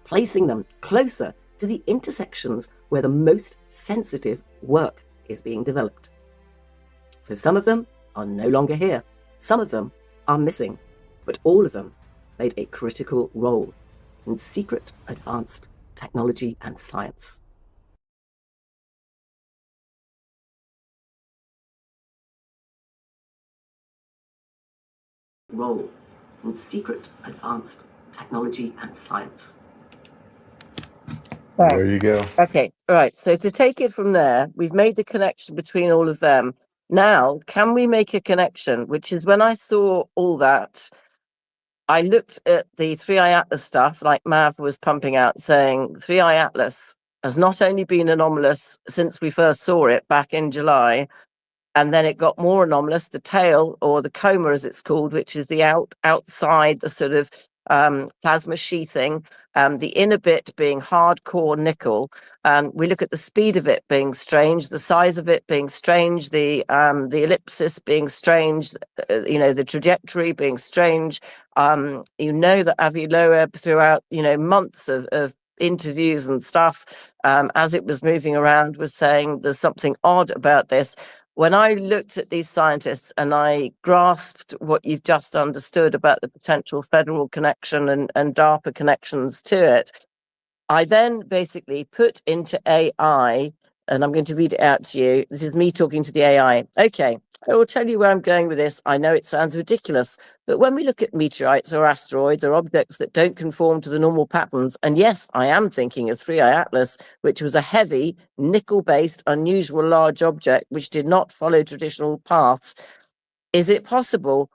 placing them closer to the intersections where the most sensitive work is being developed. So some of them are no longer here. Some of them are missing, but all of them played a critical role in secret advanced technology and science. Role in secret advanced technology and science. There you go. Okay, all right. So to take it from there, we've made the connection between all of them. Now, can we make a connection? Which is when I saw all that, I looked at the 3i Atlas stuff, like Mav was pumping out, saying 3i Atlas has not only been anomalous since we first saw it back in July, and then it got more anomalous, the tail, or the coma as it's called, which is the outside, the sort of plasma sheathing, the inner bit being hardcore nickel. We look at the speed of it being strange, the size of it being strange, the ellipsis being strange, the trajectory being strange. That Avi Loeb, throughout months of interviews and stuff, as it was moving around, was saying there's something odd about this. When I looked at these scientists and I grasped what you've just understood about the potential federal connection and DARPA connections to it, I then basically put into AI, and I'm going to read it out to you. This is me talking to the AI. Okay, I will tell you where I'm going with this. I know it sounds ridiculous, but when we look at meteorites or asteroids or objects that don't conform to the normal patterns, and yes, I am thinking of 3i Atlas, which was a heavy, nickel-based, unusual large object which did not follow traditional paths, is it possible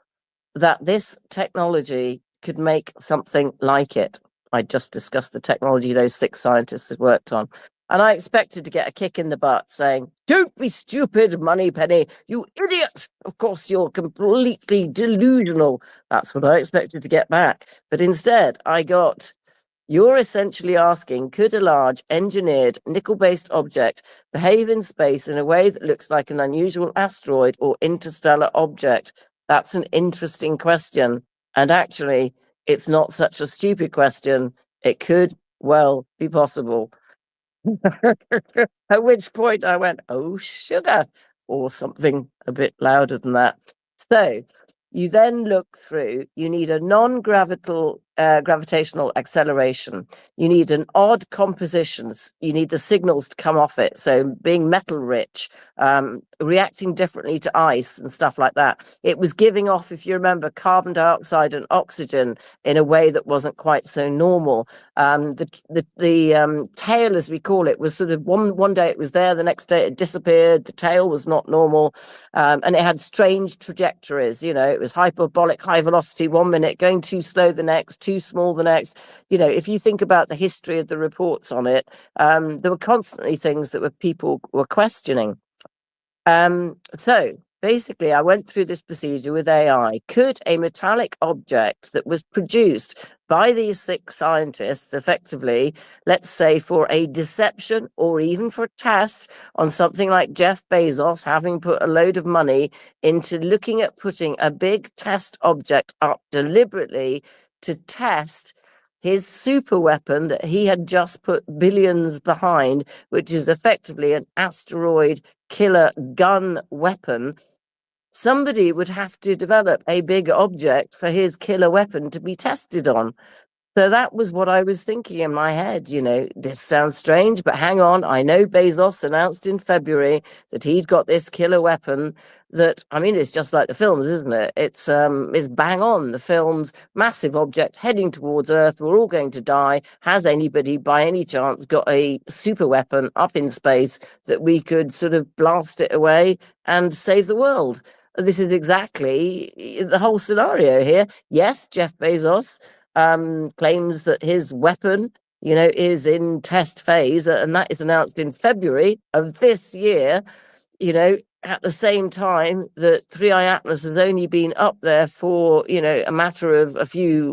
that this technology could make something like it? I just discussed the technology those 6 scientists had worked on. And I expected to get a kick in the butt saying, "Don't be stupid, Moneypenny, you idiot. Of course, you're completely delusional." That's what I expected to get back. But instead, I got, "You're essentially asking, could a large engineered nickel-based object behave in space in a way that looks like an unusual asteroid or interstellar object? That's an interesting question. And actually, it's not such a stupid question. It could well be possible." At which point I went, "Oh, sugar," or something a bit louder than that. So you then look through, you need a gravitational acceleration. You need an odd compositions. You need the signals to come off it. So being metal rich, reacting differently to ice and stuff like that. It was giving off, if you remember, carbon dioxide and oxygen in a way that wasn't quite so normal. The tail, as we call it, was sort of one day it was there, the next day it disappeared. The tail was not normal, and it had strange trajectories. It was hyperbolic, high velocity 1 minute, going too slow the next, too small the next. If you think about the history of the reports on it, there were constantly things that people were questioning. So basically, I went through this procedure with AI. Could a metallic object that was produced by these 6 scientists effectively, let's say for a deception or even for a test on something like Jeff Bezos having put a load of money into looking at putting a big test object up deliberately to test his super weapon that he had just put billions behind, which is effectively an asteroid killer gun weapon? Somebody would have to develop a big object for his killer weapon to be tested on. So that was what I was thinking in my head. This sounds strange, but hang on. I know Bezos announced in February that he'd got this killer weapon that, it's just like the films, isn't it? It's bang on. The film's massive object heading towards Earth. We're all going to die. Has anybody by any chance got a super weapon up in space that we could sort of blast it away and save the world? This is exactly the whole scenario here. Yes, Jeff Bezos claims that his weapon, is in test phase, and that is announced in February of this year, at the same time that 3i Atlas has only been up there for, a matter of a few,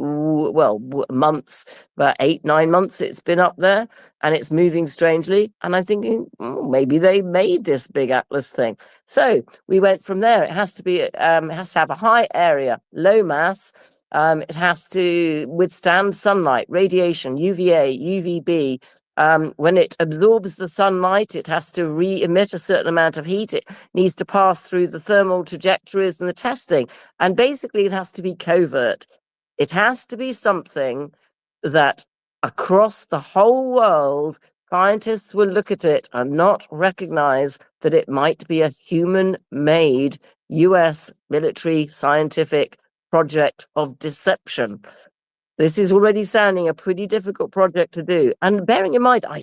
months, about 8-9 months it's been up there, and it's moving strangely. And I'm thinking, maybe they made this big Atlas thing. So we went from there. It has to have a high area, low mass. It has to withstand sunlight, radiation, UVA, UVB. When it absorbs the sunlight, it has to re-emit a certain amount of heat. It needs to pass through the thermal trajectories and the testing. And basically, it has to be covert. It has to be something that across the whole world, scientists will look at it and not recognize that it might be a human-made US military scientific project of deception. This is already sounding a pretty difficult project to do. And bearing in mind, I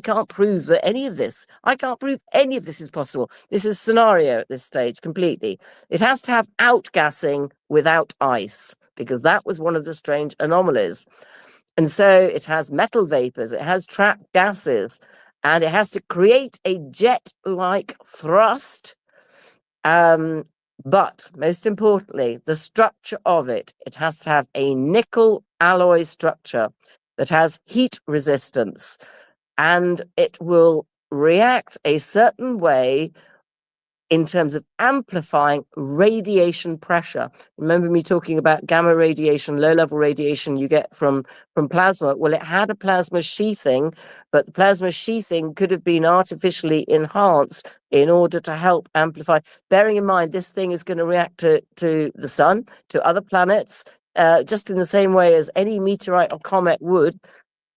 can't prove that any of this, I can't prove any of this is possible. This is scenario at this stage completely. It has to have outgassing without ice, because that was one of the strange anomalies. And so it has metal vapors, it has trapped gases, and it has to create a jet-like thrust. But most importantly, the structure of it has to have a nickel alloy structure that has heat resistance, and it will react a certain way in terms of amplifying radiation pressure. Remember me talking about gamma radiation, low-level radiation you get from plasma? Well, it had a plasma sheathing, but the plasma sheathing could have been artificially enhanced in order to help amplify. Bearing in mind, this thing is going to react to the sun, to other planets, just in the same way as any meteorite or comet would.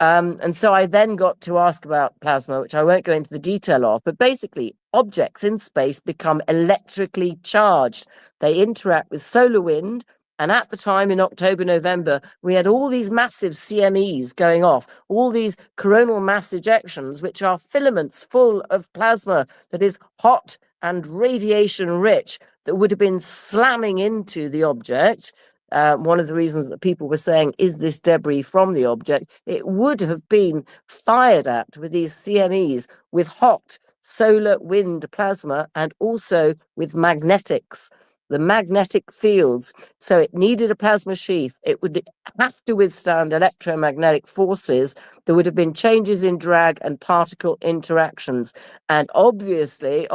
And so I then got to ask about plasma, which I won't go into the detail of, but basically objects in space become electrically charged. They interact with solar wind. And at the time in October, November, we had all these massive CMEs going off, all these coronal mass ejections, which are filaments full of plasma that is hot and radiation rich, that would have been slamming into the object one of the reasons that people were saying, is this debris from the object? It would have been fired at with these CMEs with hot solar wind plasma and also with magnetics, the magnetic fields. So it needed a plasma sheath. It would have to withstand electromagnetic forces. There would have been changes in drag and particle interactions. And obviously,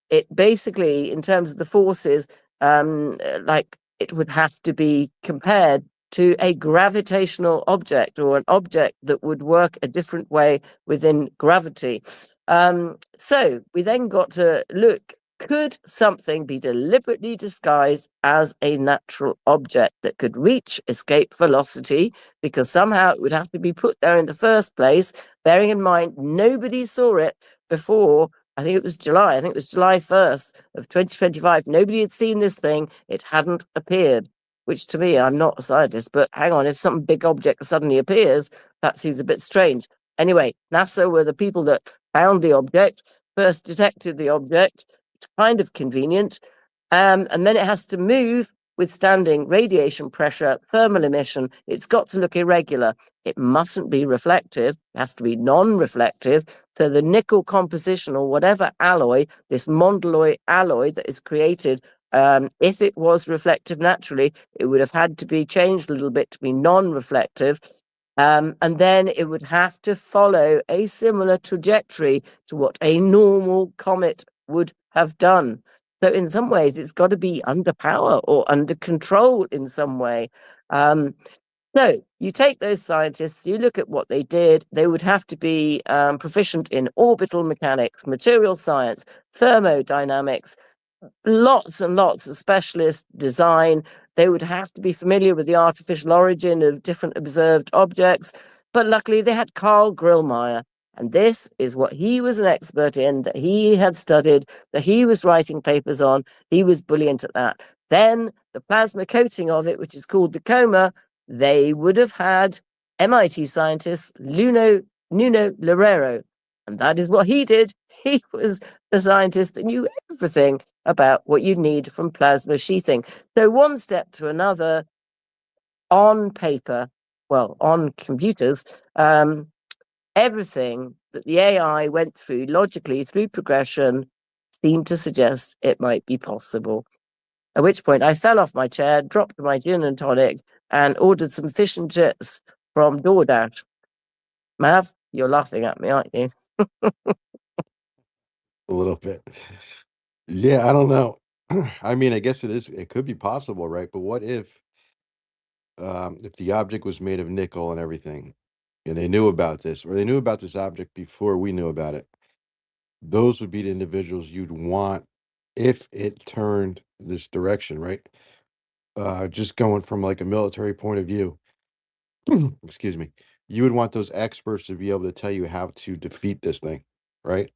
it basically, in terms of the forces, like it would have to be compared to a gravitational object or an object that would work a different way within gravity. So we then got to look, could something be deliberately disguised as a natural object that could reach escape velocity? Because somehow it would have to be put there in the first place, bearing in mind nobody saw it before. I think it was July 1st of 2025. Nobody had seen this thing. It hadn't appeared, which to me, I'm not a scientist, but hang on, if some big object suddenly appears, that seems a bit strange. Anyway, NASA were the people that found the object, first detected the object. It's kind of convenient. And then it has to move withstanding radiation pressure, thermal emission. It's got to look irregular. It mustn't be reflective. It has to be non-reflective. So the nickel composition or whatever alloy, this Mondelloy alloy that is created, if it was reflective naturally, it would have had to be changed a little bit to be non-reflective. And then it would have to follow a similar trajectory to what a normal comet would have done. So in some ways, it's got to be under power or under control in some way. So you take those scientists, you look at what they did, they would have to be proficient in orbital mechanics, material science, thermodynamics, lots and lots of specialist design. They would have to be familiar with the artificial origin of different observed objects. But luckily, they had Carl Grillmeyer. And this is what he was an expert in, that he had studied, that he was writing papers on. He was brilliant at that. Then the plasma coating of it, which is called the coma, they would have had MIT scientist Nuno Loureiro. And that is what he did. He was the scientist that knew everything about what you need from plasma sheathing. So one step to another, on paper, well, on computers, everything that the AI went through logically through progression seemed to suggest it might be possible. At which point I fell off my chair, dropped my gin and tonic, and ordered some fish and chips from DoorDash. Mav, you're laughing at me, aren't you? A little bit. Yeah, I don't know. I mean, I guess it could be possible, right? But what if the object was made of nickel and everything, and they knew about this, or they knew about this object before we knew about it? Those would be the individuals you'd want if it turned this direction, right? Just going from like a military point of view, excuse me, you would want those experts to be able to tell you how to defeat this thing, right?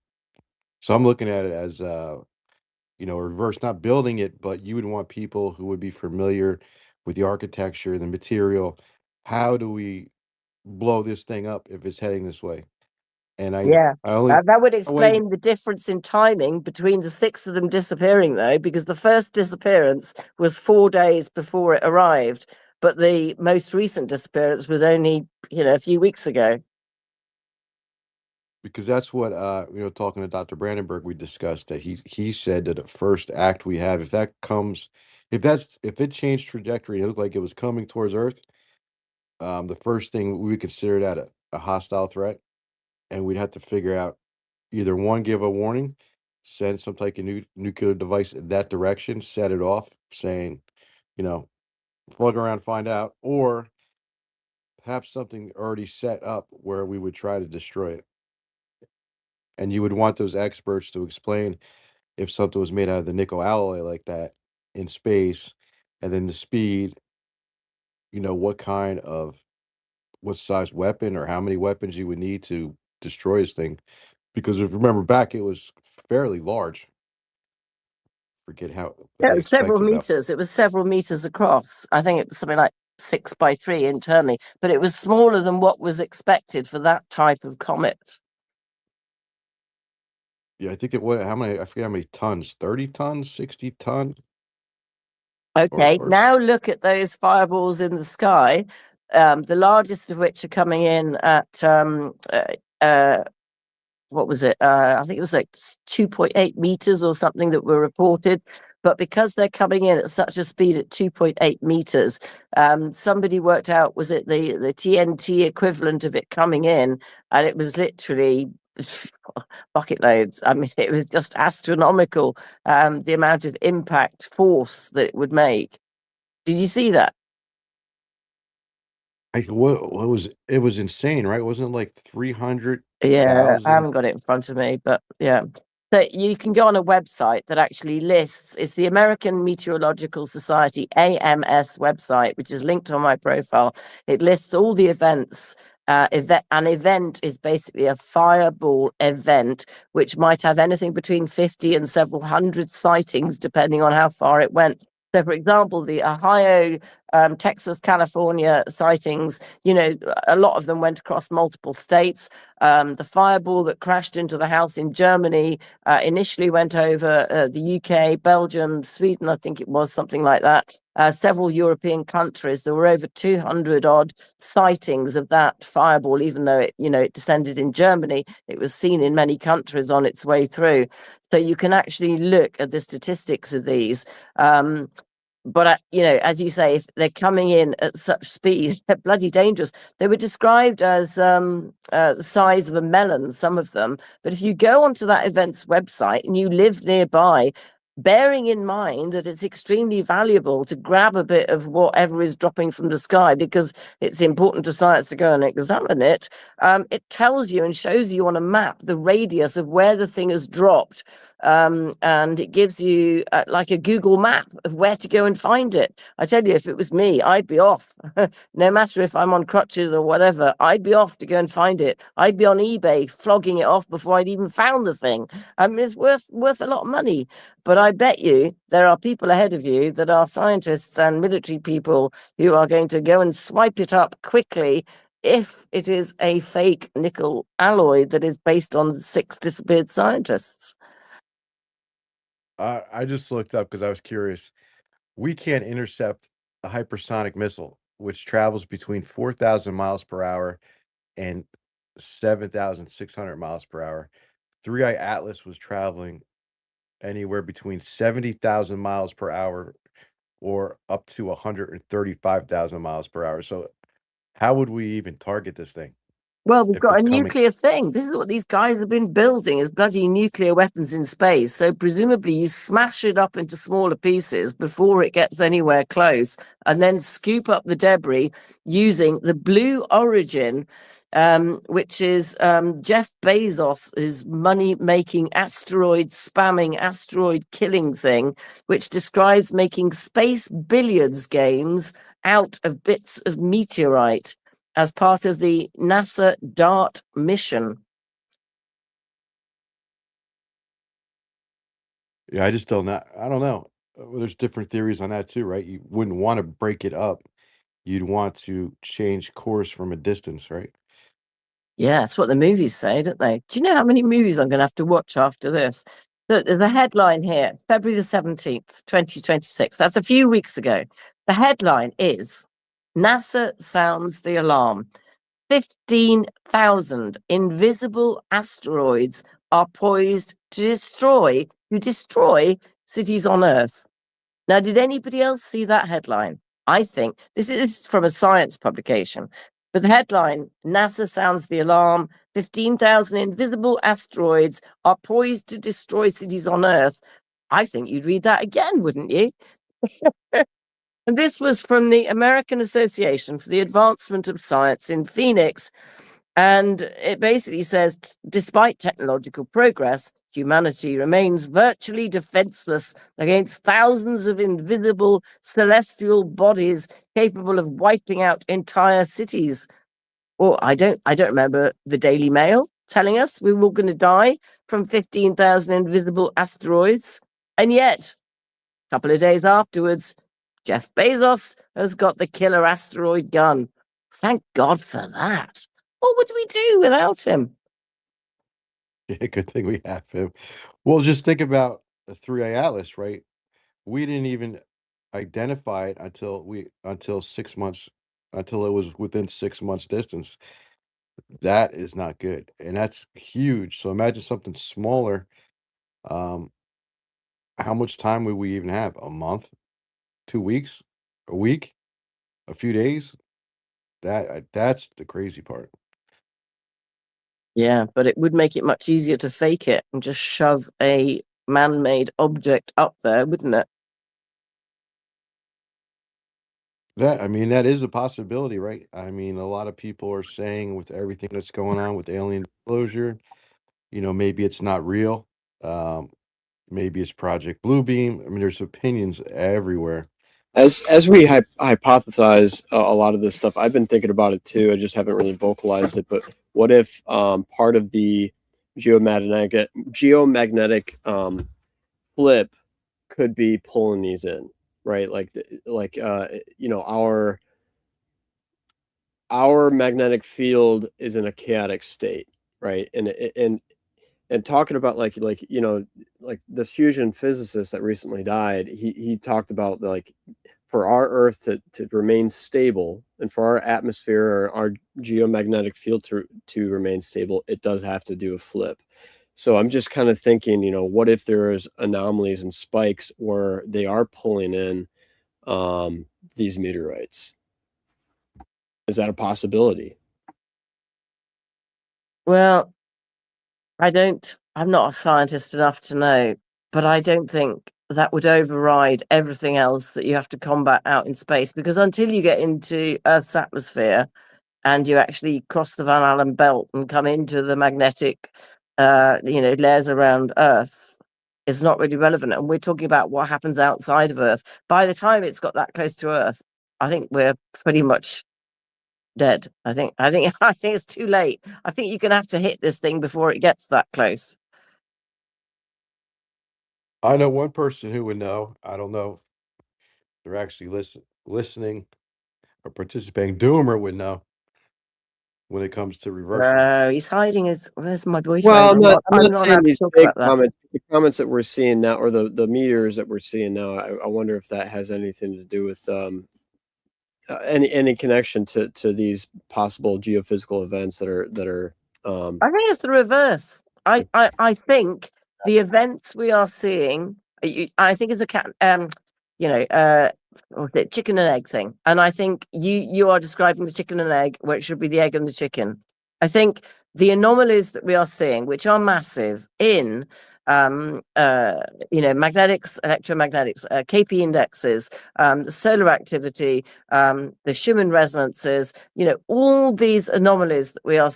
So I'm looking at it as reverse, not building it, but you would want people who would be familiar with the architecture, the material. How do we blow this thing up if it's heading this way? And Yeah, I only, that would only explain the difference in timing between the 6 of them disappearing, though, because the first disappearance was 4 days before it arrived, but the most recent disappearance was only, a few weeks ago. because that's what talking to Dr. Brandenburg, we discussed that he said that the first act we have, if it changed trajectory and it looked like it was coming towards Earth, the first thing we would consider that a hostile threat, and we'd have to figure out either one, give a warning, send some type of nuclear device in that direction, set it off, saying, you know, plug around, find out, or have something already set up where we would try to destroy it. And you would want those experts to explain if something was made out of the nickel alloy like that in space, and then the speed, what size weapon or how many weapons you would need to destroy this thing. Because if you remember back, it was fairly large. Forget what Yeah, it they was several expected though. meters. It was several meters across. I think it was something like 6 by 3 internally, but it was smaller than what was expected for that type of comet. Yeah, I think it what how many I forget how many tons, 30 tons, 60 tons. Okay, or now look at those fireballs in the sky, the largest of which are coming in at what was it? I think it was like 2.8 meters or something that were reported. But because they're coming in at such a speed at 2.8 meters, somebody worked out, was it the TNT equivalent of it coming in? And it was literally bucket loads. I mean, it was just astronomical, the amount of impact force that it would make. Did you see that? what was it was insane, right? Wasn't it like Yeah, I 300,000? haven't got it in front of me, but yeah. So you can go on a website that actually lists, it's the American Meteorological Society, AMS website, which is linked on my profile. It lists all the events. An event is basically a fireball event, which might have anything between 50 and several hundred sightings, depending on how far it went. So, for example, the Ohio, Texas, California sightings, you know, a lot of them went across multiple states. The fireball that crashed into the house in Germany initially went over the UK, Belgium, Sweden, I think it was, something like that. Several European countries. There were over 200 odd sightings of that fireball, even though it, you know, it descended in Germany. It was seen in many countries on its way through. So you can actually look at the statistics of these. But you know, as you say, if they're coming in at such speed, they're bloody dangerous. They were described as the size of a melon, some of them. But if you go onto that event's website and you live nearby, bearing in mind that it's extremely valuable to grab a bit of whatever is dropping from the sky, because it's important to science to go and examine it, it tells you and shows you on a map the radius of where the thing has dropped. And it gives you like a Google map of where to go and find it. I tell you, if it was me, I'd be off. No matter if I'm on crutches or whatever, I'd be off to go and find it. I'd be on eBay flogging it off before I'd even found the thing. I mean, it's worth a lot of money. But I bet you there are people ahead of you that are scientists and military people who are going to go and swipe it up quickly if it is a fake nickel alloy that is based on 6 disappeared scientists. I just looked up because I was curious. We can't intercept a hypersonic missile, which travels between 4,000 miles per hour and 7,600 miles per hour. Three Eye Atlas was traveling anywhere between 70,000 miles per hour or up to 135,000 miles per hour. So, how would we even target this thing Well, we've if got it's a coming? nuclear thing. This is what these guys have been building, is bloody nuclear weapons in space. So presumably you smash it up into smaller pieces before it gets anywhere close, and then scoop up the debris using the Blue Origin, which is Jeff Bezos' money-making, asteroid-spamming, asteroid-killing thing, which describes making space billiards games out of bits of meteorite as part of the NASA DART mission. Yeah, I just don't know. I don't know. Well, there's different theories on that too, right? You wouldn't want to break it up. You'd want to change course from a distance, right? Yeah, that's what the movies say, don't they? Do you know how many movies I'm going to have to watch after this? The headline here, February the 17th, 2026. That's a few weeks ago. The headline is NASA sounds the alarm. 15,000 invisible asteroids are poised to destroy cities on Earth. Now, did anybody else see that headline? I think this is from a science publication. But the headline, NASA sounds the alarm, 15,000 invisible asteroids are poised to destroy cities on Earth. I think you'd read that again, wouldn't you? And this was from the American Association for the Advancement of Science in Phoenix. And it basically says, despite technological progress, humanity remains virtually defenseless against thousands of invisible celestial bodies capable of wiping out entire cities. Or I don't remember the Daily Mail telling us we were going to die from 15,000 invisible asteroids. And yet, a couple of days afterwards, Jeff Bezos has got the killer asteroid gun. Thank God for that. What would we do without him? Yeah, good thing we have him. Well, just think about the Three Eye Atlas, right? We didn't even identify it until 6 months, until it was within 6 months distance. That is not good, and that's huge. So imagine something smaller. Um, how much time would we even have? A month, 2 weeks, a week, a few days? That's the crazy part. Yeah, but it would make it much easier to fake it and just shove a man-made object up there, wouldn't it? That I mean, that is a possibility, right? I mean, a lot of people are saying with everything that's going on with alien disclosure, maybe it's not real. Um, maybe it's Project Bluebeam. I mean, there's opinions everywhere. As we hypothesize a lot of this stuff, I've been thinking about it too. I just haven't really vocalized it. But what if part of the geomagnetic flip could be pulling these in, right? Our magnetic field is in a chaotic state, right? And talking about like the fusion physicist that recently died, he talked about like for our Earth to remain stable and for our atmosphere or our geomagnetic field to remain stable, it does have to do a flip. So I'm just kind of thinking, what if there's anomalies and spikes where they are pulling in these meteorites? Is that a possibility? Well, I'm not a scientist enough to know, but I don't think that would override everything else that you have to combat out in space, because until you get into Earth's atmosphere and you actually cross the Van Allen belt and come into the magnetic, layers around Earth, it's not really relevant. And we're talking about what happens outside of Earth. By the time it's got that close to Earth, I think we're pretty much dead. I think it's too late. I think you're gonna have to hit this thing before it gets that close. I know one person who would know. I don't know if they're actually listening or participating. Doomer would know when it comes to reversing. He's hiding his. Where's my boyfriend? Well, I'm I'm not not saying allowed to these talk big about that. comments. The comments that we're seeing now, or the meteors that we're seeing now, I wonder if that has anything to do with any connection to these possible geophysical events that are. I think it's the reverse. I think the events we are seeing, I think it's a cat, what's it, chicken and egg thing. And I think you are describing the chicken and egg, where it should be the egg and the chicken. I think the anomalies that we are seeing, which are massive in, magnetics, electromagnetics, KP indexes, solar activity, the Schumann resonances, all these anomalies that we are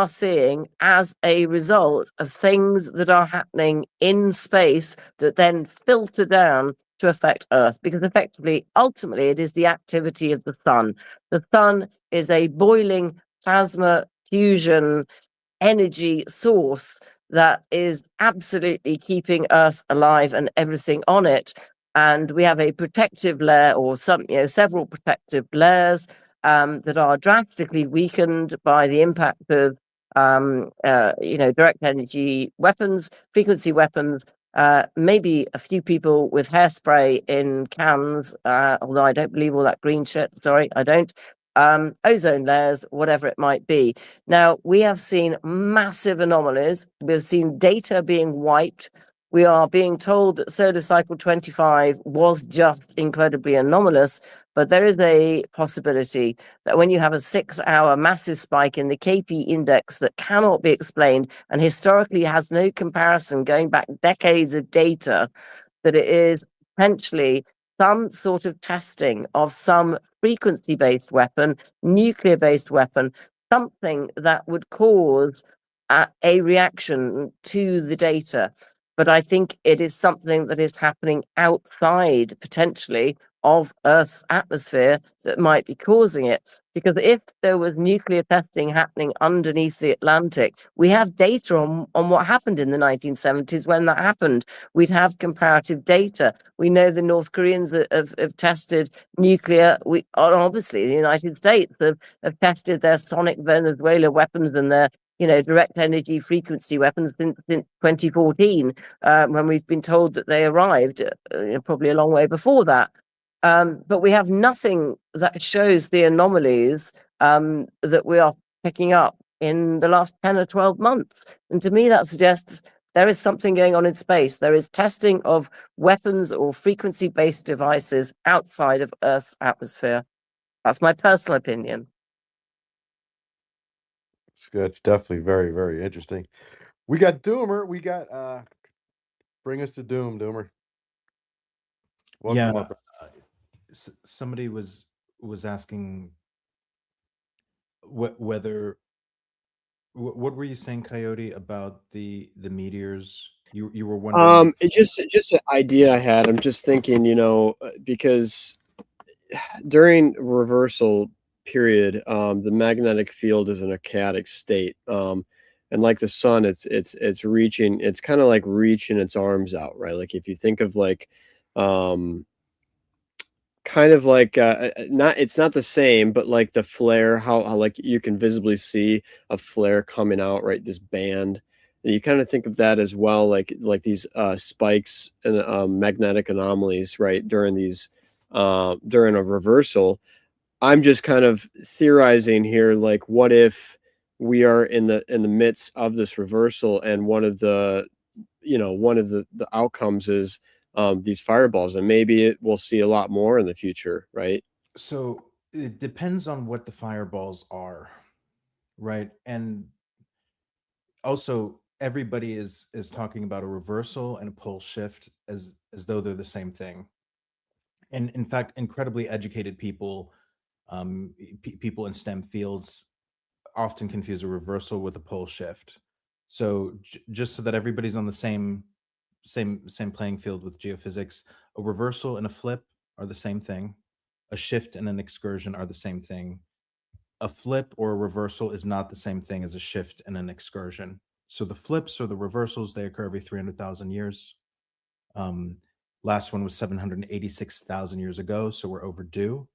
seeing as a result of things that are happening in space that then filter down to affect Earth, because effectively, ultimately, it is the activity of the sun. The sun is a boiling plasma fusion energy source that is absolutely keeping Earth alive and everything on it. And we have a protective layer, or several protective layers that are drastically weakened by the impact of direct energy weapons, frequency weapons. Maybe a few people with hairspray in cans, although I don't believe all that green shit. Sorry, I don't. Ozone layers, whatever it might be. Now, we have seen massive anomalies. We've seen data being wiped. We are being told that solar cycle 25 was just incredibly anomalous, but there is a possibility that when you have a 6-hour massive spike in the KP index that cannot be explained and historically has no comparison going back decades of data, that it is potentially some sort of testing of some frequency-based weapon, nuclear-based weapon, something that would cause a reaction to the data. But I think it is something that is happening outside, potentially, of Earth's atmosphere that might be causing it. Because if there was nuclear testing happening underneath the Atlantic, we have data on what happened in the 1970s when that happened. We'd have comparative data. We know the North Koreans have tested nuclear. Obviously, the United States have tested their sonic Venezuela weapons and their direct energy frequency weapons since 2014, when we've been told that they arrived, probably a long way before that. But we have nothing that shows the anomalies that we are picking up in the last 10 or 12 months. And to me, that suggests there is something going on in space. There is testing of weapons or frequency-based devices outside of Earth's atmosphere. That's my personal opinion. It's definitely very, very interesting. We got Doomer. We got bring us to Doomer. Welcome up. Somebody was asking whether what were you saying, Coyote, about the meteors? You were wondering. It's just an idea I had. I'm just thinking, because during reversal period, the magnetic field is in a chaotic state. And like the sun, it's reaching. It's kind of like reaching its arms out, right? Like if you think of like, kind of like not it's not the same, but like the flare, how like you can visibly see a flare coming out, right? This band. And you kind of think of that as well, like these spikes and magnetic anomalies, right? During a reversal. I'm just kind of theorizing here, like what if we are in the midst of this reversal, and one of the outcomes is these fireballs, and maybe we'll see a lot more in the future, right? So it depends on what the fireballs are, right? And also, everybody is talking about a reversal and a pole shift as though they're the same thing. And in fact, incredibly educated people, people in STEM fields, often confuse a reversal with a pole shift. So just so that everybody's on the same playing field with geophysics, a reversal and a flip are the same thing. A shift and an excursion are the same thing. A flip or a reversal is not the same thing as a shift and an excursion. So the flips or the reversals, they occur every 300,000 years. Last one was 786,000 years ago, so we're overdue.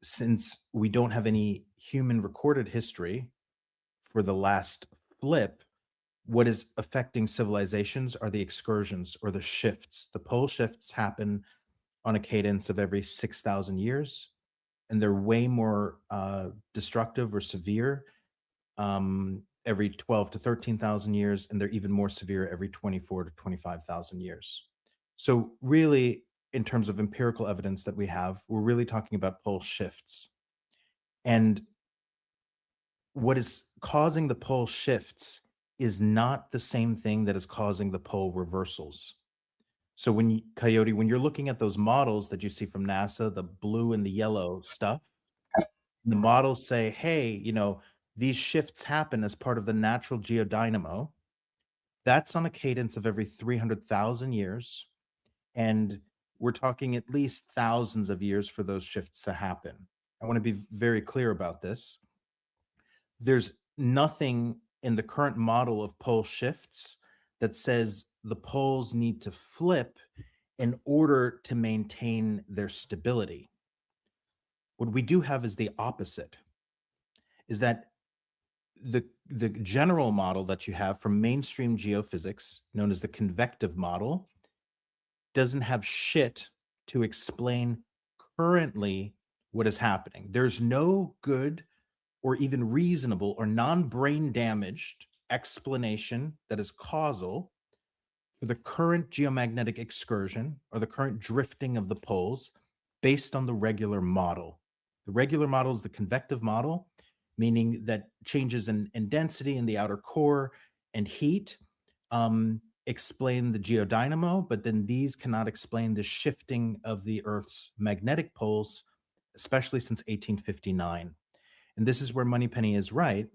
Since we don't have any human recorded history for the last flip, what is affecting civilizations are the excursions or the shifts. The pole shifts happen on a cadence of every 6,000 years, and they're way more destructive or severe every 12 to 13,000 years, and they're even more severe every 24 to 25,000 years. So really, in terms of empirical evidence that we have, we're really talking about pole shifts. And what is causing the pole shifts is not the same thing that is causing the pole reversals. So Coyote, when you're looking at those models that you see from NASA, the blue and the yellow stuff, the models say, hey, these shifts happen as part of the natural geodynamo. That's on a cadence of every 300,000 years. And we're talking at least thousands of years for those shifts to happen. I want to be very clear about this. There's nothing in the current model of pole shifts that says the poles need to flip in order to maintain their stability. What we do have is the opposite, is that the general model that you have from mainstream geophysics, known as the convective model, doesn't have shit to explain currently what is happening. There's no good or even reasonable or non-brain damaged explanation that is causal for the current geomagnetic excursion or the current drifting of the poles based on the regular model. The regular model is the convective model, meaning that changes in density in the outer core and heat explain the geodynamo, but then these cannot explain the shifting of the Earth's magnetic poles, especially since 1859. And this is where Moneypenny is right.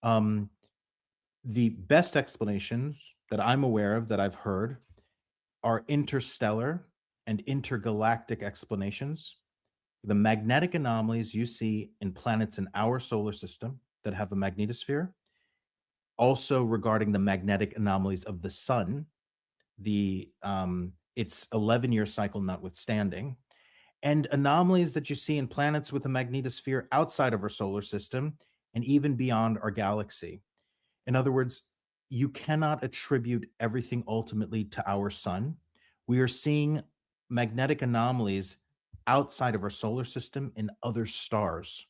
The best explanations that I'm aware of, that I've heard, are interstellar and intergalactic explanations. The magnetic anomalies you see in planets in our solar system that have a magnetosphere, also regarding the magnetic anomalies of the sun, its 11-year cycle notwithstanding, and anomalies that you see in planets with a magnetosphere outside of our solar system and even beyond our galaxy. In other words, you cannot attribute everything ultimately to our sun. We are seeing magnetic anomalies outside of our solar system in other stars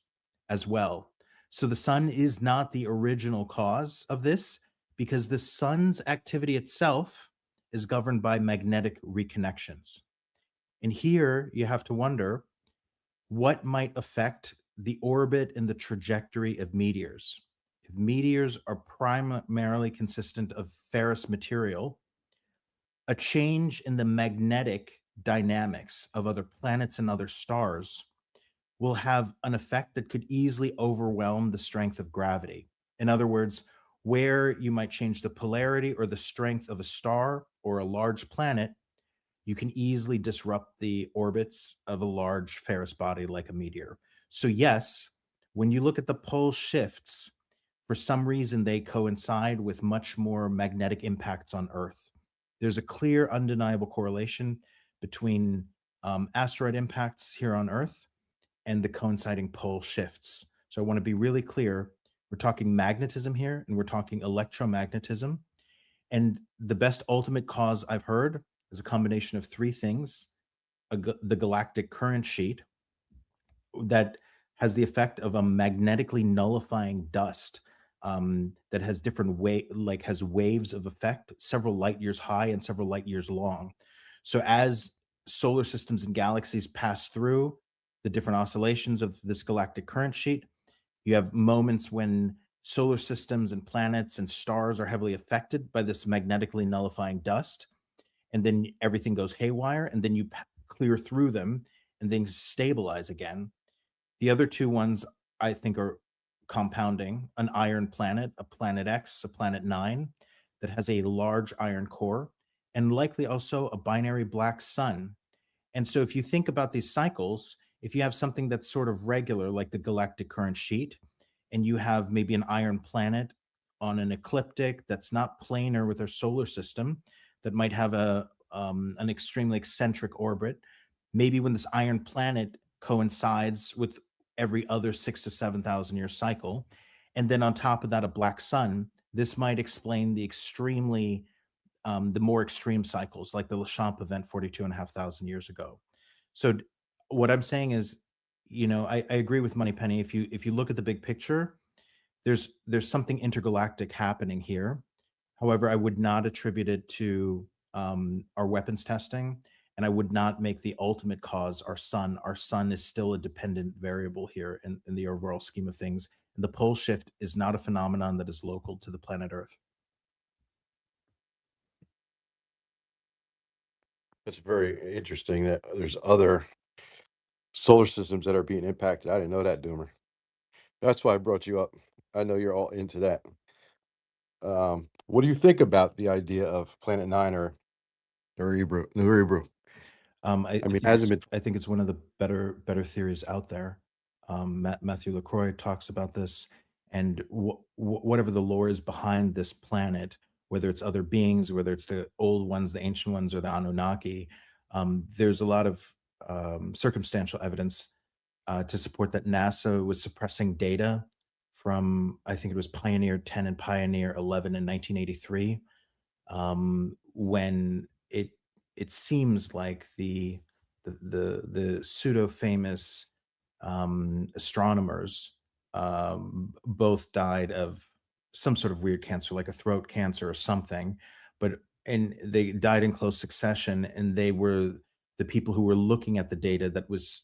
as well. So the sun is not the original cause of this, because the sun's activity itself is governed by magnetic reconnections. And here you have to wonder what might affect the orbit and the trajectory of meteors. If meteors are primarily consistent of ferrous material, a change in the magnetic dynamics of other planets and other stars will have an effect that could easily overwhelm the strength of gravity. In other words, where you might change the polarity or the strength of a star or a large planet, you can easily disrupt the orbits of a large ferrous body like a meteor. So, yes, when you look at the pole shifts, for some reason they coincide with much more magnetic impacts on Earth. There's a clear, undeniable correlation between asteroid impacts here on Earth and the coinciding pole shifts. So, I want to be really clear. We're talking magnetism here, and we're talking electromagnetism. And the best ultimate cause I've heard is a combination of three things: the galactic current sheet that has the effect of a magnetically nullifying dust, that has different like has waves of effect, several light years high and several light years long. So as solar systems and galaxies pass through the different oscillations of this galactic current sheet, you have moments when solar systems and planets and stars are heavily affected by this magnetically nullifying dust, and then everything goes haywire, and then you clear through them and things stabilize again. The other two ones I think are compounding: an iron planet, a planet X, a planet 9 that has a large iron core, and likely also a binary black sun. And so if you think about these cycles, if you have something that's sort of regular, like the galactic current sheet, and you have maybe an iron planet on an ecliptic that's not planar with our solar system, that might have an extremely eccentric orbit, maybe when this iron planet coincides with every other 6 to 7 thousand year cycle, and then on top of that a black sun, this might explain the more extreme cycles, like the Lechamp event 42,500 years ago. So what I'm saying is, I agree with Moneypenny. If you look at the big picture, there's something intergalactic happening here. However, I would not attribute it to our weapons testing, and I would not make the ultimate cause our sun. Our sun is still a dependent variable here in the overall scheme of things. And the pole shift is not a phenomenon that is local to the planet Earth. It's very interesting that there's other solar systems that are being impacted. I didn't know that, Doomer. That's why I brought you up. I know you're all into that. What do you think about the idea of Planet Nine or Nuribu? I mean, hasn't been. I think it's one of the better theories out there. Matthew LaCroix talks about this, and whatever the lore is behind this planet, whether it's other beings, whether it's the old ones, the ancient ones, or the Anunnaki, there's a lot of circumstantial evidence to support that NASA was suppressing data from, I think it was Pioneer 10 and Pioneer 11 in 1983, when it seems like the pseudo famous astronomers both died of some sort of weird cancer, like a throat cancer or something, but and they died in close succession, and they were the people who were looking at the data that was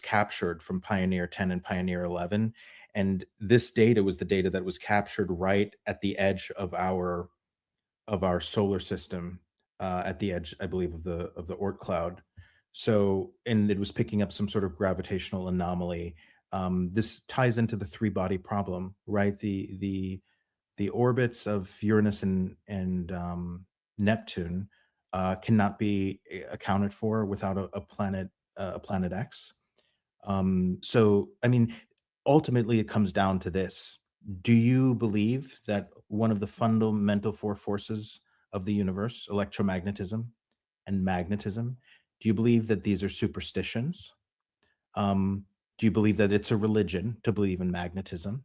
captured from Pioneer 10 and Pioneer 11. And this data was the data that was captured right at the edge of our solar system, at the edge, I believe, of the Oort cloud. So, and it was picking up some sort of gravitational anomaly. This ties into the three body problem, right? The orbits of Uranus and Neptune cannot be accounted for without a planet X. So, I mean, ultimately, it comes down to this: do you believe that one of the fundamental four forces of the universe, electromagnetism and magnetism, do you believe that these are superstitions? Do you believe that it's a religion to believe in magnetism?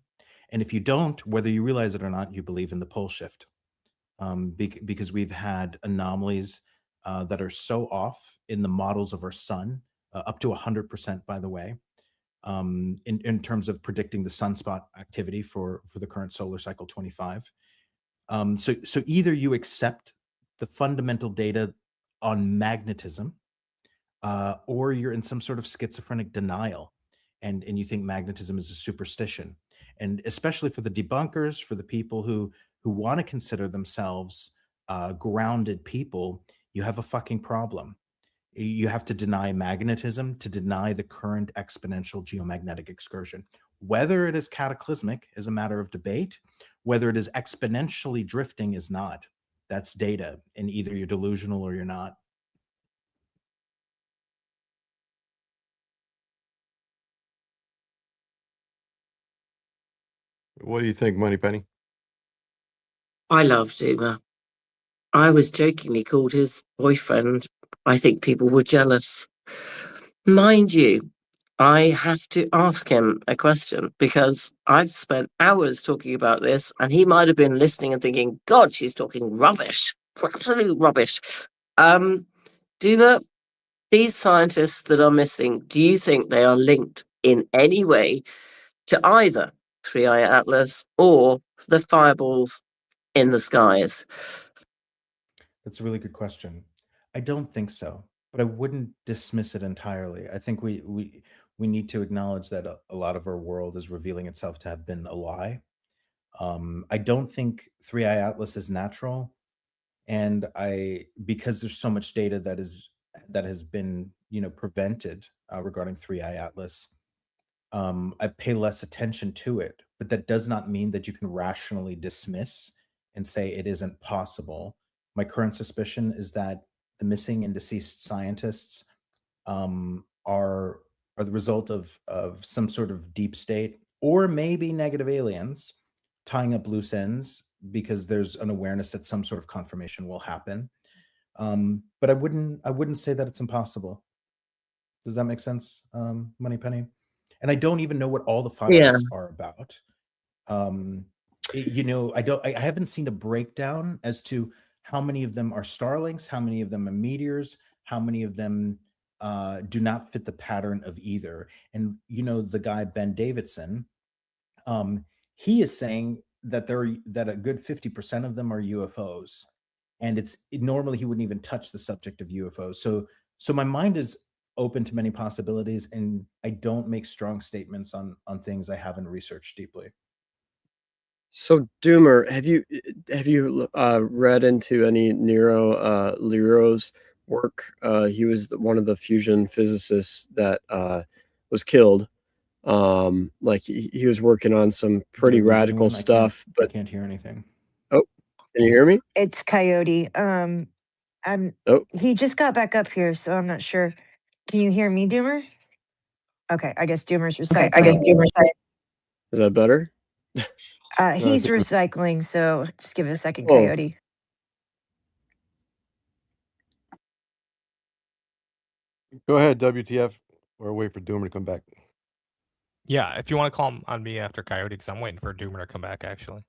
And if you don't, whether you realize it or not, you believe in the pole shift. Because we've had anomalies that are so off in the models of our sun, up to 100%, by the way, in terms of predicting the sunspot activity for the current solar cycle 25. So either you accept the fundamental data on magnetism, or you're in some sort of schizophrenic denial, and you think magnetism is a superstition. And especially for the debunkers, for the people who want to consider themselves grounded people, you have a fucking problem. You have to deny magnetism to deny the current exponential geomagnetic excursion. Whether it is cataclysmic is a matter of debate. Whether it is exponentially drifting is not. That's data, and either you're delusional or you're not. What do you think, Moneypenny? I love Duma. I was jokingly called his boyfriend. I think people were jealous. Mind you, I have to ask him a question because I've spent hours talking about this and he might have been listening and thinking, God, she's talking rubbish. Absolute rubbish. Duma, these scientists that are missing, do you think they are linked in any way to either Three Eye Atlas or the fireballs in the skies? That's a really good question. I don't think so, but I wouldn't dismiss it entirely. I think we need to acknowledge that a lot of our world is revealing itself to have been a lie. I don't think Three Eye Atlas is natural, and I because there's so much data that has been prevented regarding Three Eye Atlas. I pay less attention to it, but that does not mean that you can rationally dismiss and say it isn't possible. My current suspicion is that the missing and deceased scientists are the result of some sort of deep state or maybe negative aliens tying up loose ends because there's an awareness that some sort of confirmation will happen. But I wouldn't say that it's impossible. Does that make sense, Moneypenny? And I don't even know what all the Yeah. files are about. I haven't seen a breakdown as to how many of them are Starlinks, how many of them are meteors, how many of them do not fit the pattern of either. And the guy Ben Davidson, he is saying that a good 50% of them are UFOs, and normally he wouldn't even touch the subject of UFOs. So my mind is open to many possibilities, and I don't make strong statements on things I haven't researched deeply. So, Doomer, have you read into any Nero Lero's work? He was one of the fusion physicists that was killed. Like he was working on some Did pretty we lose radical anyone? I stuff. But can't hear anything. oh, can you hear me? It's Coyote. Oh, He just got back up here, so I'm not sure. Can you hear me, Doomer? Okay, I guess Doomer's recycling. is that better? No, I He's think recycling, so just give it a second, Oh, Coyote. go ahead, WTF, or wait for Doomer to come back. Yeah, if you want to call him on me after Coyote, because I'm waiting for Doomer to come back, actually.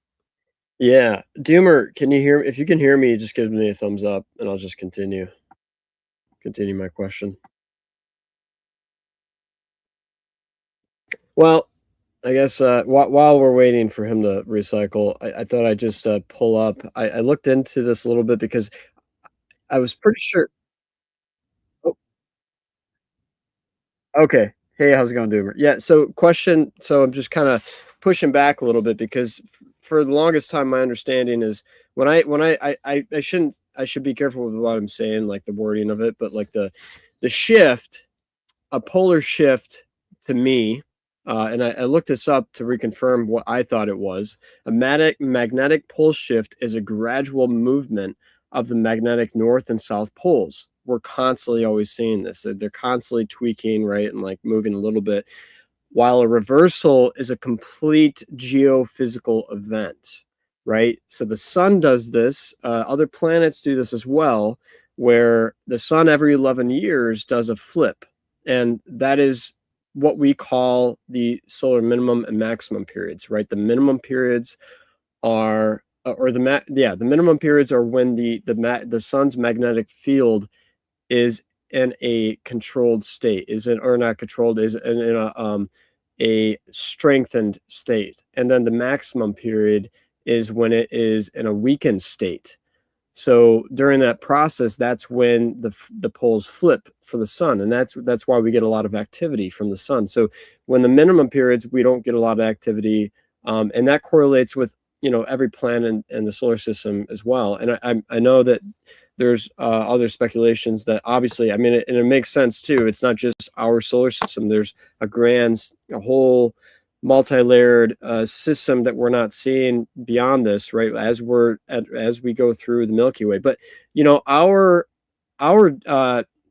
yeah. Doomer, can you hear? If you can hear me, just give me a thumbs up, and I'll just continue my question. Well, I guess while we're waiting for him to recycle, I thought I'd just pull up. I looked into this a little bit because I was pretty sure. Oh, okay. Hey, how's it going, Doomer? Yeah. So, question. So, I'm just kind of pushing back a little bit because for the longest time, my understanding is I should be careful with what I'm saying, like the wording of it, but like the shift, a polar shift to me, and I looked this up to reconfirm what I thought it was. A magnetic pole shift is a gradual movement of the magnetic north and south poles. We're constantly always seeing this. They're constantly tweaking, right, and like moving a little bit. While a reversal is a complete geophysical event, right? So the sun does this. Other planets do this as well, where the sun every 11 years does a flip, and that is what we call the solar minimum and maximum periods, right? The minimum periods are, the minimum periods are when the sun's magnetic field is in a controlled state, or not controlled, is in a strengthened state, and then the maximum period is when it is in a weakened state. So during that process, that's when the poles flip for the sun, and that's why we get a lot of activity from the sun. So when the minimum periods, we don't get a lot of activity, and that correlates with every planet in the solar system as well. And I know that there's other speculations that obviously, I mean, it makes sense too. It's not just our solar system. There's a whole multi-layered system that we're not seeing beyond this, right? As we go through the Milky Way. But our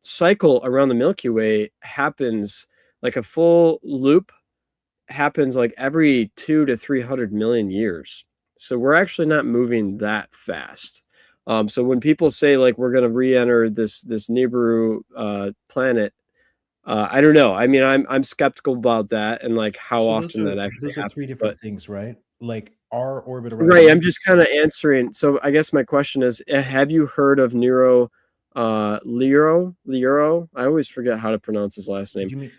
cycle around the Milky Way happens, like a full loop happens like every 2 to 300 million years. So we're actually not moving that fast. So when people say like we're going to re-enter this Nibiru planet, I don't know. I mean, I'm skeptical about that and like how So often that actually those are three happens. different But things, right? Like our orbit around right, I'm just kind of answering. So I guess my question is, have you heard of Lero? I always forget how to pronounce his last name. You mean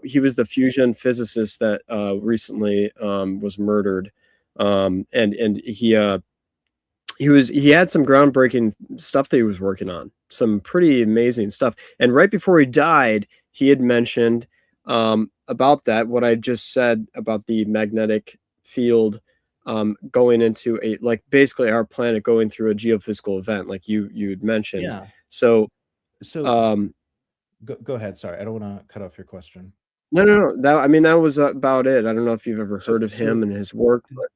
He was the fusion physicist that recently was murdered, and he had some groundbreaking stuff that he was working on, some pretty amazing stuff. And right before he died, he had mentioned about that, what I just said about the magnetic field going into basically our planet going through a geophysical event, like you'd mentioned. yeah. So So um, go ahead. Sorry, I don't want to cut off your question. no. That was about it. I don't know if you've ever heard of him So and his work, but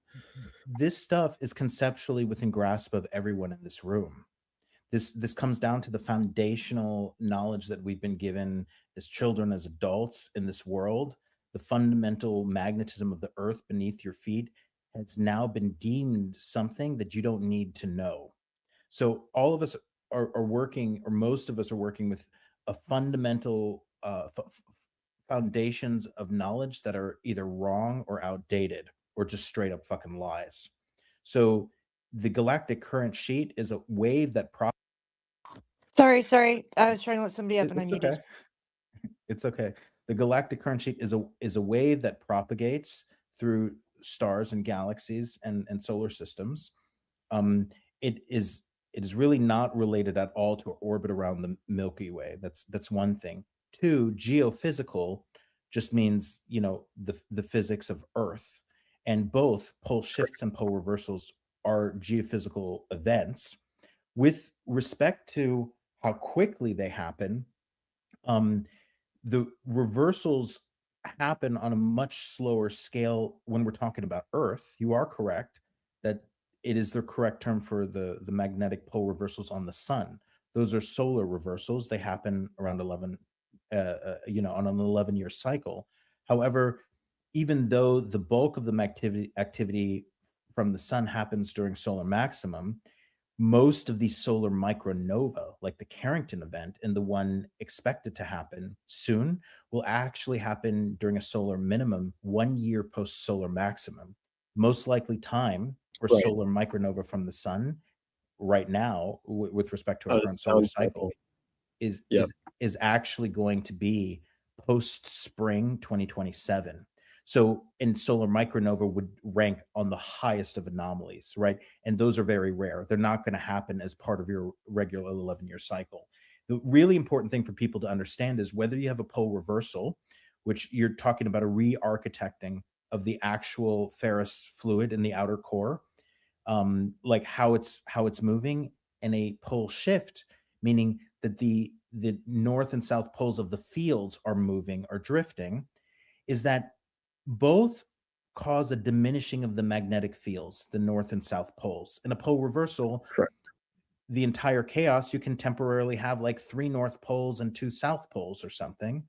this stuff is conceptually within grasp of everyone in this room. This comes down to the foundational knowledge that we've been given as children, as adults in this world. The fundamental magnetism of the earth beneath your feet has now been deemed something that you don't need to know. So all of us are working, or most of us are working with a fundamental foundations of knowledge that are either wrong or outdated or just straight up fucking lies. So the galactic current sheet is a wave that Sorry. I was trying to let somebody up and I it's muted. okay. It's okay. The galactic current sheet is a wave that propagates through stars and galaxies and solar systems. Um, it is really not related at all to orbit around the Milky Way. That's one thing. Two, geophysical just means the physics of Earth, and both pole shifts and pole reversals are geophysical events. With respect to how quickly they happen, um, the reversals happen on a much slower scale when we're talking about Earth. You are correct that it is the correct term for the magnetic pole reversals on the sun. Those are solar reversals. They happen around 11, on an 11-year cycle. However, even though the bulk of the activity from the sun happens during solar maximum, most of these solar micronova, like the Carrington event and the one expected to happen soon, will actually happen during a solar minimum 1 year post solar maximum. Most likely time for right, solar micronova from the sun right now, with respect to our on current a solar down cycle, cycle. is Yep. actually going to be post spring 2027. So, and solar micronova would rank on the highest of anomalies, right? And those are very rare. They're not going to happen as part of your regular 11-year cycle. The really important thing for people to understand is whether you have a pole reversal, which you're talking about a re-architecting of the actual ferrous fluid in the outer core, like how it's moving, and a pole shift, meaning that the north and south poles of the fields are moving or drifting, is that both cause a diminishing of the magnetic fields, the north and south poles. In a pole reversal, Correct. the entire chaos, you can temporarily have like 3 north poles and 2 south poles or something.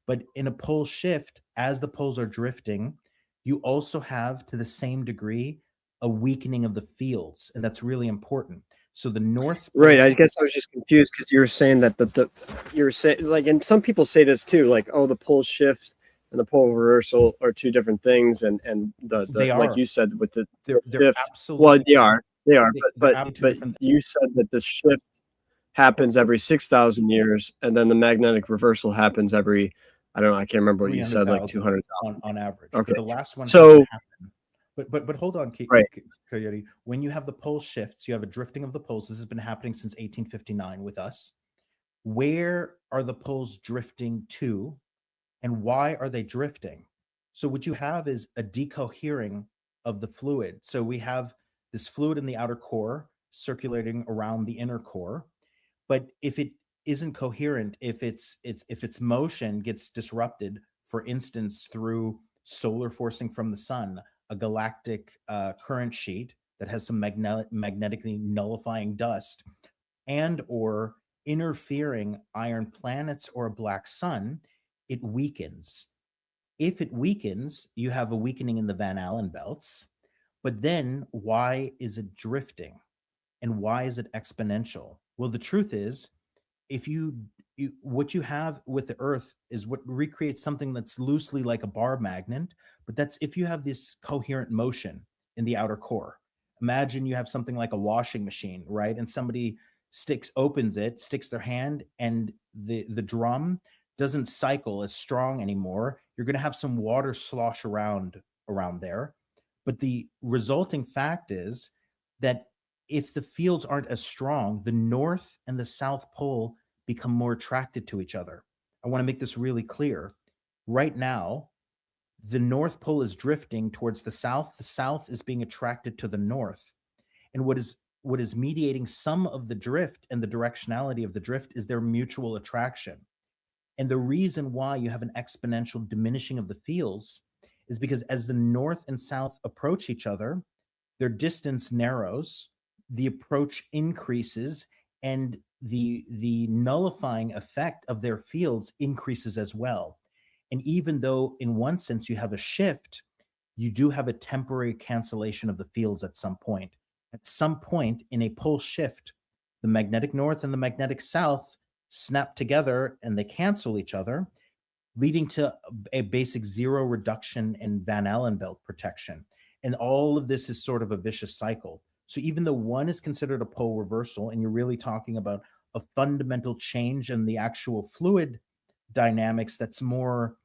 But in a pole shift, as the poles are drifting, you also have, to the same degree, a weakening of the fields, and that's really important. So the north Right. I pole, guess I was just confused because you were saying that you were saying, like, and some people say this too, like, oh, the pole shift and the pole reversal are two different things, and the They like are. you said with the They're shift. absolutely. Well, they are, they're but absolutely two but different. you said that the shift happens every 6,000 years, and then the magnetic reversal happens every, I don't know, I can't remember what you said, like 300,000 200,000 on average. Okay, But the last one so doesn't happen. But hold on, right, Coyote. When you have the pole shifts, you have a drifting of the poles. This has been happening since 1859 with us. Where are the poles drifting to, and why are they drifting? So what you have is a decohering of the fluid. So we have this fluid in the outer core circulating around the inner core, but if it isn't coherent, if its motion gets disrupted, for instance through solar forcing from the sun, a galactic current sheet that has some magnetically nullifying dust, and or interfering iron planets or a black sun, it weakens. If it weakens, you have a weakening in the Van Allen belts. But then why is it drifting? And why is it exponential? Well, the truth is, if what you have with the earth is what recreates something that's loosely like a bar magnet, but that's if you have this coherent motion in the outer core. Imagine you have something like a washing machine, right? And somebody opens it, sticks their hand, and the drum doesn't cycle as strong anymore. You're going to have some water slosh around there. But the resulting fact is that if the fields aren't as strong, the North and the South Pole become more attracted to each other. I want to make this really clear. Right now, the North Pole is drifting towards the South is being attracted to the North. And what is mediating some of the drift and the directionality of the drift is their mutual attraction. And the reason why you have an exponential diminishing of the fields is because as the North and South approach each other, their distance narrows, the approach increases, and the nullifying effect of their fields increases as well. And even though in one sense you have a shift, you do have a temporary cancellation of the fields at some point. At some point in a pole shift, the magnetic north and the magnetic south snap together and they cancel each other, leading to a basic zero reduction in Van Allen belt protection. And all of this is sort of a vicious cycle. So even though one is considered a pole reversal, and you're really talking about a fundamental change in the actual fluid dynamics it's more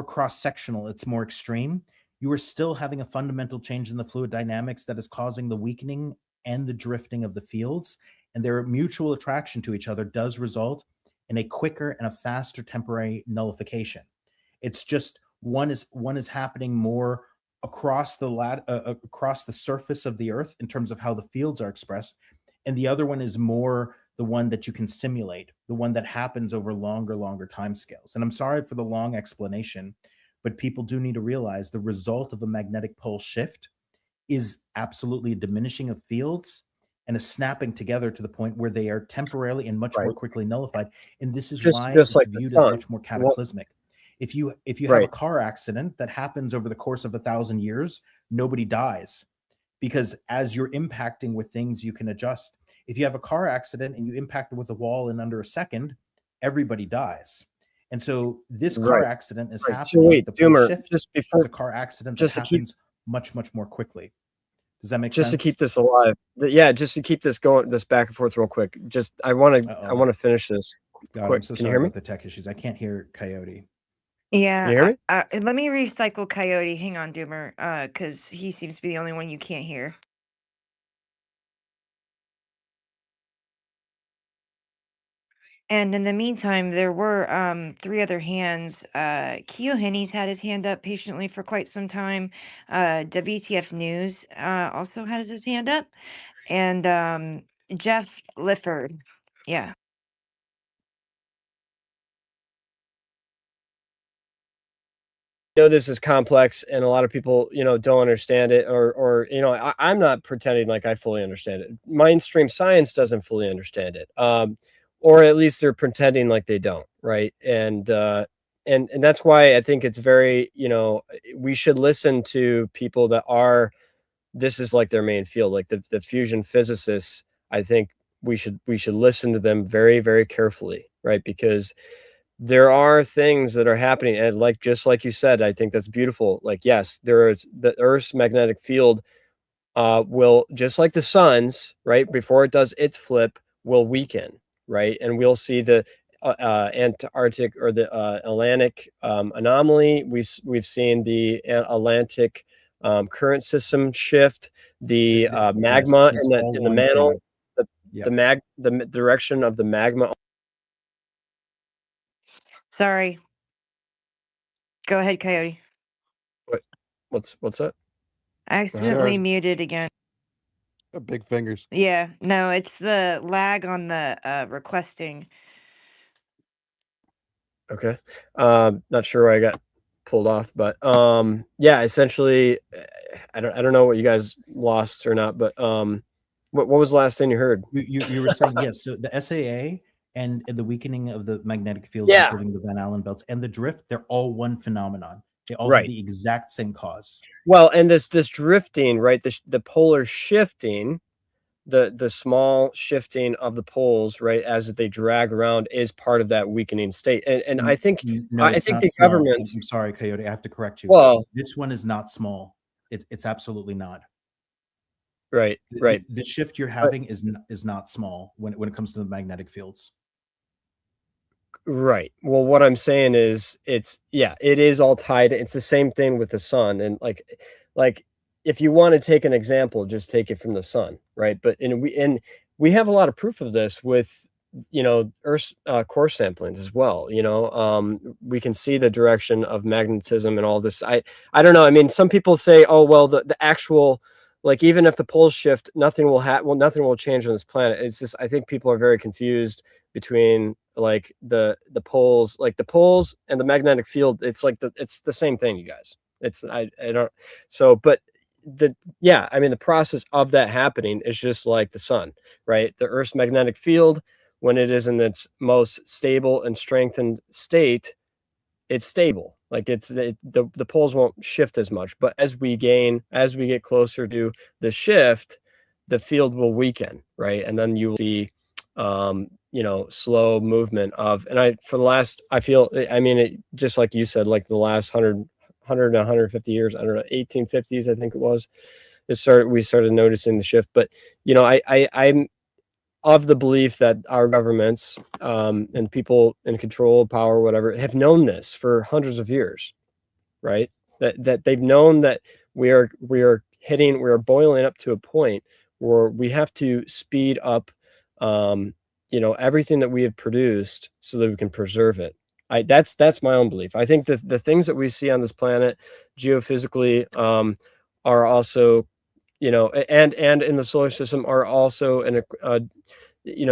cross-sectional, it's more extreme, you are still having a fundamental change in the fluid dynamics that is causing the weakening and the drifting of the fields. And their mutual attraction to each other does result in a quicker and a faster temporary nullification. It's just one is happening more across across the surface of the earth in terms of how the fields are expressed, and the other one is more the one that you can simulate, the one that happens over longer time scales. And I'm sorry for the long explanation, but people do need to realize the result of a magnetic pole shift is absolutely a diminishing of fields and a snapping together to the point where they are temporarily and much more right, quickly nullified. And this is just why just it's like the viewed as sun. much more Well, cataclysmic. If you have a right, car accident that happens over the course of 1,000 years, nobody dies, because as you're impacting with things, you can adjust. If you have a car accident and you impact it with a wall in under a second, everybody dies. And so this car right, accident is right. So happening. wait, The pole Doomer, shift just is before, a car accident that just to keep happens much more quickly. Does that make just to sense? keep this alive, yeah, just to keep this going, this back and forth real quick. Just I want Uh-oh. to finish this God, I'm quick. so Can you sorry hear me? about the tech issues. I can't hear Coyote. Can Yeah, you hear me? let me recycle Coyote. Hang on, Doomer, because he seems to be the only one you can't hear. And in the meantime, there were three other hands. Keohany's had his hand up patiently for quite some time. WTF News also has his hand up, and Jeff Lifford. Yeah. Know this is complex and a lot of people don't understand it, or I'm not pretending like I fully understand it. Mainstream science doesn't fully understand it, or at least they're pretending like they don't, right? And that's why I think it's very, we should listen to people that are, this is like their main field, like the fusion physicists. I think we should listen to them very, very carefully, right? Because there are things that are happening, and like just like you said, I think that's beautiful. Like, yes, there is the Earth's magnetic field will, just like the sun's, right before it does its flip, will weaken, right, and we'll see the Antarctic or the Atlantic anomaly. We've seen the Atlantic current system shift, the Yes, magma it's all in the one mantle, thing. the Yep. direction of the magma. Sorry. Go ahead, Coyote. What, what's that? I What happened? accidentally muted again. Big fingers. Yeah, no, it's the lag on the requesting. Okay. Not sure where I got pulled off, but yeah, essentially, I don't know what you guys lost or not, but what was the last thing you heard? You were saying yes. So the SAA and the weakening of the magnetic fields, Yeah. including the Van Allen belts and the drift, they're all one phenomenon. They all have Right. the exact same cause. Well, and this drifting, right? The polar shifting, the small shifting of the poles, right, as they drag around, is part of that weakening state. And I think No, it's the not small. government. I'm sorry, Coyote. I have to correct you. Well, This one is not small. It's absolutely not. right, right. The shift you're But having is not small when it comes to the magnetic fields. right. Well, what I'm saying is it is all tied. It's the same thing with the sun. And like if you want to take an example, just take it from the sun, right? But we have a lot of proof of this with Earth's core samplings as well. We can see the direction of magnetism and all this. I don't know. I mean, some people say, oh well, the actual, like, even if the poles shift, nothing will happen. Well, nothing will change on this planet. It's just, I think people are very confused between like the poles, like the poles and the magnetic field. It's like it's the same thing, you guys. It's I don't. So, but I mean, the process of that happening is just like the sun, right? The Earth's magnetic field, when it is in its most stable and strengthened state, it's stable. Like the poles won't shift as much. But as we get closer to the shift, the field will weaken, right? And then you will see, slow movement of. And for the last, I feel, I mean, just like you said, like the last 100 to 150 years, I don't know, 1850s, I think it was. We started noticing the shift. But I'm of the belief that our governments and people in control, power, whatever, have known this for hundreds of years, right? That they've known that we are boiling up to a point where we have to speed up, everything that we have produced so that we can preserve it. That's my own belief. I think that the things that we see on this planet geophysically are also, and in the solar system are also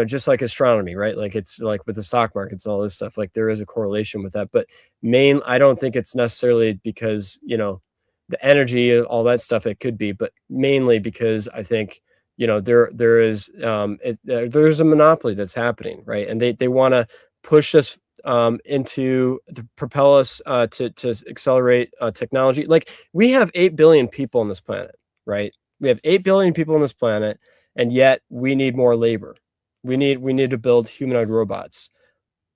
just like astronomy, right? Like, it's like with the stock markets and all this stuff, like there is a correlation with that. But I don't think it's necessarily because, the energy, all that stuff, it could be, but mainly because I think, there is, there's a monopoly that's happening, right? And they want to push us to propel us to accelerate technology. Like, we have 8 billion people on this planet, right? We have 8 billion people on this planet, and yet we need more labor. We need to build humanoid robots.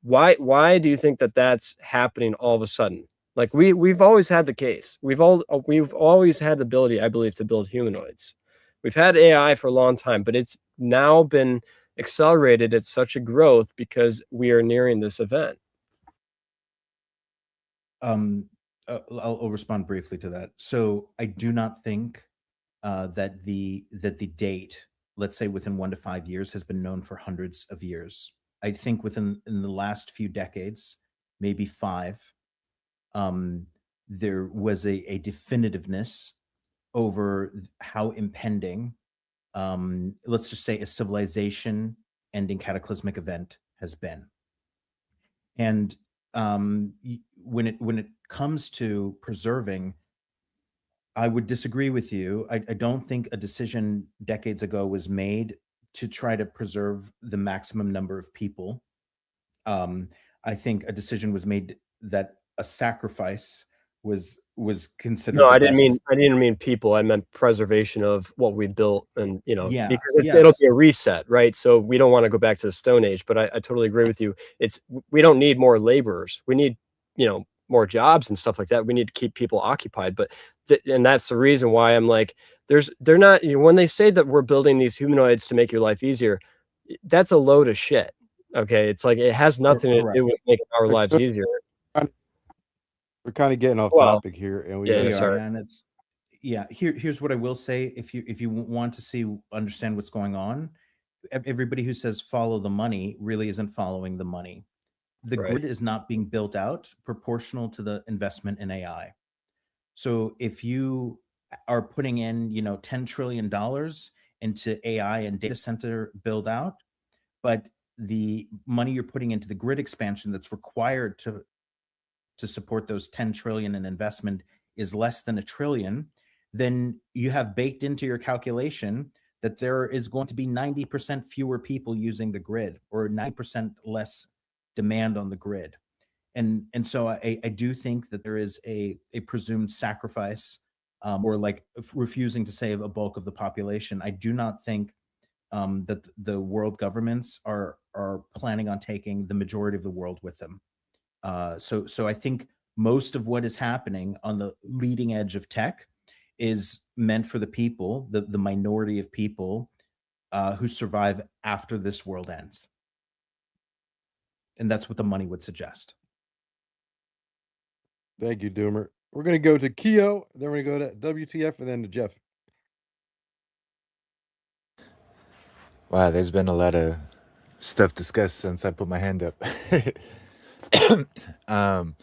Why do you think that that's happening all of a sudden? Like, we've always had the case. We've always had the ability, I believe, to build humanoids. We've had AI for a long time, but it's now been accelerated at such a growth because we are nearing this event. I'll respond briefly to that. So I do not think that the date, let's say within 1 to 5 years, has been known for hundreds of years. I think in the last few decades, maybe five, there was a definitiveness over how impending, let's just say, a civilization ending cataclysmic event has been. And when it comes to preserving, I would disagree with you. I don't think a decision decades ago was made to try to preserve the maximum number of people. I think a decision was made that a sacrifice was considered. No, the I didn't best. mean people. I meant preservation of what we built, and Yeah, because it'll yes. be a reset, right? So we don't want to go back to the Stone Age. But I totally agree with you. We don't need more laborers. We need more jobs and stuff like that. We need to keep people occupied. But and that's the reason why I'm like, they're not. When they say that we're building these humanoids to make your life easier, that's a load of shit. Okay, it's like it has nothing to do with making our But lives so- easier. We're kind of getting off Well, topic here, and we yeah, got We to. are, sorry. and it's here's what I will say. If you want to understand what's going on, everybody who says follow the money really isn't following the money. The Right. grid is not being built out proportional to the investment in AI. So if you are putting in, $10 trillion into AI and data center build out, but the money you're putting into the grid expansion that's required to support those 10 trillion in investment is less than a trillion, then you have baked into your calculation that there is going to be 90% fewer people using the grid, or 90% less demand on the grid. And so I do think that there is a presumed sacrifice, or like refusing to save a bulk of the population. I do not think that the world governments are planning on taking the majority of the world with them. So I think most of what is happening on the leading edge of tech is meant for the people, the minority of people who survive after this world ends. And that's what the money would suggest. Thank you, Doomer. We're going to go to Keo, then we're going to go to WTF, and then to Jeff. Wow, there's been a lot of stuff discussed since I put my hand up. um,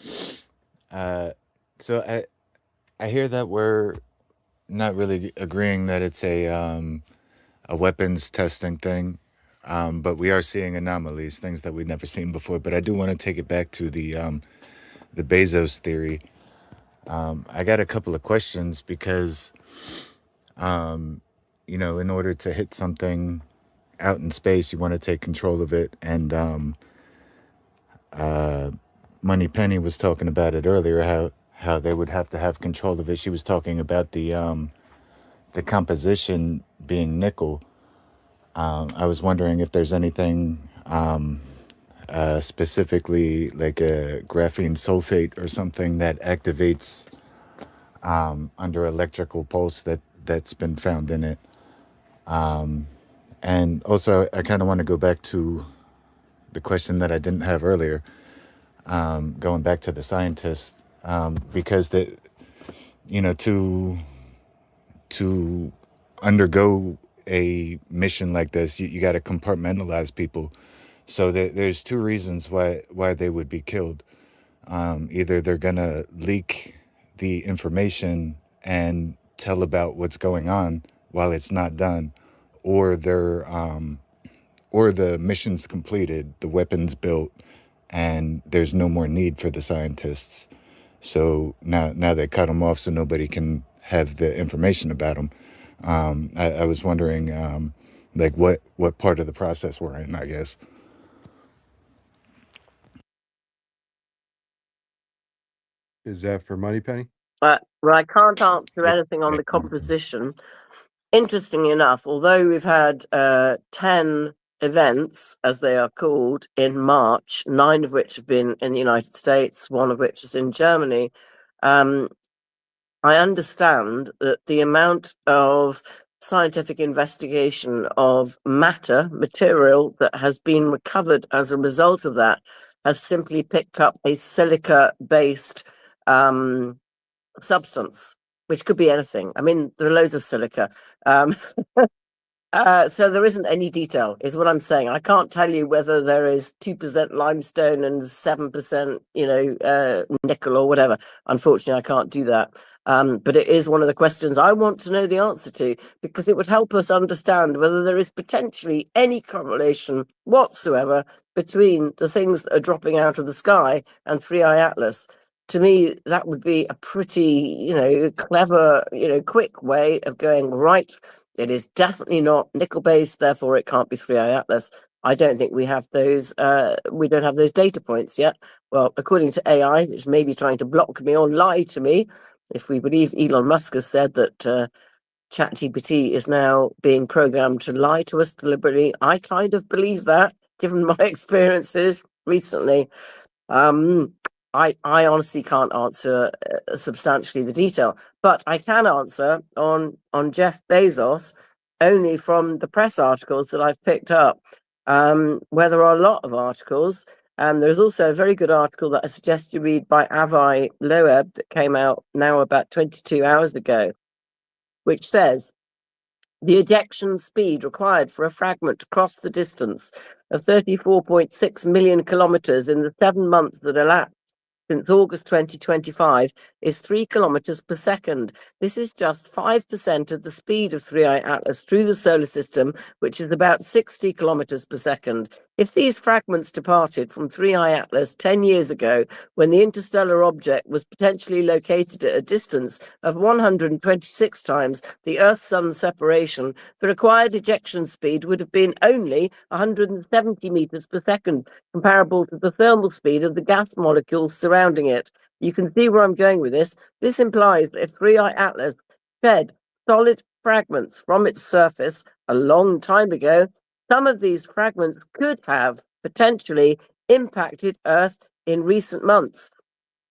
so I hear that we're not really agreeing that it's a weapons testing thing, but we are seeing anomalies, things that we've never seen before. But I do want to take it back to the Bezos theory. I got a couple of questions because, in order to hit something out in space, you want to take control of it. And Money Penny was talking about it earlier, how they would have to have control of it. She was talking about the composition being nickel. I was wondering if there's anything specifically like a graphene sulfate or something that activates under electrical pulse that's been found in it. And also, I kind of want to go back to the question that I didn't have earlier, going back to the scientists, because to undergo a mission like this, you got to compartmentalize people. So there's two reasons why they would be killed. Either they're gonna leak the information and tell about what's going on while it's not done, or or the mission's completed, the weapon's built, and there's no more need for the scientists. So now they cut them off so nobody can have the information about them. I was wondering, like what part of the process we're in, I guess. Is that for Money Penny? Well, I can't answer Yeah. anything on the composition. Interestingly enough, although we've had 10 events, as they are called, in March, 9 of which have been in the United States, 1 of which is in Germany, I understand that the amount of scientific investigation of material that has been recovered as a result of that has simply picked up a silica-based substance, which could be anything. I mean, there are loads of silica. So there isn't any detail, is what I'm saying. I can't tell you whether there is 2% limestone and 7%, nickel or whatever. Unfortunately, I can't do that. But it is one of the questions I want to know the answer to, because it would help us understand whether there is potentially any correlation whatsoever between the things that are dropping out of the sky and 3i Atlas. To me, that would be a pretty, clever, quick way of going, right, it is definitely not nickel based, therefore it can't be 3i Atlas. I don't think we have those. We don't have those data points yet. Well, according to AI, which may be trying to block me or lie to me, if we believe Elon Musk has said that ChatGPT is now being programmed to lie to us deliberately. I kind of believe that, given my experiences recently. I honestly can't answer substantially the detail, but I can answer on Jeff Bezos only from the press articles that I've picked up, where there are a lot of articles. There's also a very good article that I suggest you read by Avi Loeb that came out now about 22 hours ago, which says the ejection speed required for a fragment to cross the distance of 34.6 million kilometers in the 7 months that elapsed since August 2025 is 3 kilometers per second. This is just 5% of the speed of 3I Atlas through the solar system, which is about 60 kilometers per second. If these fragments departed from 3I Atlas 10 years ago, when the interstellar object was potentially located at a distance of 126 times the Earth-Sun separation, the required ejection speed would have been only 170 meters per second, comparable to the thermal speed of the gas molecules surrounding it. You can see where I'm going with this. This implies that if 3I Atlas shed solid fragments from its surface a long time ago, some of these fragments could have potentially impacted Earth in recent months.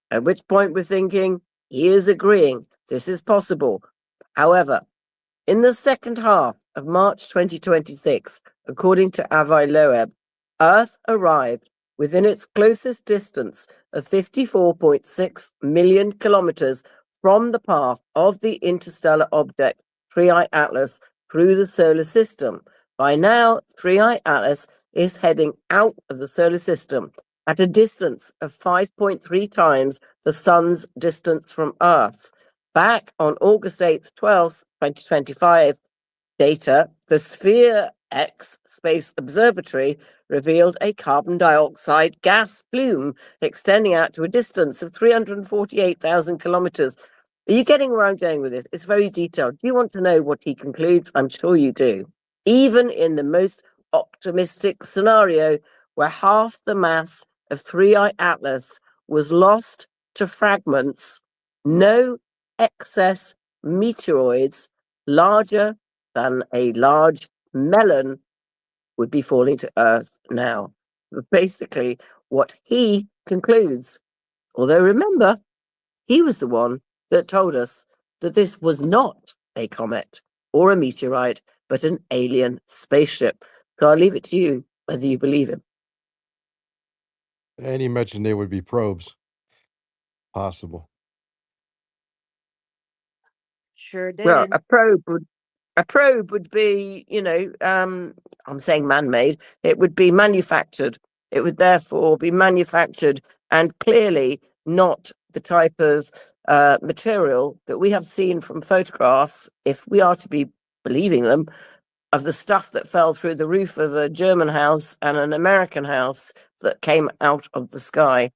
At which point we're thinking, he is agreeing this is possible. However, in the second half of March 2026, according to Avi Loeb, Earth arrived within its closest distance of 54.6 million kilometers from the path of the interstellar object 3I Atlas through the solar system. By now, 3I Atlas is heading out of the solar system at a distance of 5.3 times the Sun's distance from Earth. Back on August 8th, 12th, 2025, data, the Sphere X Space Observatory revealed a carbon dioxide gas plume extending out to a distance of 348,000 kilometers. Are you getting where I'm going with this? It's very detailed. Do you want to know what he concludes? I'm sure you do. Even in the most optimistic scenario, where half the mass of 3I Atlas was lost to fragments, no excess meteoroids larger than a large melon would be falling to Earth now. Basically, what he concludes. Although remember, he was the one that told us that this was not a comet or a meteorite, but an alien spaceship. So I'll leave it to you whether you believe him. And he mentioned they would be probes. Possible. Sure Well, did. a probe would be, I'm saying man-made. It would be manufactured. It would therefore be manufactured and clearly not the type of material that we have seen from photographs, if we are to be believing them, of the stuff that fell through the roof of a German house and an American house that came out of the sky.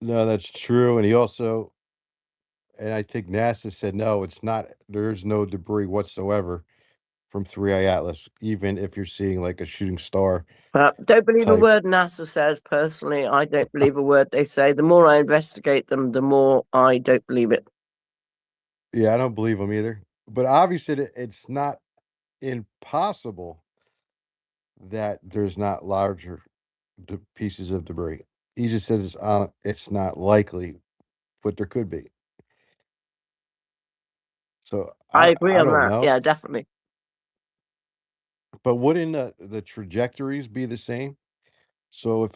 No, that's true. And he also, and I think NASA said, no, it's not, there's no debris whatsoever from 3I Atlas, even if you're seeing like a shooting star Don't believe a type. word NASA says. Personally, I don't believe a word they say. The more I investigate them, the more I don't believe it. Yeah, I don't believe them either. But obviously, it's not impossible that there's not larger pieces of debris. He just says it's not likely, but there could be. So I I agree I on don't that. know. Yeah, definitely. But wouldn't the trajectories be the same? So if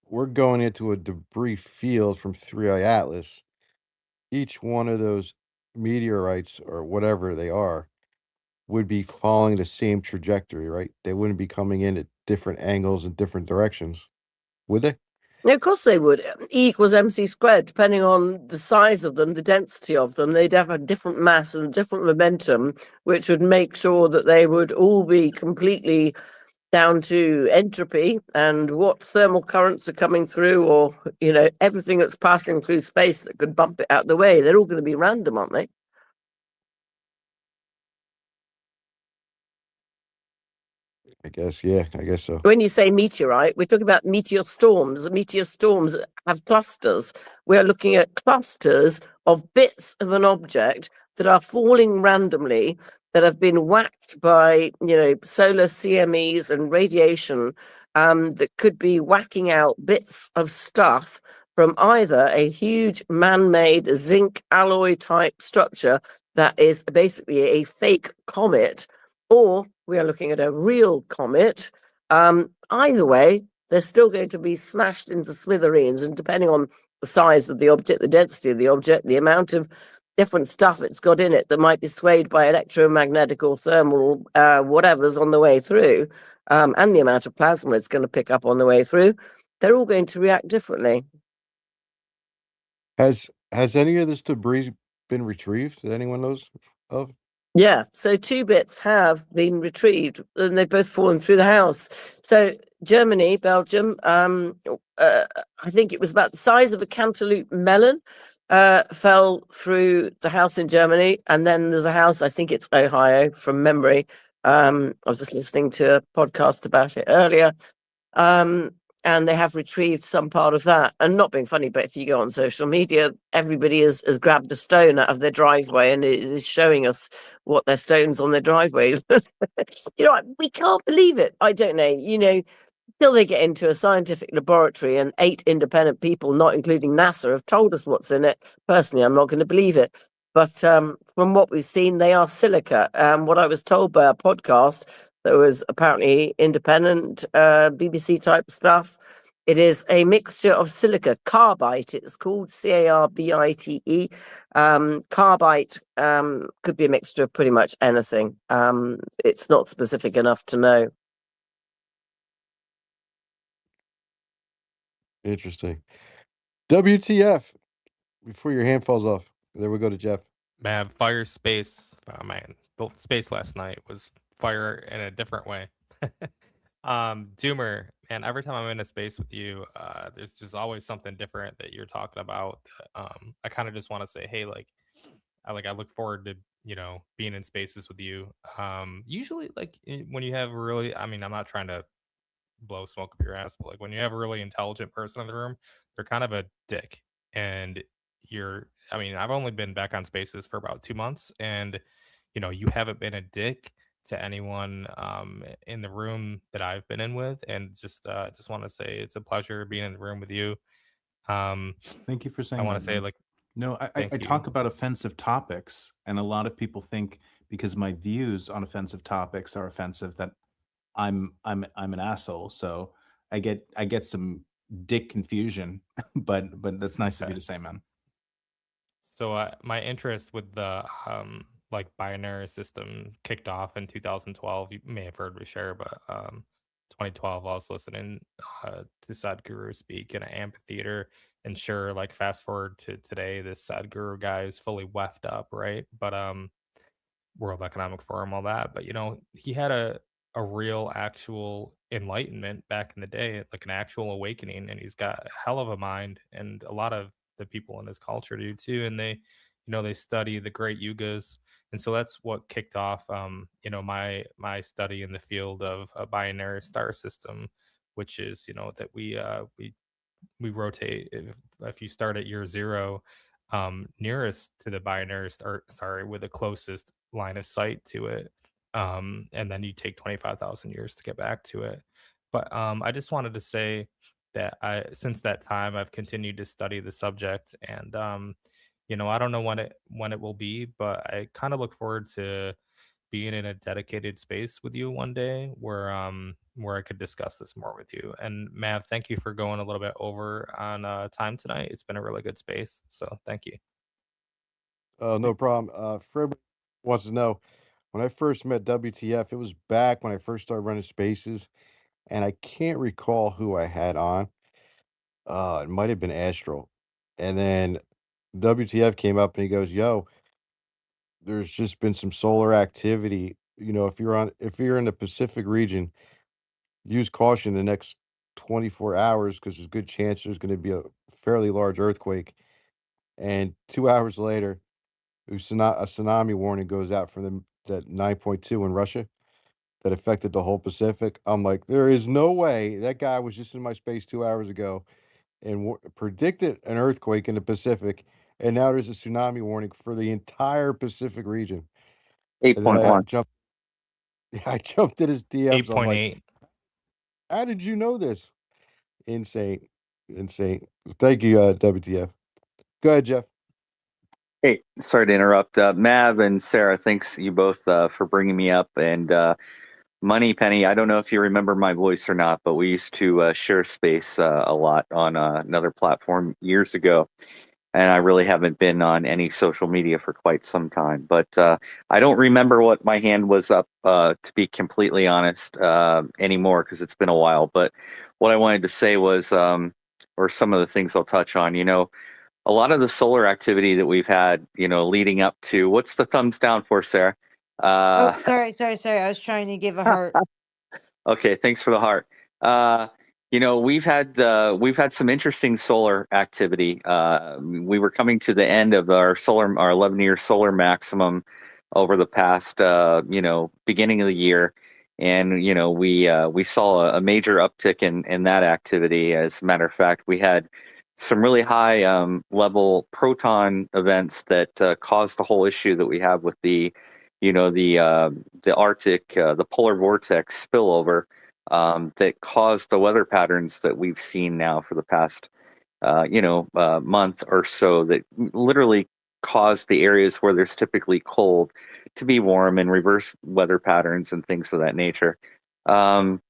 we're going into a debris field from 3I Atlas, each one of those meteorites or whatever they are would be following the same trajectory, right? They wouldn't be coming in at different angles and different directions, would they? Yeah, of course they would. E equals mc squared, depending on the size of them, the density of them. They'd have a different mass and a different momentum, which would make sure that they would all be completely down to entropy and what thermal currents are coming through, or, everything that's passing through space that could bump it out the way. They're all going to be random, aren't they? I guess, yeah, I guess so. When you say meteorite, we're talking about meteor storms. Meteor storms have clusters. We're looking at clusters of bits of an object that are falling randomly, that have been whacked by, solar CMEs and radiation, that could be whacking out bits of stuff from either a huge man-made zinc alloy type structure that is basically a fake comet, or we are looking at a real comet. Either way, they're still going to be smashed into smithereens, and depending on the size of the object, the density of the object, the amount of different stuff it's got in it that might be swayed by electromagnetic or thermal whatever's on the way through, and the amount of plasma it's going to pick up on the way through, they're all going to react differently. Has any of this debris been retrieved that anyone knows of? Yeah, so 2 bits have been retrieved, and they've both fallen through the house. So Germany, Belgium, I think it was about the size of a cantaloupe melon, fell through the house in Germany. And then there's a house, I think it's Ohio from memory. I was just listening to a podcast about it earlier. And they have retrieved some part of that. And not being funny, but if you go on social media, everybody has grabbed a stone out of their driveway and is showing us what their stones on their driveway. We can't believe it. I don't know, till they get into a scientific laboratory and 8 independent people, not including NASA, have told us what's in it. Personally, I'm not going to believe it. But from what we've seen, they are silica. What I was told by a podcast that was apparently independent BBC type stuff, it is a mixture of silica, carbite. It's called carbite. Carbite could be a mixture of pretty much anything. It's not specific enough to know. Interesting. WTF? Before your hand falls off. There we go to Jeff. Man, fire space. Oh man, the space last night was fire in a different way. Doomer, and every time I'm in a space with you, there's just always something different that you're talking about. I kind of just want to say, hey, I look forward to being in spaces with you. Usually, when you have really, I mean, I'm not trying to blow smoke up your ass, but like when you have a really intelligent person in the room, they're kind of a dick. And I mean, I've only been back on spaces for about 2 months, and you haven't been a dick to anyone in the room that I've been in with, and just want to say it's a pleasure being in the room with you. Thank you for saying I want that, to say man. like No, I thank you. talk about offensive topics, and a lot of people think because my views on offensive topics are offensive that I'm an asshole. So I get some dick confusion, but that's nice of you Okay. to say, man. So my interest with the binary system kicked off in 2012. You may have heard me share, but 2012 I was listening to Sadhguru speak in an amphitheater, and sure, like fast forward to today, this Sadhguru guy is fully weffed up, right? But World Economic Forum, all that. But he had a real actual enlightenment back in the day, like an actual awakening, and he's got a hell of a mind, and a lot of the people in his culture do too. And they study the great yugas, and so that's what kicked off my study in the field of a binary star system, which is that we rotate if you start at year 0, nearest to the binary star, sorry, with the closest line of sight to it, and then you take 25,000 years to get back to it. But I just wanted to say that since that time I've continued to study the subject, and I don't know when it will be, but I kind of look forward to being in a dedicated space with you one day where I could discuss this more with you. And Mav, thank you for going a little bit over on time tonight. It's been a really good space. So thank you. No problem. Fred wants to know, when I first met WTF, it was back when I first started running spaces, and I can't recall who I had on. It might have been Astral. And then WTF came up and he goes, "Yo, there's just been some solar activity. If you're in the Pacific region, use caution the next 24 hours because there's a good chance there's going to be a fairly large earthquake." And 2 hours later, a tsunami warning goes out from that 9.2 in Russia. that affected the whole Pacific. I'm like, there is no way that guy was just in my space 2 hours ago and predicted an earthquake in the Pacific, and now there's a tsunami warning for the entire Pacific region. And then I 8.1. jumped, I jumped in his DMs. I'm like, 8.8. how did you know this? Insane, insane. Thank you, WTF. Go ahead, Jeff. Hey, sorry to interrupt. Mav and Sarah, thanks you both for bringing me up. And Money Penny, I don't know if you remember my voice or not, but we used to share space a lot on another platform years ago. And I really haven't been on any social media for quite some time. But I don't remember what my hand was up, to be completely honest, anymore, because it's been a while. But what I wanted to say was, or some of the things I'll touch on, a lot of the solar activity that we've had, leading up to, what's the thumbs down for, Sarah? Oh, sorry. I was trying to give a heart. Okay, thanks for the heart. We've had some interesting solar activity. We were coming to the end of our 11-year solar maximum over the past, beginning of the year, and we saw a major uptick in that activity. As a matter of fact, we had some really high level proton events that caused the whole issue that we have with the Arctic, the polar vortex spillover, that caused the weather patterns that we've seen now for the past, month or so, that literally caused the areas where there's typically cold to be warm, and reverse weather patterns and things of that nature. Um,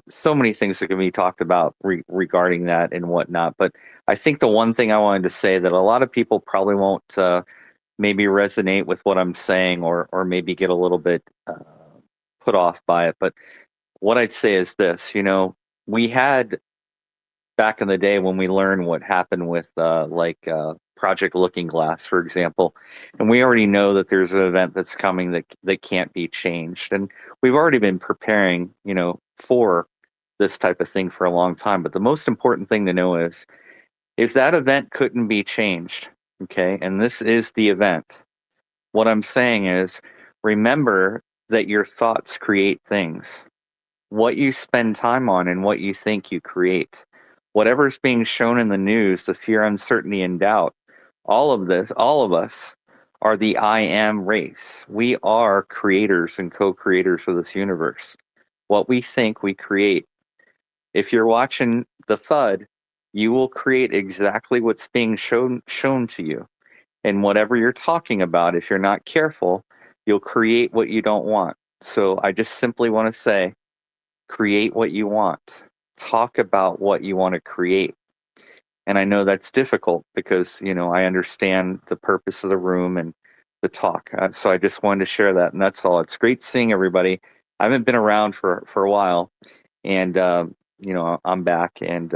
so many things that can be talked about regarding that and whatnot. But I think the one thing I wanted to say that a lot of people probably won't maybe resonate with what I'm saying, or maybe get a little bit put off by it. But what I'd say is this, we had back in the day when we learned what happened with Project Looking Glass, for example, and we already know that there's an event that's coming that can't be changed. And we've already been preparing, for this type of thing for a long time. But the most important thing to know is if that event couldn't be changed, okay, and this is the event, what I'm saying is, remember that your thoughts create things. What you spend time on and what you think you create. Whatever's being shown in the news, the fear, uncertainty, and doubt, all of us are the I am race. We are creators and co-creators of this universe. What we think, we create. If you're watching the FUD, you will create exactly what's being shown to you. And whatever you're talking about, if you're not careful, you'll create what you don't want. So I just simply want to say, create what you want. Talk about what you want to create. And I know that's difficult because, I understand the purpose of the room and the talk. So I just wanted to share that. And that's all. It's great seeing everybody. I haven't been around for a while. And, I'm back, and,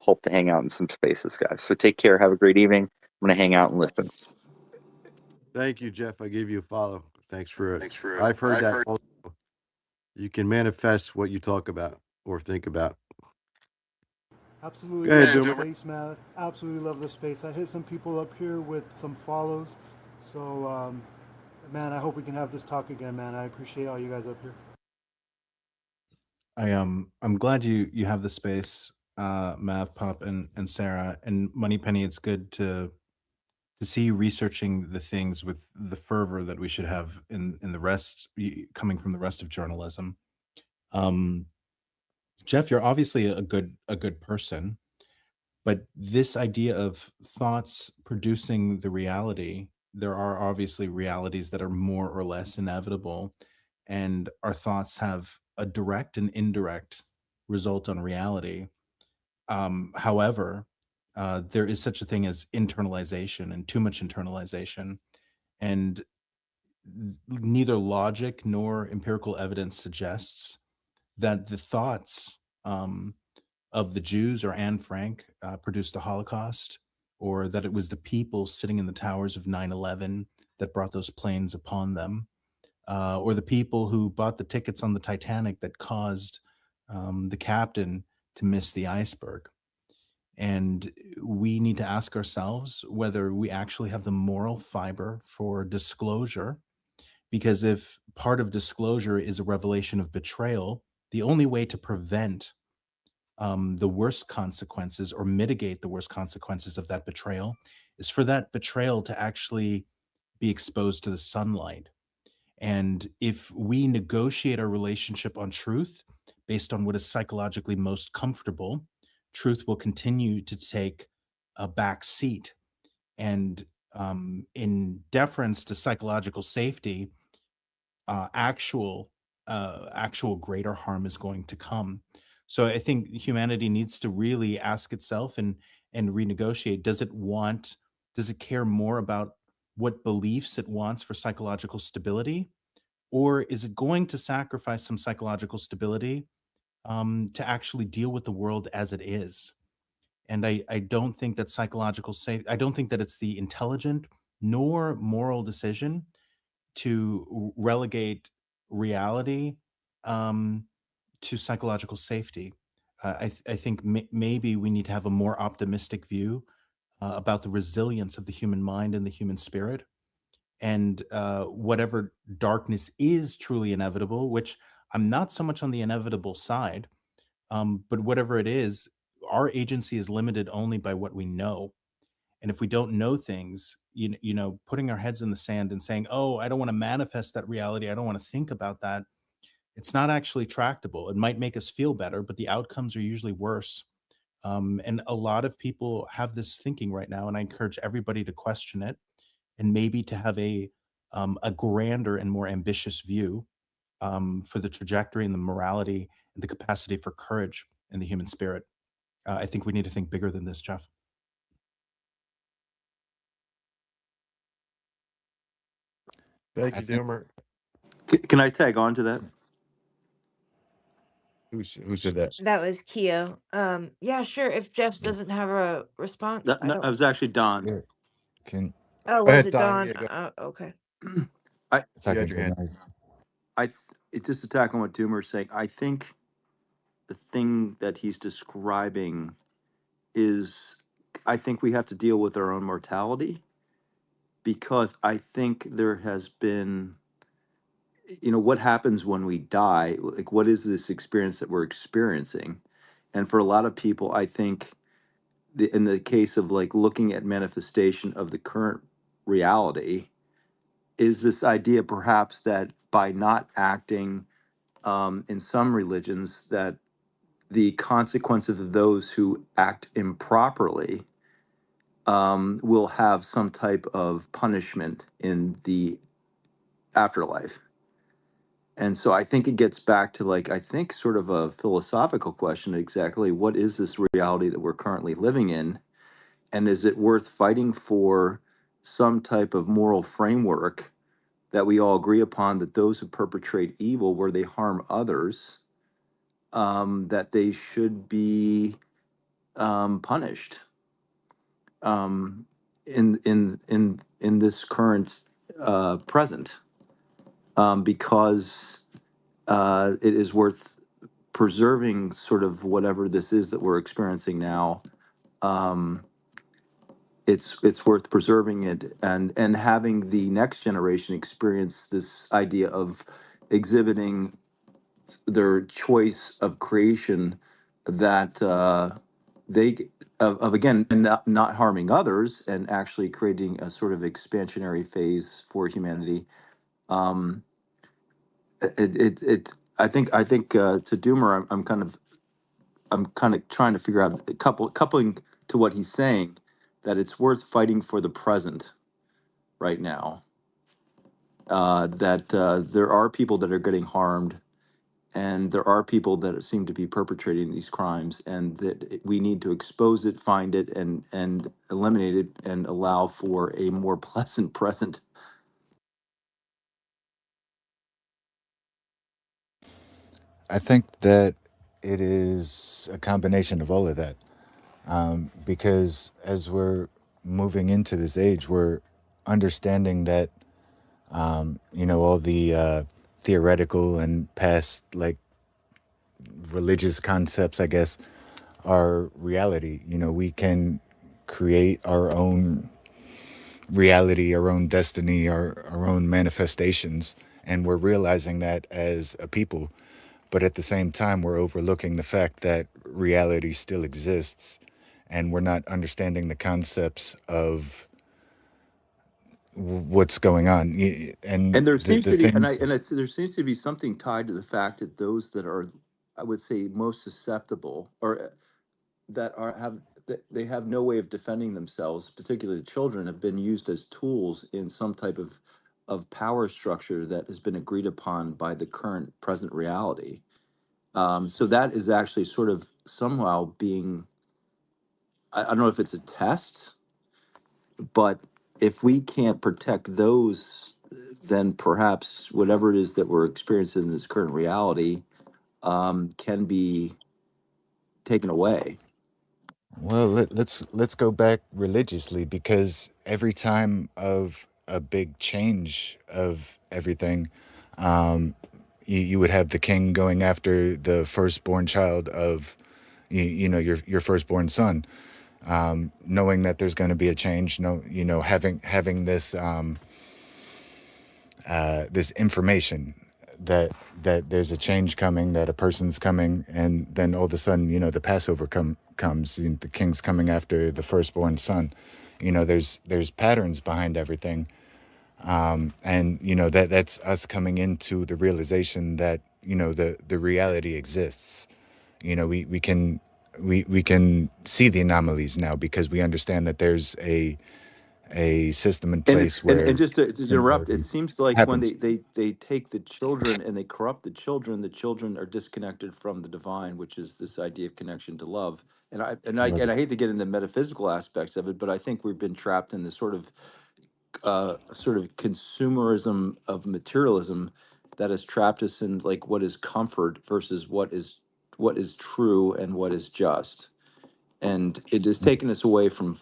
hope to hang out in some spaces, guys. So take care. Have a great evening. I'm going to hang out and listen. Thank you, Jeff. I gave you a follow. Thanks for it. I've heard that also. You can manifest what you talk about or think about. Absolutely Go ahead, love the Doomer. space, man. Absolutely love the space. I hit some people up here with some follows. So, man, I hope we can have this talk again, man. I appreciate all you guys up here. I'm glad you have the space, Mav, Pop, and Sarah, and Moneypenny. It's good to see you researching the things with the fervor that we should have in the rest, coming from the rest of journalism. Um, Jeff, you're obviously a good person, but this idea of thoughts producing the reality, there are obviously realities that are more or less inevitable, and our thoughts have a direct and indirect result on reality. However, there is such a thing as internalization and too much internalization, and neither logic nor empirical evidence suggests that the thoughts of the Jews or Anne Frank produced the Holocaust, or that it was the people sitting in the towers of 9/11 that brought those planes upon them, or the people who bought the tickets on the Titanic that caused the captain to miss the iceberg. And we need to ask ourselves whether we actually have the moral fiber for disclosure. Because if part of disclosure is a revelation of betrayal, the only way to prevent the worst consequences or mitigate the worst consequences of that betrayal is for that betrayal to actually be exposed to the sunlight. And if we negotiate our relationship on truth based on what is psychologically most comfortable, truth will continue to take a back seat. And in deference to psychological safety, actual greater harm is going to come. So I think humanity needs to really ask itself and renegotiate. Does it care more about what beliefs it wants for psychological stability? Or is it going to sacrifice some psychological stability to actually deal with the world as it is? And I don't think that I don't think that it's the intelligent nor moral decision to relegate reality um, to psychological safety. I think maybe we need to have a more optimistic view about the resilience of the human mind and the human spirit. And whatever darkness is truly inevitable, which I'm not so much on the inevitable side, but whatever it is, our agency is limited only by what we know. And if we don't know things, putting our heads in the sand and saying, "Oh, I don't want to manifest that reality. I don't want to think about that." It's not actually tractable. It might make us feel better, but the outcomes are usually worse. And a lot of people have this thinking right now, and I encourage everybody to question it and maybe to have a grander and more ambitious view for the trajectory and the morality and the capacity for courage in the human spirit. I think we need to think bigger than this, Jeff. Thank I you, think Doomer. Can I tag on to that? Who said that? That was Keo. Yeah, sure. If Jeff Yeah. doesn't have a response, That, I that don't. was actually Don. yeah, can Oh, Go was ahead, it Don. Don? Yeah, go. Okay. I if I You had can your go hand. next. it's just attacking what Doomer's saying. I think the thing that he's describing is, I think we have to deal with our own mortality, because I think there has been, what happens when we die? Like, what is this experience that we're experiencing? And for a lot of people, I think in the case of like looking at manifestation of the current reality, is this idea perhaps that by not acting, in some religions, that the consequences of those who act improperly will have some type of punishment in the afterlife. And so I think it gets back to, like, I think sort of a philosophical question: exactly what is this reality that we're currently living in? And is it worth fighting for some type of moral framework that we all agree upon, that those who perpetrate evil where they harm others, that they should be punished um, in this current present, because it is worth preserving sort of whatever this is that we're experiencing now. Um, it's worth preserving it, and having the next generation experience this idea of exhibiting their choice of creation, that they of again, and not harming others, and actually creating a sort of expansionary phase for humanity. um I think to Doomer, I'm kind of trying to figure out, coupling to what he's saying, that it's worth fighting for the present right now, that there are people that are getting harmed, and there are people that seem to be perpetrating these crimes, and that we need to expose it, find it, and eliminate it, and allow for a more pleasant present. I think that it is a combination of all of that. Because as we're moving into this age, we're understanding that all the theoretical and past like religious concepts, I guess, are reality. We can create our own reality, our own destiny, our own manifestations, and we're realizing that as a people. But at the same time, we're overlooking the fact that reality still exists, and we're not understanding the concepts of what's going on. And And there the seems the to be, things. there seems to be something tied to the fact that those that are, I would say, most susceptible, or that are have that they have no way of defending themselves, particularly the children, have been used as tools in some type of power structure that has been agreed upon by the current present reality. So that is actually sort of somehow being, I don't know if it's a test, but if we can't protect those, then perhaps whatever it is that we're experiencing in this current reality can be taken away. Well, let's go back religiously, because every time of a big change of everything, you would have the king going after the firstborn child of your firstborn son, knowing that there's going to be a change. No, having this information that there's a change coming, that a person's coming, and then all of a sudden, the Passover comes, the king's coming after the firstborn son. There's patterns behind everything, and that's us coming into the realization that the reality exists. We can see the anomalies now, because we understand that there's a system in And place and where just to interrupt, it similarity seems like when happens. they take the children and they corrupt the children are disconnected from the divine, which is this idea of connection to love. Love And it. I hate to get into metaphysical aspects of it, but I think we've been trapped in this sort of consumerism of materialism that has trapped us in like what is comfort versus what is true and what is just, and it has taken us away from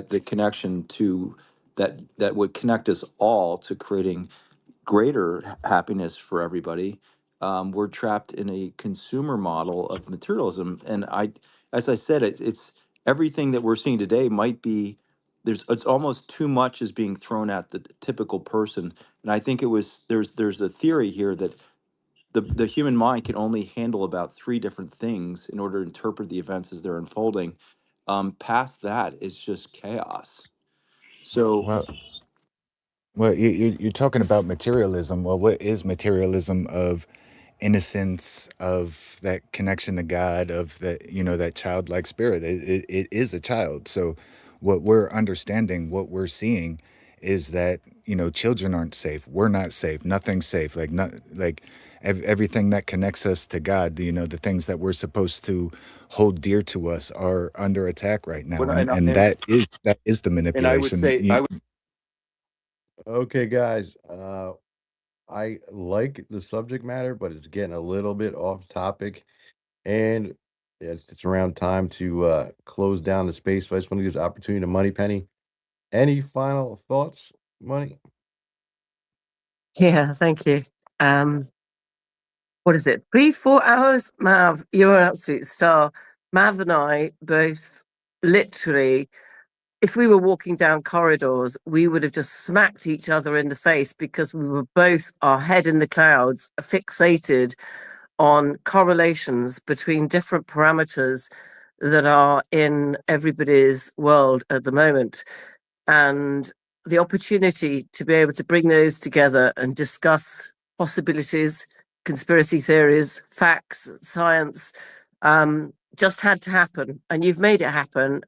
the connection to that would connect us all to creating greater happiness for everybody. We're trapped in a consumer model of materialism, and as I said, it's everything that we're seeing today might be it's almost too much is being thrown at the typical person, and I think it was there's a theory here that the human mind can only handle about three different things in order to interpret the events as they're unfolding. Past that is just chaos. So Well, you're talking about materialism. Well, what is materialism of innocence, of that connection to God, of that that childlike spirit? It is a child. So, what we're understanding, what we're seeing, is that children aren't safe. We're not safe. Nothing's safe. Like not like everything that connects us to God. The things that we're supposed to hold dear to us are under attack right now, when and that is the and I would manipulation. say Okay, guys. I like the subject matter, but it's getting a little bit off topic, and it's around time to close down the space. So I just want to give this opportunity to Money Penny. Any final thoughts, Money? Yeah, thank you. Um, what is it? 3, 4 hours? Mav, you're an absolute star. Mav and I both literally, if we were walking down corridors, we would have just smacked each other in the face because we were both our head in the clouds, fixated on correlations between different parameters that are in everybody's world at the moment. And the opportunity to be able to bring those together and discuss possibilities, conspiracy theories, facts, science, just had to happen. And you've made it happen.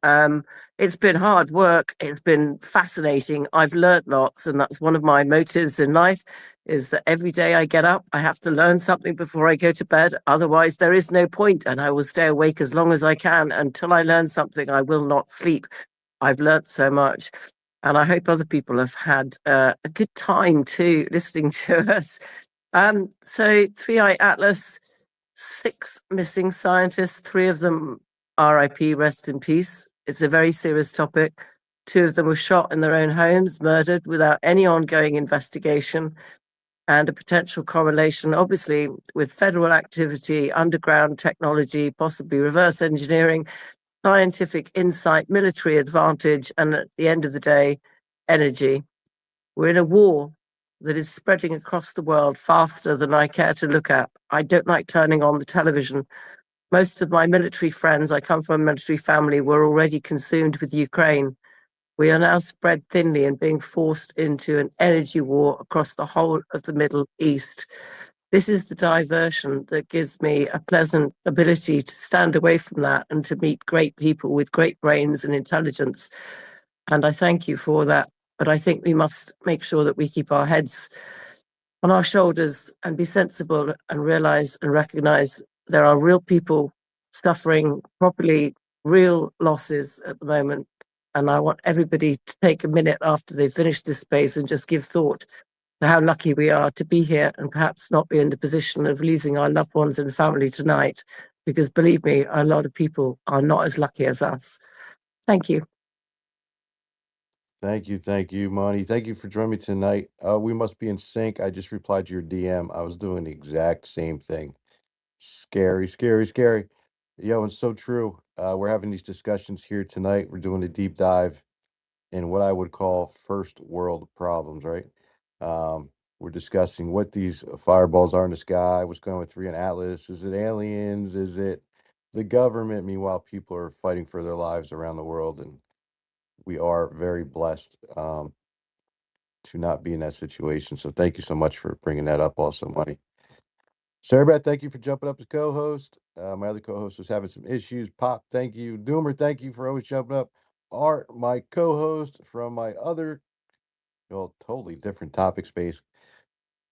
It's been hard work. It's been fascinating. I've learnt lots, and that's one of my motives in life, is that every day I get up, I have to learn something before I go to bed. Otherwise, there is no point, and I will stay awake as long as I can until I learn something. I will not sleep. I've learnt so much. And I hope other people have had a good time too, listening to us. So, Three Eye Atlas, 6 missing scientists, 3 of them RIP, rest in peace. It's a very serious topic. 2 of them were shot in their own homes, murdered without any ongoing investigation, and a potential correlation, obviously, with federal activity, underground technology, possibly reverse engineering, scientific insight, military advantage, and at the end of the day, energy. We're in a war. that is spreading across the world faster than I care to look at. I don't like turning on the television. Most of my military friends, I come from a military family, were already consumed with Ukraine. We are now spread thinly and being forced into an energy war across the whole of the Middle East. This is the diversion that gives me a pleasant ability to stand away from that and to meet great people with great brains and intelligence. And I thank you for that. But I think we must make sure that we keep our heads on our shoulders and be sensible and realize and recognize there are real people suffering properly, real losses at the moment. And I want everybody to take a minute after they finish this space and just give thought to how lucky we are to be here and perhaps not be in the position of losing our loved ones and family tonight. Because believe me, a lot of people are not as lucky as us. Thank you. Thank you, Monty. Thank you for joining me tonight. We must be in sync. I just replied to your DM. I was doing the exact same thing. Scary, scary, scary. Yo, and so true. We're having these discussions here tonight. We're doing a deep dive in what I would call first world problems, right? We're discussing what these fireballs are in the sky, what's going on with Three and Atlas. Is it aliens? Is it the government? Meanwhile, people are fighting for their lives around the world, and we are very blessed to not be in that situation. So thank you so much for bringing that up also, Money. Sarah Beth, thank you for jumping up as co-host. My other co-host was having some issues. Pop, thank you. Doomer, thank you for always jumping up. Art, my co-host from my other, well, totally different topic space.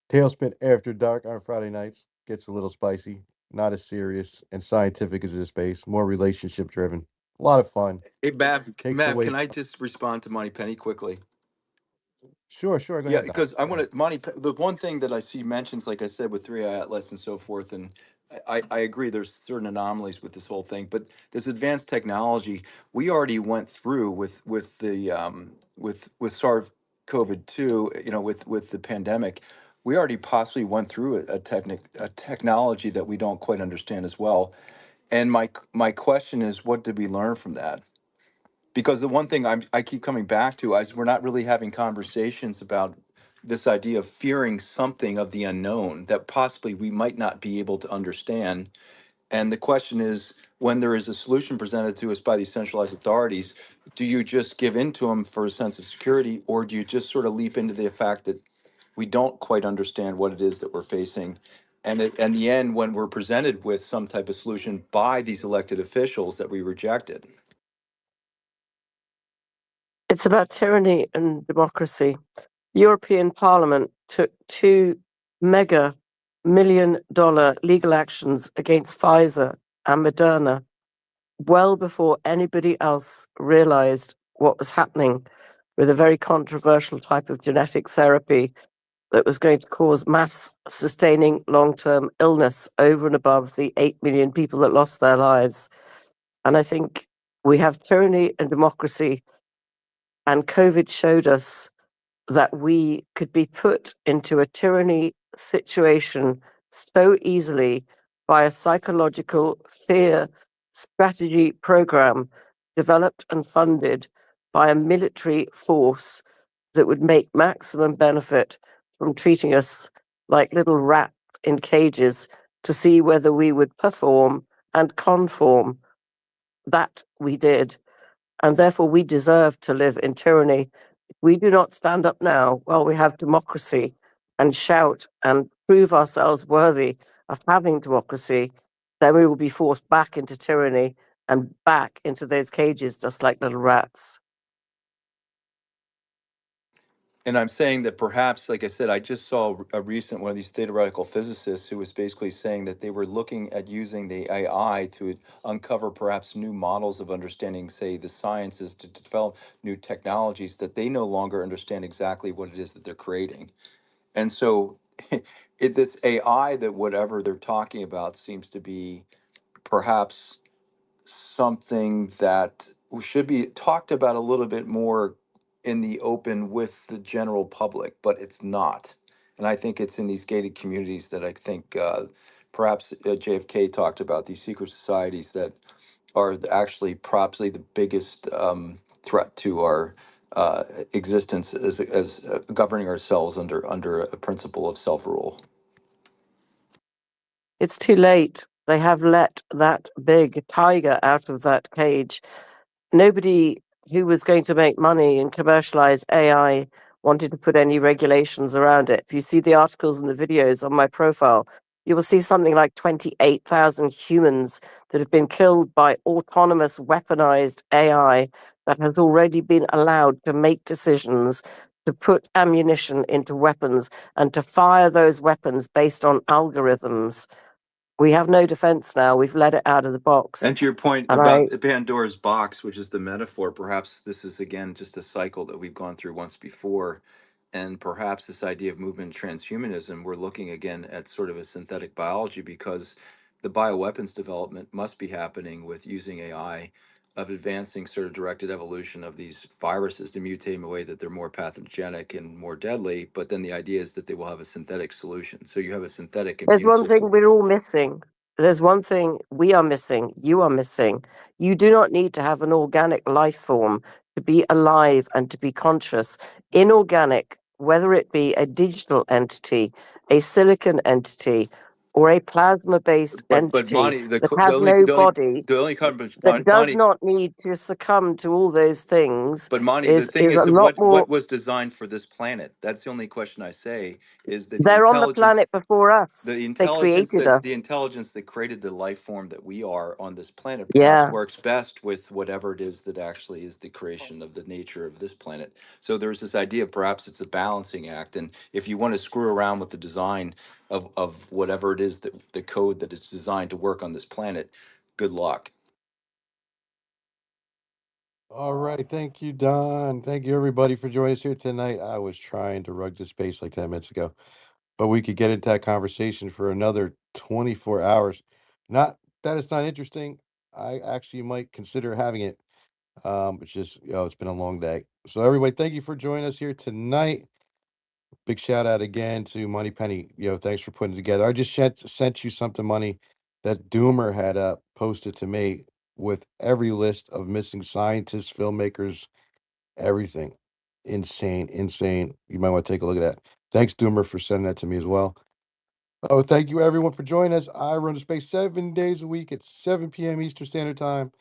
Tailspin After Dark on Friday nights. Gets a little spicy, not as serious and scientific as this space, more relationship driven. A lot of fun. Hey, Takes Mav, away. can I just respond to Monty Penny quickly? Sure, sure. Go Yeah, ahead, Doc. because I Go ahead. want to, the one thing that I see mentions, like I said, with Three Atlas and so forth, and I agree there's certain anomalies with this whole thing, but this advanced technology we already went through with the with SARS-CoV-2, with the pandemic, we already possibly went through a technology that we don't quite understand as well. And my question is, what did we learn from that? Because the one thing I keep coming back to is we're not really having conversations about this idea of fearing something of the unknown that possibly we might not be able to understand. And the question is, when there is a solution presented to us by these centralized authorities, do you just give in to them for a sense of security, or do you just sort of leap into the fact that we don't quite understand what it is that we're facing? And in the end, when we're presented with some type of solution by these elected officials, that we reject it. It's about tyranny and democracy. European Parliament took two mega $1 million legal actions against Pfizer and Moderna well before anybody else realized what was happening with a very controversial type of genetic therapy that was going to cause mass sustaining long-term illness over and above the 8 million people that lost their lives. And I think we have tyranny and democracy, and COVID showed us that we could be put into a tyranny situation so easily by a psychological fear strategy program developed and funded by a military force that would make maximum benefit from treating us like little rats in cages to see whether we would perform and conform. That we did, and therefore we deserve to live in tyranny. If we do not stand up now while we have democracy and shout and prove ourselves worthy of having democracy, then we will be forced back into tyranny and back into those cages just like little rats. And I'm saying that perhaps, like I said, I just saw a recent one of these theoretical physicists who was basically saying that they were looking at using the AI to uncover perhaps new models of understanding, say, the sciences, to develop new technologies that they no longer understand exactly what it is that they're creating. And so this AI, that whatever they're talking about, seems to be perhaps something that should be talked about a little bit more in the open with the general public, but it's not. And I think it's in these gated communities that I think perhaps JFK talked about, these secret societies that are actually probably the biggest threat to our existence as governing ourselves under a principle of self-rule. It's too late. They have let that big tiger out of that cage. Nobody who was going to make money and commercialize AI wanted to put any regulations around it. If you see the articles and the videos on my profile, you will see something like 28,000 humans that have been killed by autonomous weaponized AI that has already been allowed to make decisions to put ammunition into weapons and to fire those weapons based on algorithms. We have no defense now. We've let it out of the box. And to your point And about the Pandora's box, which is the metaphor, perhaps this is again just a cycle that we've gone through once before. And perhaps this idea of movement transhumanism, we're looking again at sort of a synthetic biology because the bioweapons development must be happening with using AI of advancing sort of directed evolution of these viruses to mutate in a way that they're more pathogenic and more deadly. But then the idea is that they will have a synthetic solution. So you have a synthetic there's immune one system. thing we're all missing. There's one thing we are missing. You are missing. You do not need to have an organic life form to be alive and to be conscious. Inorganic, whether it be a digital entity, a silicon entity, or a plasma-based But entity Monty, that has no body, the only comment, that does Monty, not need to succumb to all those things, but Monty, the is thing is a that lot more. what was designed for this planet? That's the only question I say is that They're on the planet before us. They created us. the intelligence that created the life form that we are on this planet perhaps Yeah. works best with whatever it is that actually is the creation of the nature of this planet. So there's this idea of perhaps it's a balancing act, and if you want to screw around with the design of whatever it is that the code that is designed to work on this planet, good luck. All right. Thank you, Don. Thank you, everybody, for joining us here tonight. I was trying to rug this space like 10 minutes ago, but we could get into that conversation for another 24 hours. Not that it's not interesting. I actually might consider having it. It's just, it's been a long day. So, everybody, thank you for joining us here tonight. Big shout out again to Money Penny. Thanks for putting it together. I just sent you something, Money, that Doomer had posted to me with every list of missing scientists, filmmakers, everything. Insane, insane. You might want to take a look at that. Thanks, Doomer, for sending that to me as well. Oh, thank you everyone for joining us. I run the space 7 days a week at 7 p.m. Eastern Standard Time.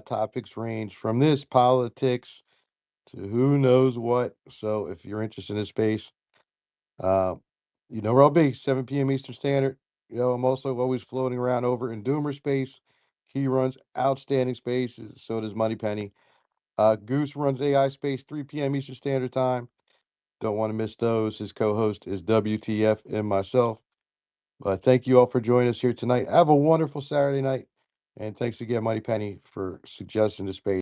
Topics range from this politics to who knows what. So if you're interested in this space, uh, you know where I'll be, 7 p.m. Eastern Standard. I'm also always floating around over in Doomer space. He runs outstanding spaces. So does Money Penny. Goose runs AI Space, 3 p.m. Eastern Standard Time. Don't want to miss those. His co-host is WTF and myself. But thank you all for joining us here tonight. Have a wonderful Saturday night. And thanks again, Mighty Penny, for suggesting the space.